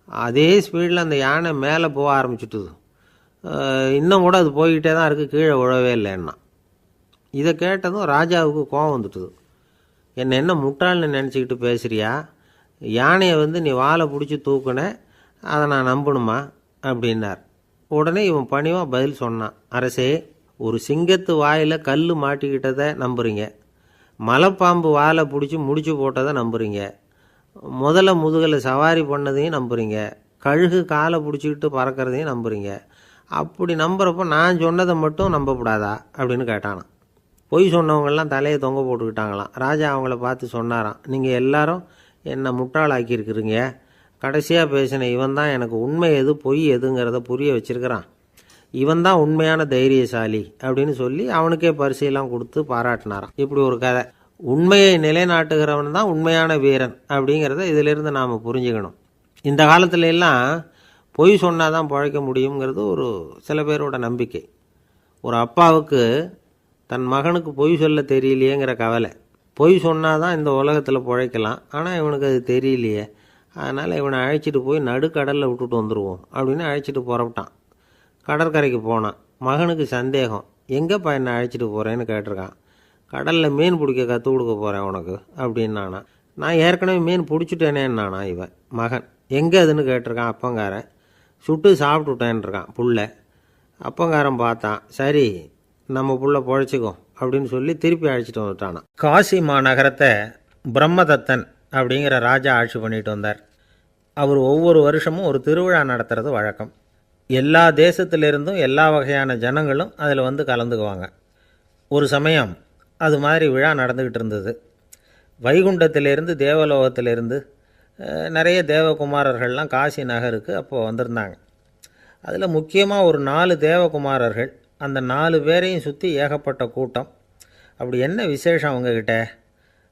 அதே ஸ்பீடில் அந்த யானை மேலே போக ஆரம்பிச்சுட்டுது. இன்னும் கூட அது போய்கிட்டே தான் இருக்குது, கீழே விழவே இல்லைன்னா. இதை கேட்டதும் ராஜாவுக்கு கோபம் வந்துட்டுது. என்ன முட்டாள்னு நினச்சிக்கிட்டு பேசுகிறியா? யானையை நீ வாலை பிடிச்சி தூக்குன, அதை நான் நம்பணுமா அப்படின்னார். உடனே இவன் பணிவாக பதில் சொன்னான். அரசே, ஒரு சிங்கத்து வாயில் கல் மாட்டிக்கிட்டதை நம்புறீங்க. மலைப்பாம்பு வாலை பிடிச்சி முடிச்சு போட்டதை நம்புறீங்க, முதல்ல முதுகில் சவாரி பண்ணதையும் நம்புறீங்க, கழுகு காலை பிடிச்சிக்கிட்டு பறக்கிறதையும் நம்புறீங்க. அப்படி நம்புறப்போ நான் சொன்னதை மட்டும் நம்பக்கூடாதா அப்படின்னு கேட்டானான். பொய் சொன்னவங்கெல்லாம் தலையை தொங்க போட்டுக்கிட்டாங்களாம். ராஜா அவங்கள பார்த்து சொன்னாராம், நீங்கள் எல்லாரும் என்னை முட்டாளாக்கியிருக்கிறீங்க. கடைசியாக பேசின இவன் தான் எனக்கு உண்மை எது பொய் எதுங்கிறத புரிய வச்சிருக்கிறான். இவன் தான் உண்மையான தைரியசாலி அப்படின்னு சொல்லி அவனுக்கே பரிசையெல்லாம் கொடுத்து பாராட்டினாராம். இப்படி ஒரு கதை. உண்மையை நிலைநாட்டுகிறவன் தான் உண்மையான வீரன் அப்படிங்கிறத இதிலிருந்து நாம் புரிஞ்சுக்கணும். இந்த காலத்துல எல்லாம் பொய் சொன்னாதான் பிழைக்க முடியுங்கிறது ஒரு சில பேரோட நம்பிக்கை. ஒரு அப்பாவுக்கு தன் மகனுக்கு பொய் சொல்ல தெரியலையேங்கிற கவலை. பொய் சொன்னாதான் இந்த உலகத்தில் பிழைக்கலாம், ஆனால் இவனுக்கு அது தெரியலையே, அதனால் இவனை அழைச்சிட்டு போய் நடுக்கடலில் விட்டுட்டு வந்துடுவோம் அப்படின்னு அழைச்சிட்டு புறப்பட்டான். கடற்கரைக்கு போனான். மகனுக்கு சந்தேகம், எங்கேப்பா என்னை அழைச்சிட்டு போகிறேன்னு கேட்டிருக்கான். கடலில் மீன் பிடிக்க கற்றுக் கொடுக்க போகிறேன் உனக்கு அப்படின்னானா. நான் ஏற்கனவே மீன் பிடிச்சிட்டேனேன்னானா இவன் மகன். எங்கே அதுன்னு கேட்டிருக்கான் அப்பங்காரன். சுட்டு சாப்பிட்டுட்டேன்ருக்கான் புள்ள. அப்பங்காரன் பார்த்தான், சரி நம்ம புள்ள பொழைச்சிக்கோ அப்படின்னு சொல்லி திருப்பி அழைச்சிட்டு வந்துட்டானா. காசி மாநகரத்தை பிரம்மதத்தன் அப்படிங்கிற ராஜா ஆட்சி பண்ணிட்டு வந்தார். அவர் ஒவ்வொரு வருஷமும் ஒரு திருவிழா நடத்துறது வழக்கம். எல்லா தேசத்திலிருந்தும் எல்லா வகையான ஜனங்களும் அதில் வந்து கலந்துக்குவாங்க. ஒரு சமயம் அது மாதிரி விழா நடந்துக்கிட்டு இருந்தது. வைகுண்டத்திலேருந்து தேவலோகத்திலேருந்து நிறைய தேவகுமாரர்கள்லாம் காசி நகருக்கு அப்போது வந்திருந்தாங்க. அதில் முக்கியமாக ஒரு 4 தேவகுமாரர்கள். அந்த 4 பேரையும் சுற்றி ஏகப்பட்ட கூட்டம். அப்படி என்ன விசேஷம் அவங்கக்கிட்ட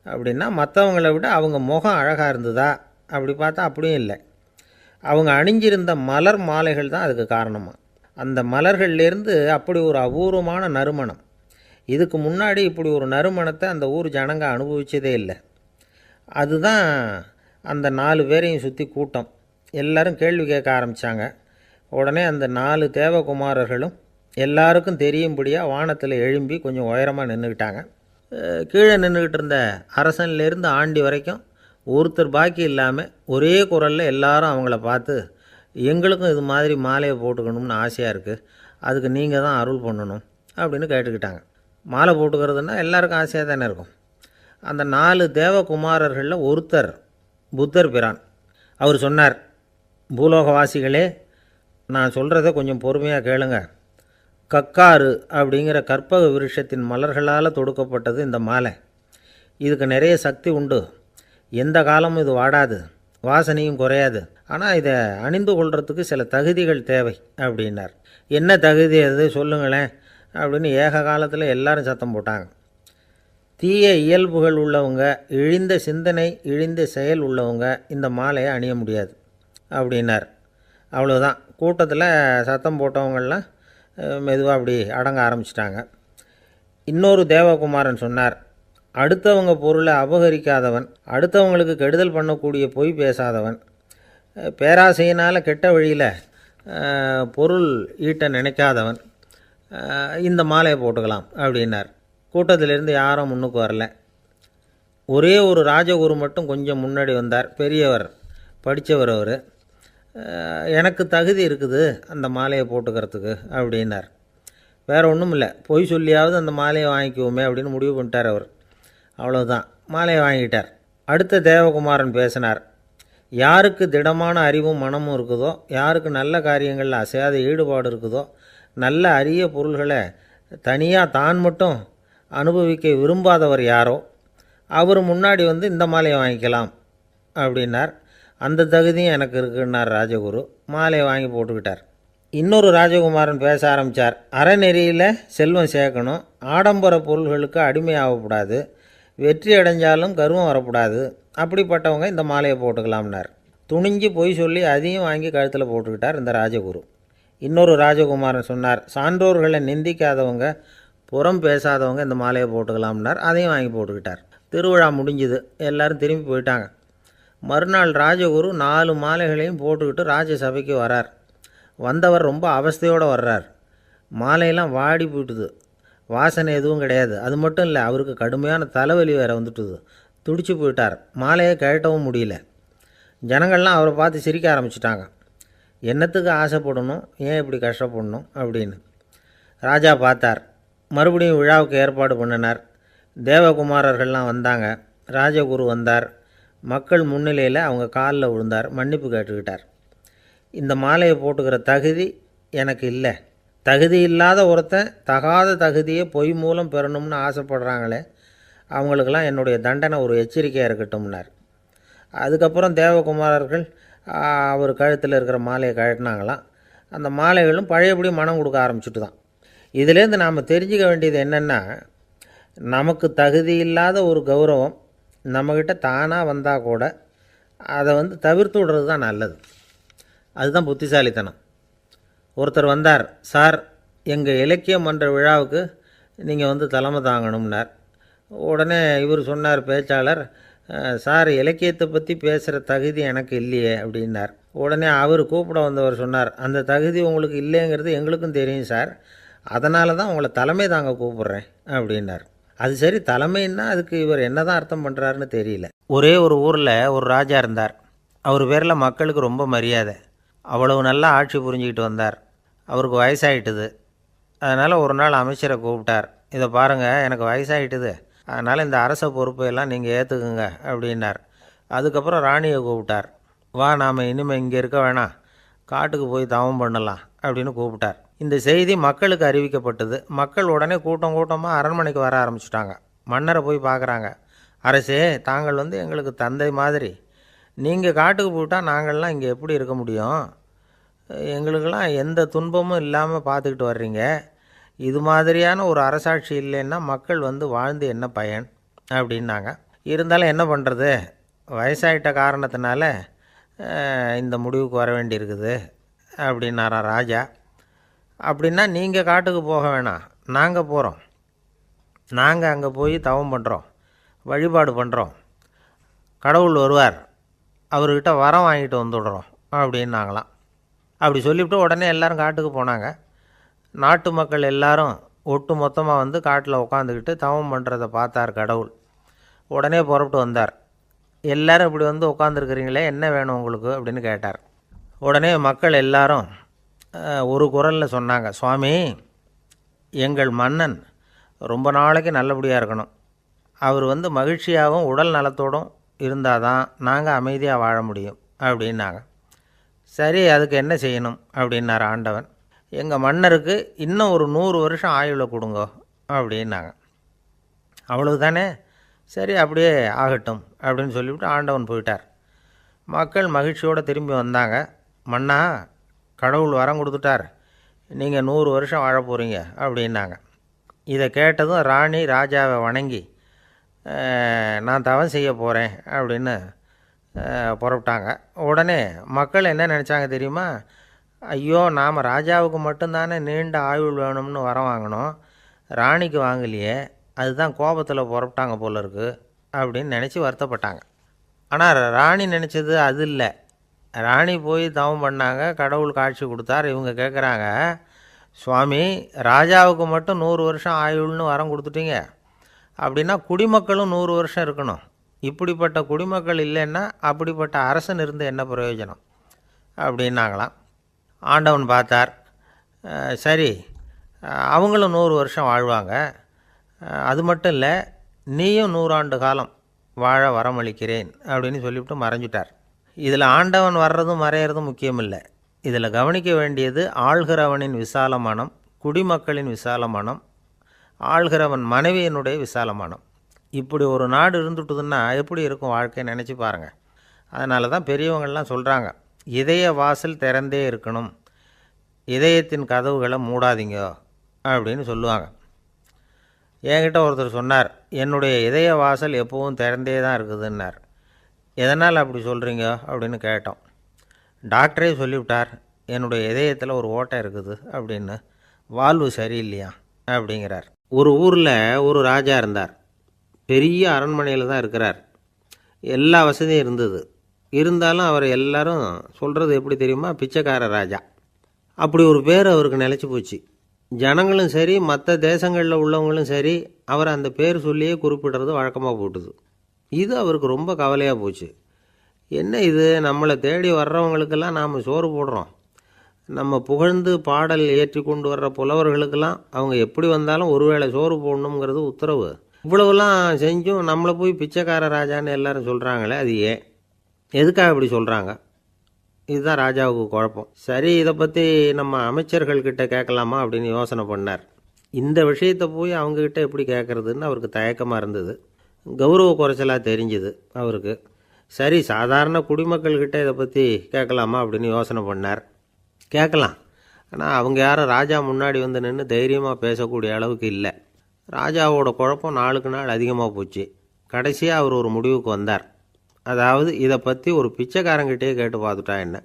அப்படின்னா, மற்றவங்கள விட அவங்க முகம் அழகாக இருந்ததா அப்படி பார்த்தா அப்படியும் இல்லை. அவங்க அணிஞ்சிருந்த மலர் மாலைகள் தான் அதுக்கு காரணமாக. அந்த மலர்கள்லேருந்து அப்படி ஒரு அபூர்வமான நறுமணம். இதுக்கு முன்னாடி இப்படி ஒரு நறுமணத்தை அந்த ஊர் ஜனங்க அனுபவிச்சதே இல்லை. அதுதான் அந்த 4 பேரையும் சுற்றி கூட்டம். எல்லாரும் கேள்வி கேட்க ஆரம்பித்தாங்க. உடனே அந்த 4 தேவகுமாரர்களும் எல்லாருக்கும் தெரியும்படியாக வானத்தில் எழும்பி கொஞ்சம் உயரமாக நின்றுக்கிட்டாங்க. கீழே நின்றுக்கிட்டு இருந்த அரசன்லேருந்து ஆண்டி வரைக்கும் ஒருத்தர் பாக்கி இல்லாமல் ஒரே குரலில் எல்லாரும் அவங்கள பார்த்து, எங்களுக்கும் இது மாதிரி மாலையை போட்டுக்கணும்னு ஆசையாக இருக்குது, அதுக்கு நீங்கள் தான் அருள் பண்ணணும் அப்படின்னு கேட்டுக்கிட்டாங்க. மாலை போட்டுக்கிறதுனா எல்லாருக்கும் ஆசையாக தானே இருக்கும். அந்த 4 தேவகுமாரர்களில் ஒருத்தர் புத்தர் பிரான். அவர் சொன்னார், பூலோகவாசிகளே, நான் சொல்கிறத கொஞ்சம் பொறுமையாக கேளுங்க. கக்காரு அப்படிங்கிற கற்பக விருஷத்தின் மலர்களால் தொடுக்கப்பட்டது இந்த மாலை. இதுக்கு நிறைய சக்தி உண்டு. எந்த காலமும் இது வாடாது, வாசனையும் குறையாது. ஆனால் இதை அணிந்து கொள்றதுக்கு சில தகுதிகள் தேவை அப்படின்னார். என்ன தகுதி அது சொல்லுங்களேன் அப்படின்னு ஏக காலத்தில் எல்லாரும் சத்தம் போட்டாங்க. தீய இயல்புகள் உள்ளவங்க, இழிந்த சிந்தனை இழிந்த செயல் உள்ளவங்க இந்த மாலையை அணிய முடியாது அப்படின்னார். அவ்வளோதான். கூட்டத்தில் சத்தம் போட்டவங்கள்லாம் மெதுவாக அப்படி அடங்க ஆரம்பிச்சிட்டாங்க. இன்னொரு தேவகுமாரன் சொன்னார், அடுத்தவங்க பொருளை அபகரிக்காதவன், அடுத்தவங்களுக்கு கெடுதல் பண்ணக்கூடிய பொய் பேசாதவன், பேராசையினால் கெட்ட வழியில் பொருள் ஈட்ட நினைக்காதவன் இந்த மாலையை போட்டுக்கலாம் அப்படின்னார். கூட்டத்திலிருந்து யாரும் முன்னுக்கு வரல. ஒரே ஒரு ராஜகுரு மட்டும் கொஞ்சம் முன்னாடி வந்தார். பெரியவர், படித்தவர். அவர், எனக்கு தகுதி இருக்குது அந்த மாலையை போட்டுக்கிறதுக்கு அப்படின்னார். வேறு ஒன்றும் இல்லை, பொய் சொல்லியாவது அந்த மாலையை வாங்கிக்குவோமே அப்படின்னு முடிவு பண்ணிட்டார் அவர். அவ்வளோதான், மாலையை வாங்கிட்டார். அடுத்த தேவகுமாரன் பேசினார். யாருக்கு திடமான அறிவும் மனமும் இருக்குதோ, யாருக்கு நல்ல காரியங்களில் அசையாத ஈடுபாடு இருக்குதோ, நல்ல அரிய பொருள்களை தனியாக தான் மட்டும் அனுபவிக்க விரும்பாதவர் யாரோ அவர் முன்னாடி வந்து இந்த மாலையை வாங்கிக்கலாம் அப்படின்னார். அந்த தகுதியும் எனக்கு இருக்குன்னார் ராஜகுரு. மாலையை வாங்கி போட்டுக்கிட்டார். இன்னொரு ராஜகுமாரன் பேச ஆரம்பித்தார். அறநெறியில் செல்வம் சேர்க்கணும், ஆடம்பர பொருள்களுக்கு அடிமையாகக்கூடாது, வெற்றி அடைஞ்சாலும் கர்வம் வரக்கூடாது, அப்படிப்பட்டவங்க இந்த மாலையை போட்டுக்கலாம்னார். துணிஞ்சு பொய் சொல்லி அதையும் வாங்கி கழுத்தில் போட்டுக்கிட்டார் இந்த ராஜகுரு. இன்னொரு ராஜகுமாரன் சொன்னார், சான்றோர்களை நிந்திக்காதவங்க, புறம் பேசாதவங்க இந்த மாலையை போட்டுக்கலாம்னார். அதையும் வாங்கி போட்டுக்கிட்டார். திருவிழா முடிஞ்சுது, எல்லோரும் திரும்பி போயிட்டாங்க. மறுநாள் ராஜகுரு 4 மாலைகளையும் போட்டுக்கிட்டு ராஜசபைக்கு வரார். வந்தவர் ரொம்ப அவஸ்தையோடு வர்றார். மாலையெல்லாம் வாடி போயிட்டுது, வாசனை எதுவும் கிடையாது. அது மட்டும் இல்லை, அவருக்கு கடுமையான தலைவலி வேறு வந்துட்டுது. துடிச்சு போயிட்டார். மாலையை கழட்டவும் முடியல. ஜனங்கள்லாம் அவரை பார்த்து சிரிக்க ஆரம்பிச்சிட்டாங்க. என்னத்துக்கு ஆசைப்படணும், ஏன் இப்படி கஷ்டப்படணும் அப்படின்னு. ராஜா பார்த்தார். மறுபடியும் விழாவுக்கு ஏற்பாடு பண்ணினார். தேவகுமாரர்கள்லாம் வந்தாங்க. ராஜகுரு வந்தார். மக்கள் முன்னிலையில் அவங்க காலில் விழுந்தார், மன்னிப்பு கேட்டுக்கிட்டார். இந்த மாலையை போட்டுக்கிற தகுதி எனக்கு இல்லை. தகுதி இல்லாத ஒருத்தன் தகாத தகுதியை பொய் மூலம் பெறணும்னு ஆசைப்படுறாங்களே, அவங்களுக்கெல்லாம் என்னுடைய தண்டனை ஒரு எச்சரிக்கையாக இருக்கட்டும்னார். அதுக்கப்புறம் தேவகுமாரர்கள் அவர் கழுத்தில் இருக்கிற மாலையை கழட்டினாங்களாம். அந்த மாலைகளும் பழையபடி மனம் கொடுக்க ஆரம்பிச்சுட்டு தான். இதுலேருந்து நாம் தெரிஞ்சுக்க வேண்டியது என்னென்னா, நமக்கு தகுதி இல்லாத ஒரு கௌரவம் நம்மக்கிட்ட தானாக வந்தால் கூட அதை தவிர்த்து விடுறது தான் நல்லது. அதுதான் புத்திசாலித்தனம். ஒருத்தர் வந்தார், சார் எங்கள் இலக்கிய மன்ற விழாவுக்கு நீங்கள் தலைமை தாங்கணும்னார். உடனே இவர் சொன்னார், பேச்சாளர், சார் இலக்கியத்தை பற்றி பேசுகிற தகுதி எனக்கு இல்லையே அப்படின்னார். உடனே அவர் கூப்பிட வந்தவர் சொன்னார், அந்த தகுதி உங்களுக்கு இல்லைங்கிறது எங்களுக்கும் தெரியும் சார், அதனால தான் உங்களை தலைமை தாங்க கூப்பிட்றேன் அப்படின்னார். அது சரி, தலைமைன்னா அதுக்கு இவர் என்ன தான் அர்த்தம் பண்ணுறாருன்னு தெரியல. ஒரே ஒரு ஊரில் ஒரு ராஜா இருந்தார். அவர் பேரில் மக்களுக்கு ரொம்ப மரியாதை. அவ்வளவு நல்லா ஆட்சி புரிஞ்சுக்கிட்டு வந்தார். அவருக்கு வயசாகிட்டுது. அதனால் ஒரு நாள் அமைச்சரை கூப்பிட்டார். இதை பாருங்கள், எனக்கு வயசாகிட்டுது, அதனால் இந்த அரச பொறுப்பையெல்லாம் நீங்கள் ஏற்றுக்குங்க அப்படின்னார். அதுக்கப்புறம் ராணியை கூப்பிட்டார். வா, நாம் இனிமேல் இங்கே இருக்க வேணாம், காட்டுக்கு போய் தவம் பண்ணலாம் அப்படின்னு கூப்பிட்டார். இந்த செய்தி மக்களுக்கு அறிவிக்கப்பட்டது. மக்கள் உடனே கூட்டம் கூட்டமாக அரண்மனைக்கு வர ஆரம்பிச்சிட்டாங்க. மன்னரை போய் பார்க்குறாங்க. அரசே, தாங்கள் எங்களுக்கு தந்தை மாதிரி. நீங்கள் காட்டுக்கு போயிட்டால் நாங்கள்லாம் இங்கே எப்படி இருக்க முடியும்? எங்களுக்கெல்லாம் எந்த துன்பமும் இல்லாமல் பார்த்துக்கிட்டு வர்றீங்க. இது மாதிரியான ஒரு அரசாட்சி இல்லைன்னா மக்கள் வாழ்ந்து என்ன பயன் அப்படின்னாங்க. இருந்தாலும் என்ன பண்ணுறது, வயசாயிட்ட காரணத்தினால இந்த முடிவுக்கு வர வேண்டியிருக்குது அப்படின்னாராம் ராஜா. அப்படின்னா நீங்கள் காட்டுக்கு போக வேணாம், நாங்கள் போகிறோம். நாங்கள் அங்கே போய் தவம் பண்ணுறோம், வழிபாடு பண்ணுறோம். கடவுள் வருவார், அவர்கிட்ட வரம் வாங்கிட்டு வந்துடுறோம் அப்படின்னாங்களாம். அப்படி சொல்லிவிட்டு உடனே எல்லோரும் காட்டுக்கு போனாங்க. நாட்டு மக்கள் எல்லாரும் ஒட்டு மொத்தமாக காட்டில் உட்காந்துக்கிட்டு தவம் பண்ணுறதை பார்த்தார் கடவுள். உடனே புறப்பட்டு வந்தார். எல்லோரும் இப்படி உட்காந்துருக்குறீங்களே, என்ன வேணும் உங்களுக்கு அப்படின்னு கேட்டார். உடனே மக்கள் எல்லாரும் ஒரு குரலில் சொன்னாங்க, சுவாமி, எங்கள் மன்னன் ரொம்ப நாளைக்கு நல்லபடியாக இருக்கணும். அவர் மகிழ்ச்சியாகவும் உடல் நலத்தோடும் இருந்தால் தான் நாங்கள் அமைதியாக வாழ முடியும் அப்படின்னாங்க. சரி, அதுக்கு என்ன செய்யணும் அப்படின்னார் ஆண்டவன். எங்கள் மன்னருக்கு இன்னும் ஒரு 100 வருஷம் ஆயுளை கொடுங்க அப்படின்னாங்க. அவ்வளவு தானே, சரி அப்படியே ஆகட்டும் அப்படின்னு சொல்லிவிட்டு ஆண்டவன் போயிட்டார். மக்கள் மகிழ்ச்சியோடு திரும்பி வந்தாங்க. மன்னா, கடவுள் வரம் கொடுத்துட்டார், நீங்கள் 100 வருஷம் வாழ போகிறீங்க அப்படின்னாங்க. இதை கேட்டதும் ராணி ராஜாவை வணங்கி, நான் தவம் செய்ய போகிறேன் அப்படின்னு புறப்பட்டாங்க. உடனே மக்கள் என்ன நினச்சாங்க தெரியுமா? ஐயோ, நாம் ராஜாவுக்கு மட்டும்தானே நீண்ட ஆயுள் வேணும்னு வரம் வாங்கினோம், ராணிக்கு வாங்கலையே, அதுதான் கோபத்தில் புறப்பட்டாங்க போல இருக்குது அப்படின்னு நினச்சி வருத்தப்பட்டாங்க. ஆனால் ராணி நினச்சது அது இல்லை. ராணி போய் தவம் பண்ணாங்க, கடவுள் காட்சி கொடுத்தார். இவங்க கேட்குறாங்க, சுவாமி, ராஜாவுக்கு மட்டும் 100 வருஷம் ஆயுள்னு வரம் கொடுத்துட்டீங்க, அப்படின்னா குடிமக்களும் 100 வருஷம் இருக்கணும். இப்படிப்பட்ட குடிமக்கள் இல்லைன்னா அப்படிப்பட்ட அரசன் இருந்து என்ன பிரயோஜனம் அப்படின்னாங்களாம். ஆண்டவன் பார்த்தார், சரி அவங்களும் 100 வருஷம் வாழ்வாங்க, அது மட்டும் இல்லை, நீயும் 100 ஆண்டு காலம் வாழ வரமளிக்கிறேன் அப்படின்னு சொல்லிவிட்டு மறைஞ்சிட்டார். இதில் ஆண்டவன் வர்றதும் மறையிறதும் முக்கியம் இல்லை. இதில் கவனிக்க வேண்டியது ஆள்கிறவனின் விசால மனம், குடிமக்களின் விசால மனம், ஆள்கிறவன் மனைவியினுடைய விசால மனம். இப்படி ஒரு நாடு இருந்துட்டுதுன்னா எப்படி இருக்கும் வாழ்க்கையை நினச்சி பாருங்கள். அதனால தான் பெரியவங்கள்லாம் சொல்கிறாங்க, இதய வாசல் திறந்தே இருக்கணும், இதயத்தின் கதவுகளை மூடாதீங்க அப்படின்னு சொல்லுவாங்க. என்கிட்ட ஒருத்தர் சொன்னார், என்னுடைய இதய வாசல் எப்போவும் திறந்தே தான் இருக்குதுன்னார். எதனால் அப்படி சொல்கிறீங்க அப்படின்னு கேட்டோம். டாக்டரே சொல்லிவிட்டார், என்னுடைய இதயத்தில் ஒரு ஓட்டை இருக்குது அப்படின்னு, வால்வு சரியில்லையா அப்படிங்கிறார். ஒரு ஊரில் ஒரு ராஜா இருந்தார். பெரிய அரண்மனையில் தான் இருக்கிறார். எல்லா வசதியும் இருந்தது. இருந்தாலும் அவர் எல்லாரும் சொல்கிறது எப்படி தெரியுமா? பிச்சைக்கார ராஜா. அப்படி ஒரு பேர் அவருக்கு நிலச்சி போச்சு. ஜனங்களும் சரி, மற்ற தேசங்களில் உள்ளவங்களும் சரி, அவர் அந்த பேர் சொல்லியே குறிப்பிடுறது வழக்கமாக போட்டுது. இது அவருக்கு ரொம்ப கவலையாக போச்சு. என்ன இது, நம்மளை தேடி வர்றவங்களுக்கெல்லாம் நாம் சோறு போடுறோம், நம்ம புகழ்ந்து பாடல் ஏற்றி கொண்டு வர்ற புலவர்களுக்கெல்லாம் அவங்க எப்படி வந்தாலும் ஒருவேளை சோறு போடணுங்கிறது உத்தரவு, இவ்வளவுலாம் செஞ்சும் நம்மளை போய் பிச்சைக்கார ராஜான்னு எல்லாரும் சொல்கிறாங்களே, அது ஏன்? எதுக்காக இப்படி சொல்கிறாங்க? இதுதான் ராஜாவுக்கு குழப்பம். சரி, இதை பற்றி நம்ம அமைச்சர்கள்கிட்ட கேட்கலாமா அப்படின்னு யோசனை பண்ணார். இந்த விஷயத்தை போய் அவங்கக்கிட்ட எப்படி கேட்குறதுன்னு அவருக்கு தயக்கமாக இருந்தது. கௌரவ குறைச்சலாக தெரிஞ்சுது அவருக்கு. சரி, சாதாரண குடிமக்கள்கிட்ட இதை பற்றி கேட்கலாமா அப்படின்னு யோசனை பண்ணார். கேட்கலாம். ஆனால் அவங்க யாரும் ராஜா முன்னாடி வந்து நின்று தைரியமாக பேசக்கூடிய அளவுக்கு இல்லை. ராஜாவோட குழப்பம் நாளுக்கு நாள் அதிகமாக போச்சு. கடைசியாக அவர் ஒரு முடிவுக்கு வந்தார். அதாவது இதை பற்றி ஒரு பிச்சைக்காரங்கிட்டே கேட்டு பார்த்துட்டா என்ன.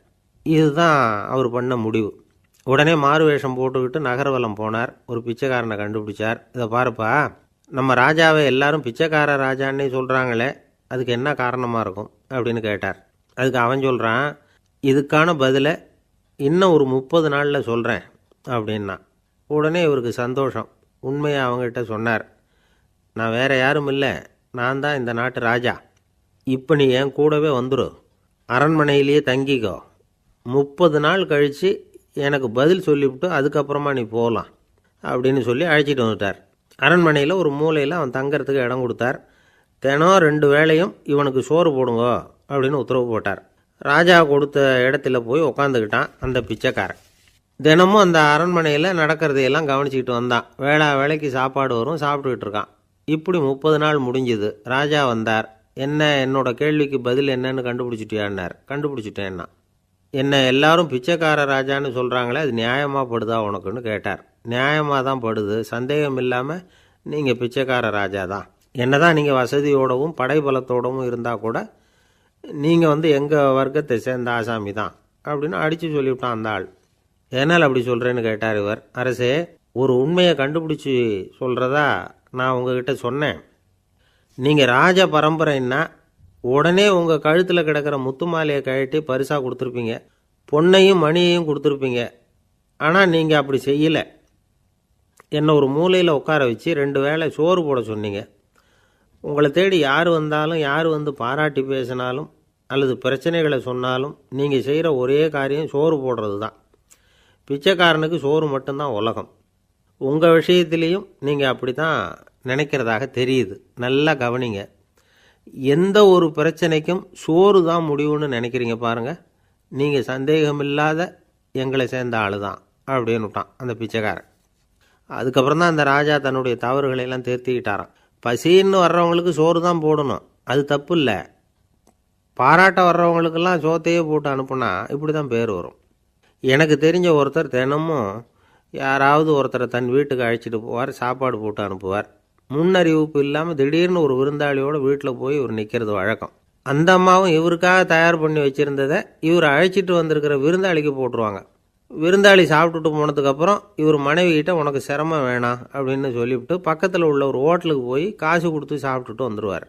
இதுதான் அவர் பண்ண முடிவு. உடனே மாறு வேஷம் போட்டுக்கிட்டு நகர்வலம் போனார். ஒரு பிச்சைக்காரனை கண்டுபிடிச்சார். இதை பாருப்பா, நம்ம ராஜாவை எல்லாரும் பிச்சைக்கார ராஜான்னே சொல்கிறாங்களே, அதுக்கு என்ன காரணமாக இருக்கும் அப்படின்னு கேட்டார். அதுக்கு அவன் சொல்கிறான், இதுக்கான பதிலை இன்னும் ஒரு 30 நாளில் சொல்கிறேன் அப்படின்னா. உடனே இவருக்கு சந்தோஷம். உண்மையை அவங்ககிட்ட சொன்னார். நான் வேற யாரும் இல்லை, நான் தான் இந்த நாட்டு ராஜா. இப்போ நீ என் கூடவே வந்துடு, அரண்மனையிலேயே தங்கிக்கோ. 30 நாள் கழித்து எனக்கு பதில் சொல்லிவிட்டு அதுக்கப்புறமா நீ போகலாம் அப்படின்னு சொல்லி அழைச்சிட்டு வந்துட்டார். அரண்மனையில் ஒரு மூலையில் அவன் தங்கறதுக்கு இடம் கொடுத்தார். தினம் 2 வேளையும் இவனுக்கு சோறு போடுங்க அப்படின்னு உத்தரவு போட்டார். ராஜா கொடுத்த இடத்துல போய் உக்காந்துக்கிட்டான் அந்த பிச்சைக்காரன். தினமும் அந்த அரண்மனையில் நடக்கிறதையெல்லாம் கவனிச்சிக்கிட்டு வந்தான். வேளைக்கு சாப்பாடு வரும், சாப்பிட்டுக்கிட்டு இருக்கான். இப்படி 30 நாள் முடிஞ்சுது. ராஜா வந்தார். என்ன, என்னோட கேள்விக்கு பதில் என்னன்னு கண்டுபிடிச்சிட்டியான்னார். கண்டுபிடிச்சிட்டேன்னா. என்ன எல்லாரும் பிச்சைக்கார ராஜான்னு சொல்கிறாங்களே, அது நியாயமாக படுதா உனக்குன்னு கேட்டார். நியாயமாக தான் படுது, சந்தேகம் இல்லாமல் நீங்கள் பிச்சைக்கார ராஜா தான். என்னதான் நீங்கள் வசதியோடவும் படைபலத்தோடவும் இருந்தால் கூட நீங்கள் எங்கள் வர்க்கத்தை சேர்ந்த ஆசாமி தான் அப்படின்னு அடித்து சொல்லிவிட்டான் அந்த ஆள். ஏனால் அப்படி சொல்கிறேன்னு கேட்டார் இவர். அரசே, ஒரு உண்மையை கண்டுபிடிச்சி சொல்கிறதா நான் உங்ககிட்ட சொன்னேன். நீங்கள் ராஜ பரம்பரைன்னா உடனே உங்கள் கழுத்தில் கிடக்கிற முத்து மாலையை கழட்டி பரிசாக கொடுத்துருப்பீங்க, பொன்னையும் மணியையும் கொடுத்துருப்பீங்க. ஆனால் நீங்கள் அப்படி செய்யலை. என்னை ஒரு மூலையில் உட்கார வச்சு 2 வேளை சோறு போட சொன்னீங்க. உங்களை தேடி யார் வந்தாலும், யார் வந்து பாராட்டி பேசினாலும் அல்லது பிரச்சனைகளை சொன்னாலும் நீங்கள் செய்கிற ஒரே காரியம் சோறு போடுறது தான். பிச்சைக்காரனுக்கு சோறு மட்டும்தான் உலகம். உங்கள் விஷயத்திலையும் நீங்கள் அப்படி தான் நினைக்கிறதாக தெரியுது. நல்லா கவனிங்க. எந்த ஒரு பிரச்சனைக்கும் சோறு தான் முடிவுன்னு நினைக்கிறீங்க பாருங்கள். நீங்கள் சந்தேகமில்லாத எங்களை சேர்ந்த ஆள் தான் அப்படின்னு விட்டான் அந்த பிச்சைக்காரன். அதுக்கப்புறம் தான் அந்த ராஜா தன்னுடைய தவறுகளையெல்லாம் திருத்திக்கிட்டாராம். பசின்னு வர்றவங்களுக்கு சோறு தான் போடணும், அது தப்பு இல்லை. பாராட்ட வர்றவங்களுக்கெல்லாம் சோத்தையே போட்டு அனுப்புனா இப்படி தான் பேர் வரும். எனக்கு தெரிஞ்ச ஒருத்தர் தினமும் யாராவது ஒருத்தரை தன் வீட்டுக்கு அழைச்சிட்டு போவார், சாப்பாடு போட்டு அனுப்புவார். முன்னறிவிப்பு இல்லாமல் திடீர்னு ஒரு விருந்தாளியோட வீட்டில் போய் இவர் நிற்கிறது வழக்கம். அந்த அம்மாவும் இவருக்காக தயார் பண்ணி வச்சுருந்ததை இவர் அழைச்சிட்டு வந்திருக்கிற விருந்தாளிக்கு போட்டுருவாங்க. விருந்தாளி சாப்பிட்டுட்டு போனதுக்கப்புறம் இவர் மனைவி கிட்ட உனக்கு சிரமம் வேணாம் அப்படின்னு சொல்லிவிட்டு பக்கத்தில் உள்ள ஒரு ஹோட்டலுக்கு போய் காசு கொடுத்து சாப்பிட்டுட்டு வந்துடுவார்.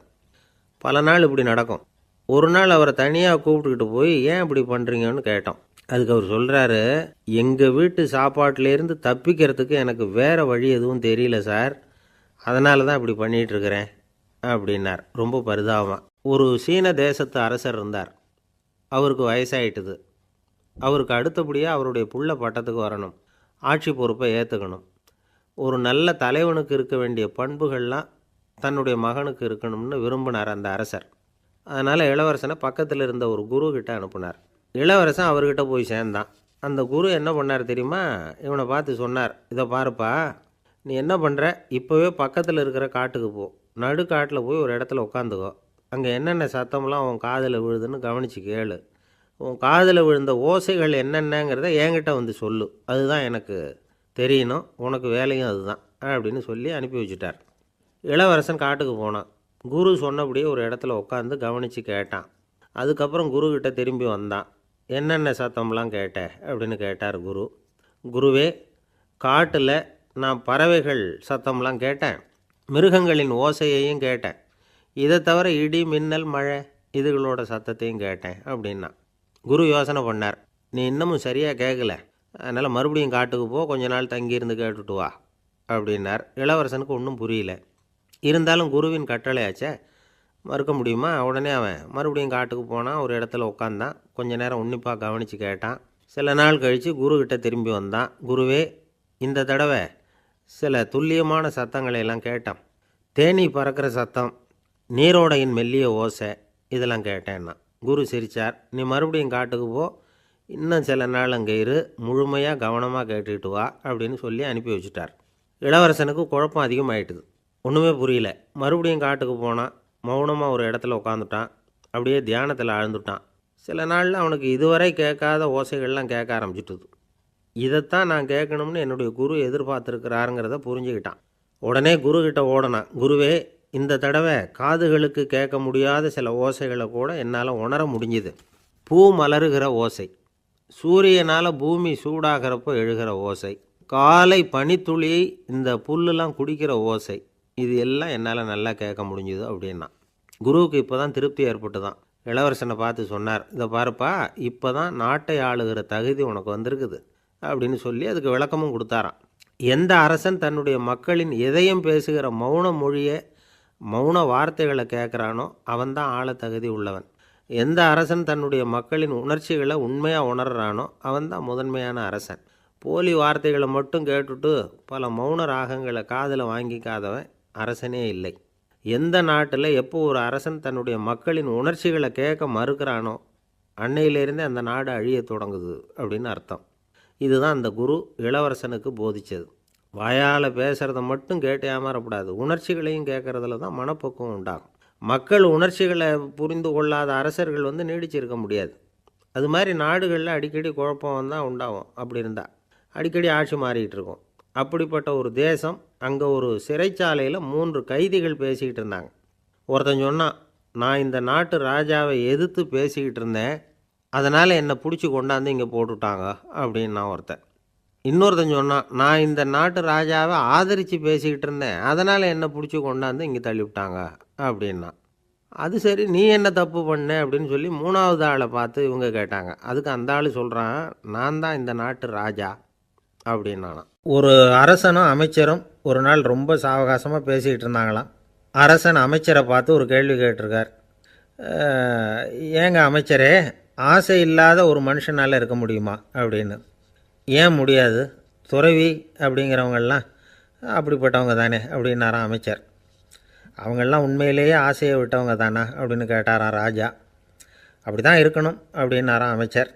பல நாள் இப்படி நடக்கும். ஒரு நாள் அவரை தனியாக கூப்பிட்டுக்கிட்டு போய் ஏன் இப்படி பண்ணுறீங்கன்னு கேட்டோம். அதுக்கு அவர் சொல்கிறாரு, எங்கள் வீட்டு சாப்பாட்டிலேருந்து தப்பிக்கிறதுக்கு எனக்கு வேறு வழி எதுவும் தெரியல சார், அதனால தான் இப்படி பண்ணிகிட்ருக்கிறேன் அப்படின்னார் ரொம்ப பரிதாபமாக. ஒரு சீன தேசத்து அரசர் இருந்தார். அவருக்கு வயசாயிட்டுது. அவருக்கு அடுத்தபடியாக அவருடைய புள்ள பட்டத்துக்கு வரணும், ஆட்சி பொறுப்பை ஏற்றுக்கணும். ஒரு நல்ல தலைவனுக்கு இருக்க வேண்டிய பண்புகள்லாம் தன்னுடைய மகனுக்கு இருக்கணும்னு விரும்பினார் அந்த அரசர். அதனால் இளவரசனை பக்கத்தில் இருந்த ஒரு குரு கிட்ட அனுப்புனார். இளவரசன் அவர்கிட்ட போய் சேர்ந்தான். அந்த குரு என்ன பண்ணார் தெரியுமா? இவனை பார்த்து சொன்னார், இதை பாருப்பா, நீ என்ன பண்ணுற, இப்போவே பக்கத்தில் இருக்கிற காட்டுக்கு போ, நடு காட்டில் போய் ஒரு இடத்துல உட்காந்துக்கோ. அங்கே என்னென்ன சத்தம்லாம் உன் காதில் விழுதுன்னு கவனித்து கேளு. உன் காதில் விழுந்த ஓசைகள் என்னென்னங்கிறத என்கிட்ட வந்து சொல்லு, அதுதான் எனக்கு தெரியணும், உனக்கு வேலையும் அதுதான் அப்படின்னு சொல்லி அனுப்பி வச்சுட்டார். இளவரசன் காட்டுக்கு போனான். குரு சொன்னபடியே ஒரு இடத்துல உட்காந்து கவனித்து கேட்டான். அதுக்கப்புறம் குருக்கிட்ட திரும்பி வந்தான். என்னென்ன சத்தம்லாம் கேட்ட அப்படின்னு கேட்டார் குரு. குருவே, காட்டில் நான் பறவைகள் சத்தம்லாம் கேட்டேன், மிருகங்களின் ஓசையையும் கேட்டேன், இதை தவிர இடி மின்னல் மழை இதுகளோட சத்தத்தையும் கேட்டேன் அப்படின்னா. குரு யோசனை பண்ணார், நீ இன்னமும் சரியாக கேட்கல, அதனால் மறுபடியும் காட்டுக்கு போ, கொஞ்ச நாள் தங்கியிருந்து கேட்டுட்டு வா அப்படின்னார். இளவரசனுக்கு ஒன்றும் புரியல. இருந்தாலும் குருவின் கட்டளையாச்சே, மறுக்க முடியுமா? உடனே அவன் மறுபடியும் காட்டுக்கு போனான். ஒரு இடத்துல உட்காந்தான். கொஞ்ச நேரம் உன்னிப்பாக கவனித்து கேட்டான். சில நாள் கழித்து குருக்கிட்ட திரும்பி வந்தான். குருவே, இந்த தடவை சில துல்லியமான சத்தங்களை எல்லாம் கேட்டான். தேனீ பறக்கிற சத்தம், நீரோடையின் மெல்லிய ஓசை, இதெல்லாம் கேட்டேன்னா. குரு சிரிச்சார். நீ மறுபடியும் காட்டுக்கு போ, இன்னும் சில நாள் அங்கே இரு, முழுமையாக கவனமாக கேட்டுக்கிட்டு வா அப்படின்னு சொல்லி அனுப்பி வச்சுட்டார். இளவரசனுக்கு குழப்பம் அதிகமாயிட்டுது. ஒன்றுமே புரியல. மறுபடியும் காட்டுக்கு போனான். மௌனமாக ஒரு இடத்துல உட்காந்துட்டான். அப்படியே தியானத்தில் ஆழ்ந்துட்டான். சில நாளில் அவனுக்கு இதுவரை கேட்காத ஓசைகள்லாம் கேட்க ஆரம்பிச்சிட்டுது. இதைத்தான் நான் கேட்கணும்னு என்னுடைய குரு எதிர்பார்த்துருக்கிறாருங்கிறத புரிஞ்சுக்கிட்டான். உடனே குரு கிட்ட ஓடனான். குருவே, இந்த தடவை காதுகளுக்கு கேட்க முடியாத சில ஓசைகளை கூட என்னால் உணர முடிஞ்சுது. பூ மலருகிற ஓசை, சூரியனால் பூமி சூடாகிறப்போ எழுகிற ஓசை, காலை பனித்துளி இந்த புல்லுலாம் குடிக்கிற ஓசை, இது எல்லாம் என்னால் நல்லா கேட்க முடிஞ்சுது அப்படின்னா. குருவுக்கு இப்போ தான் திருப்தி ஏற்பட்டு தான். இளவரசனை பார்த்து சொன்னார், இதை பாருப்பா, இப்போ தான் நாட்டை ஆளுகிற தகுதி உனக்கு வந்திருக்குது அப்படின்னு சொல்லி அதுக்கு விளக்கமும் கொடுத்தாராம். எந்த அரசன் தன்னுடைய மக்களின் இதயம் பேசுகிற மௌன மொழியை, மௌன வார்த்தைகளை கேட்குறானோ அவன்தான் ஆள தகுதி உள்ளவன். எந்த அரசன் தன்னுடைய மக்களின் உணர்ச்சிகளை உண்மையாக உணர்றானோ அவன்தான் முதன்மையான அரசன். போலி வார்த்தைகளை மட்டும் கேட்டுட்டு பல மௌன ராகங்களை காதில் வாங்கிக்காதவன் அரசனே இல்லை. எந்த நாட்டில் எப்போ ஒரு அரசன் தன்னுடைய மக்களின் உணர்ச்சிகளை கேட்க மறுக்கிறானோ அன்னையிலேருந்தே அந்த நாடு அழிய தொடங்குது அப்படின்னு அர்த்தம். இதுதான் அந்த குரு இளவரசனுக்கு போதித்தது. வாயால் பேசுகிறத மட்டும் கேட்டு ஏமாறக்கூடாது, உணர்ச்சிகளையும் கேட்குறதுல தான் மனப்பக்குவம் உண்டாகும். மக்கள் உணர்ச்சிகளை புரிந்து கொள்ளாத அரசர்கள் நீடிச்சிருக்க முடியாது. அது மாதிரி நாடுகளில் அடிக்கடி குழப்பம் தான் உண்டாகும். அப்படி இருந்தால் அடிக்கடி ஆட்சி மாறிக்கிட்டு இருக்கும். அப்படிப்பட்ட ஒரு தேசம், அங்கே ஒரு சிறைச்சாலையில் 3 கைதிகள் பேசிக்கிட்டு இருந்தாங்க. ஒருத்தன் சொன்னான், நான் இந்த நாட்டு ராஜாவை எதிர்த்து பேசிக்கிட்டு இருந்தேன், அதனால் என்னை பிடிச்சி கொண்டாந்து இங்கே போட்டுவிட்டாங்க அப்படின்னா ஒருத்தன். இன்னொருத்தன் சொன்னான், நான் இந்த நாட்டு ராஜாவை ஆதரித்து பேசிக்கிட்டு இருந்தேன், அதனால் என்னை பிடிச்சி கொண்டாந்து இங்கே தள்ளிவிட்டாங்க அப்படின்னா. அது சரி, நீ என்ன தப்பு பண்ண அப்படின்னு சொல்லி 3வது ஆளை பார்த்து இவங்க கேட்டாங்க. அதுக்கு அந்த ஆள் சொல்கிறான், நான் தான் இந்த நாட்டு ராஜா அப்படின்னானா. ஒரு அரசனும் அமைச்சரும் ஒரு நாள் ரொம்ப சாவகாசமாக பேசிக்கிட்டு இருந்தாங்களாம். அரசன் அமைச்சரை பார்த்து ஒரு கேள்வி கேட்டிருக்கார். ஏங்க அமைச்சரே, ஆசை இல்லாத ஒரு மனுஷனால் இருக்க முடியுமா அப்படின்னு. ஏன் முடியாது, துறவி அப்படிங்கிறவங்கெல்லாம் அப்படிப்பட்டவங்க தானே அப்படின்னாராம் அமைச்சர். அவங்கெல்லாம் உண்மையிலேயே ஆசையை விட்டவங்க தானா அப்படின்னு கேட்டாராம் ராஜா. அப்படி தான் இருக்கணும் அப்படின்னாராம் அமைச்சர்.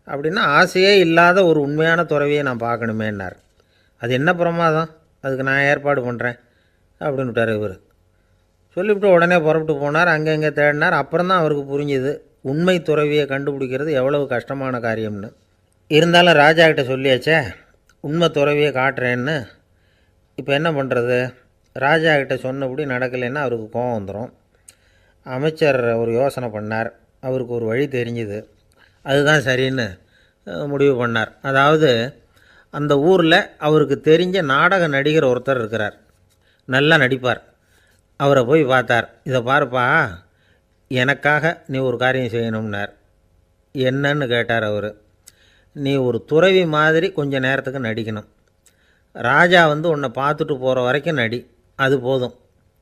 அப்படின்னா ஆசையே இல்லாத ஒரு உண்மையான துறவியை நான் பார்க்கணுமேன்னார். அது என்ன பிரமாதம், அதுக்கு நான் ஏற்பாடு பண்ணுறேன் அப்படின்னு விட்டார் இவர். சொல்லிவிட்டு உடனே புறப்பட்டு போனார். அங்கே தேடினார். அப்புறம் தான் அவருக்கு புரிஞ்சுது உண்மை துறவியை கண்டுபிடிக்கிறது எவ்வளவு கஷ்டமான காரியம்னு. இருந்தாலும் ராஜா கிட்ட சொல்லியாச்சே, உண்மை துறவியை காட்டுறேன்னு. இப்போ என்ன பண்ணுறது? ராஜா கிட்ட சொன்னபடி நடக்கலைன்னா அவருக்கு கோபம் வந்துடும். அமைச்சர் ஒரு யோசனை பண்ணார். அவருக்கு ஒரு வழி தெரிஞ்சுது. அதுதான் சரின்னு முடிவு பண்ணார். அதாவது அந்த ஊரில் அவருக்கு தெரிஞ்ச நாடக நடிகர் ஒருத்தர் இருக்கிறார், நல்லா நடிப்பார். அவரை போய் பார்த்தார். இதை பாருப்பா, எனக்காக நீ ஒரு காரியம் செய்யணும்னார். என்னன்னு கேட்டார் அவர். நீ ஒரு துறவி மாதிரி கொஞ்ச நேரத்துக்கு நடிக்கணும். ராஜா உன்னை பார்த்துட்டு போகிற வரைக்கும் நடி, அது போதும்.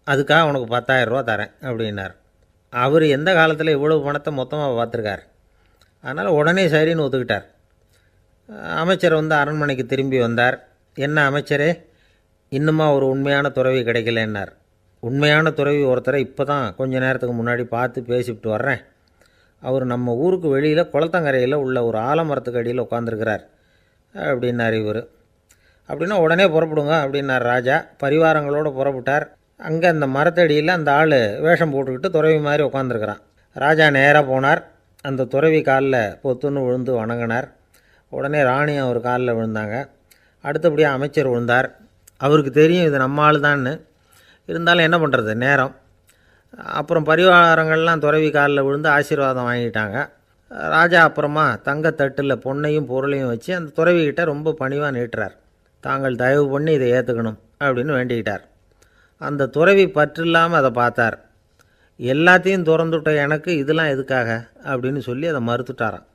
அதுக்காக உனக்கு 10,000 ரூபா தரேன் அப்படின்னார். அவர் எந்த காலத்தில் இவ்வளவு பணத்தை மொத்தமாக பார்த்துருக்கார். அதனால் உடனே சரின்னு ஒத்துக்கிட்டார். அமைச்சர் அரண்மனைக்கு திரும்பி வந்தார். என்ன அமைச்சரே, இன்னுமா ஒரு உண்மையான துறவி கிடைக்கலன்னார். உண்மையான துறவி ஒருத்தரை இப்போ தான் கொஞ்ச நேரத்துக்கு முன்னாடி பார்த்து பேசிவிட்டு வர்றேன். அவர் நம்ம ஊருக்கு வெளியில் குளத்தங்கரையில் உள்ள ஒரு ஆலமரத்துக்கு அடியில் உட்காந்துருக்கிறார் அப்படின்னார் இவர். அப்படின்னா உடனே புறப்படுங்க அப்படின்னார் ராஜா. பரிவாரங்களோடு புறப்பட்டார். அங்கே அந்த மரத்தடியில் அந்த ஆள் வேஷம் போட்டுக்கிட்டு துறவி மாதிரி உட்காந்துருக்கிறான். ராஜா நேராக போனார். அந்த துறவி காலில் பொத்துன்னு விழுந்து வணங்கினார். உடனே ராணியும் அவர் காலில் விழுந்தாங்க. அடுத்தபடியாக அமைச்சர் விழுந்தார். அவருக்கு தெரியும் இது நம்ம ஆள் தான்னு. இருந்தாலும் என்ன பண்ணுறது, நேரம். அப்புறம் பரிவாரங்கள்லாம் துறவி காலில் விழுந்து ஆசீர்வாதம் வாங்கிட்டாங்க. ராஜா அப்புறமா தங்கத்தட்டில் பொன்னையும் பொருளையும் வச்சு அந்த துறவிக்கிட்ட ரொம்ப பணிவாக நீட்டுறார். தாங்கள் தயவு பண்ணி இதை ஏற்றுக்கணும் அப்படின்னு வேண்டிக்கிட்டார். அந்த துறவி பற்றில்லாமல் அதை பார்த்தார். எல்லாத்தையும் திறந்துவிட்ட எனக்கு இதெல்லாம் எதுக்காக அப்படின்னு சொல்லி அதை மறுத்துட்டாராம்.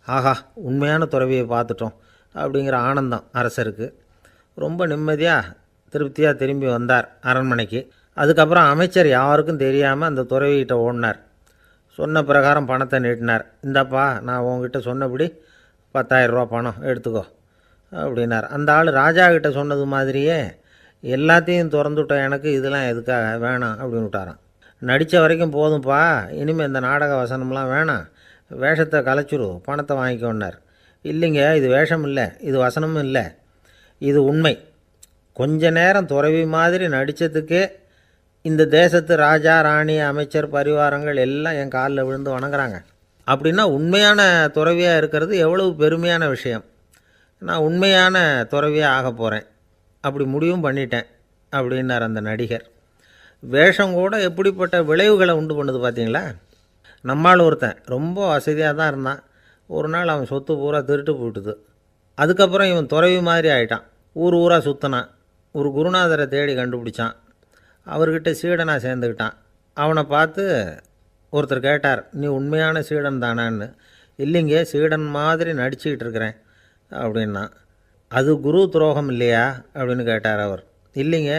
ஆஹா, உண்மையான துறவியை பார்த்துட்டோம் அப்படிங்கிற ஆனந்தம் அரசருக்கு. ரொம்ப நிம்மதியாக திருப்தியாக திரும்பி வந்தார் அரண்மனைக்கு. அதுக்கப்புறம் அமைச்சர் யாருக்கும் தெரியாமல் அந்த துறவிகிட்ட ஓடினார். சொன்ன பிரகாரம் பணத்தை நீட்டினார். இந்தாப்பா, நான் உங்ககிட்ட சொன்னபடி 10,000 ரூபா பணம் எடுத்துக்கோ அப்படின்னார். அந்த ஆள் ராஜா கிட்ட சொன்னது மாதிரியே எல்லாத்தையும் திறந்துவிட்ட எனக்கு இதெல்லாம் எதுக்காக வேணாம் அப்படின்னு விட்டாரான். நடித்த வரைக்கும் போதும்ப்பா, இனிமேல் இந்த நாடக வசனம்லாம் வேணாம், வேஷத்தை கலைச்சிரு, பணத்தை வாங்கிக்கோன்னார். இல்லைங்க, இது வேஷம் இல்லை, இது வசனமும் இல்லை, இது உண்மை. கொஞ்ச நேரம் துறவி மாதிரி நடித்ததுக்கே இந்த தேசத்து ராஜா ராணி அமைச்சர் பரிவாரங்கள் எல்லாம் என் காலில் விழுந்து வணங்குறாங்க. அப்படின்னா உண்மையான துறவியாக இருக்கிறது எவ்வளவு பெருமையான விஷயம். நான் உண்மையான துறவியாக ஆக போகிறேன், அப்படி முடிவும் பண்ணிட்டேன் அப்படின்னார் அந்த நடிகர். வேஷம் கூட எப்படிப்பட்ட விளைவுகளை உண்டு பண்ணுது பார்த்தீங்களா. நம்மால் ஒருத்தன் ரொம்ப வசதியாக தான் இருந்தான். ஒரு நாள் அவன் சொத்து பூரா திருட்டு போயிட்டுது. அதுக்கப்புறம் இவன் துறவி மாதிரி ஆகிட்டான். ஊர் ஊராக சுற்றினான். ஒரு குருநாதரை தேடி கண்டுபிடிச்சான். அவர்கிட்ட சீடனாக சேர்ந்துக்கிட்டான். அவனை பார்த்து ஒருத்தர் கேட்டார், நீ உண்மையான சீடன் தானான்னு. இல்லைங்க, சீடன் மாதிரி நடிச்சுக்கிட்டு இருக்கிறேன் அப்படின்னா. அது குரு துரோகம் இல்லையா அப்படின்னு கேட்டார் அவர். இல்லைங்க,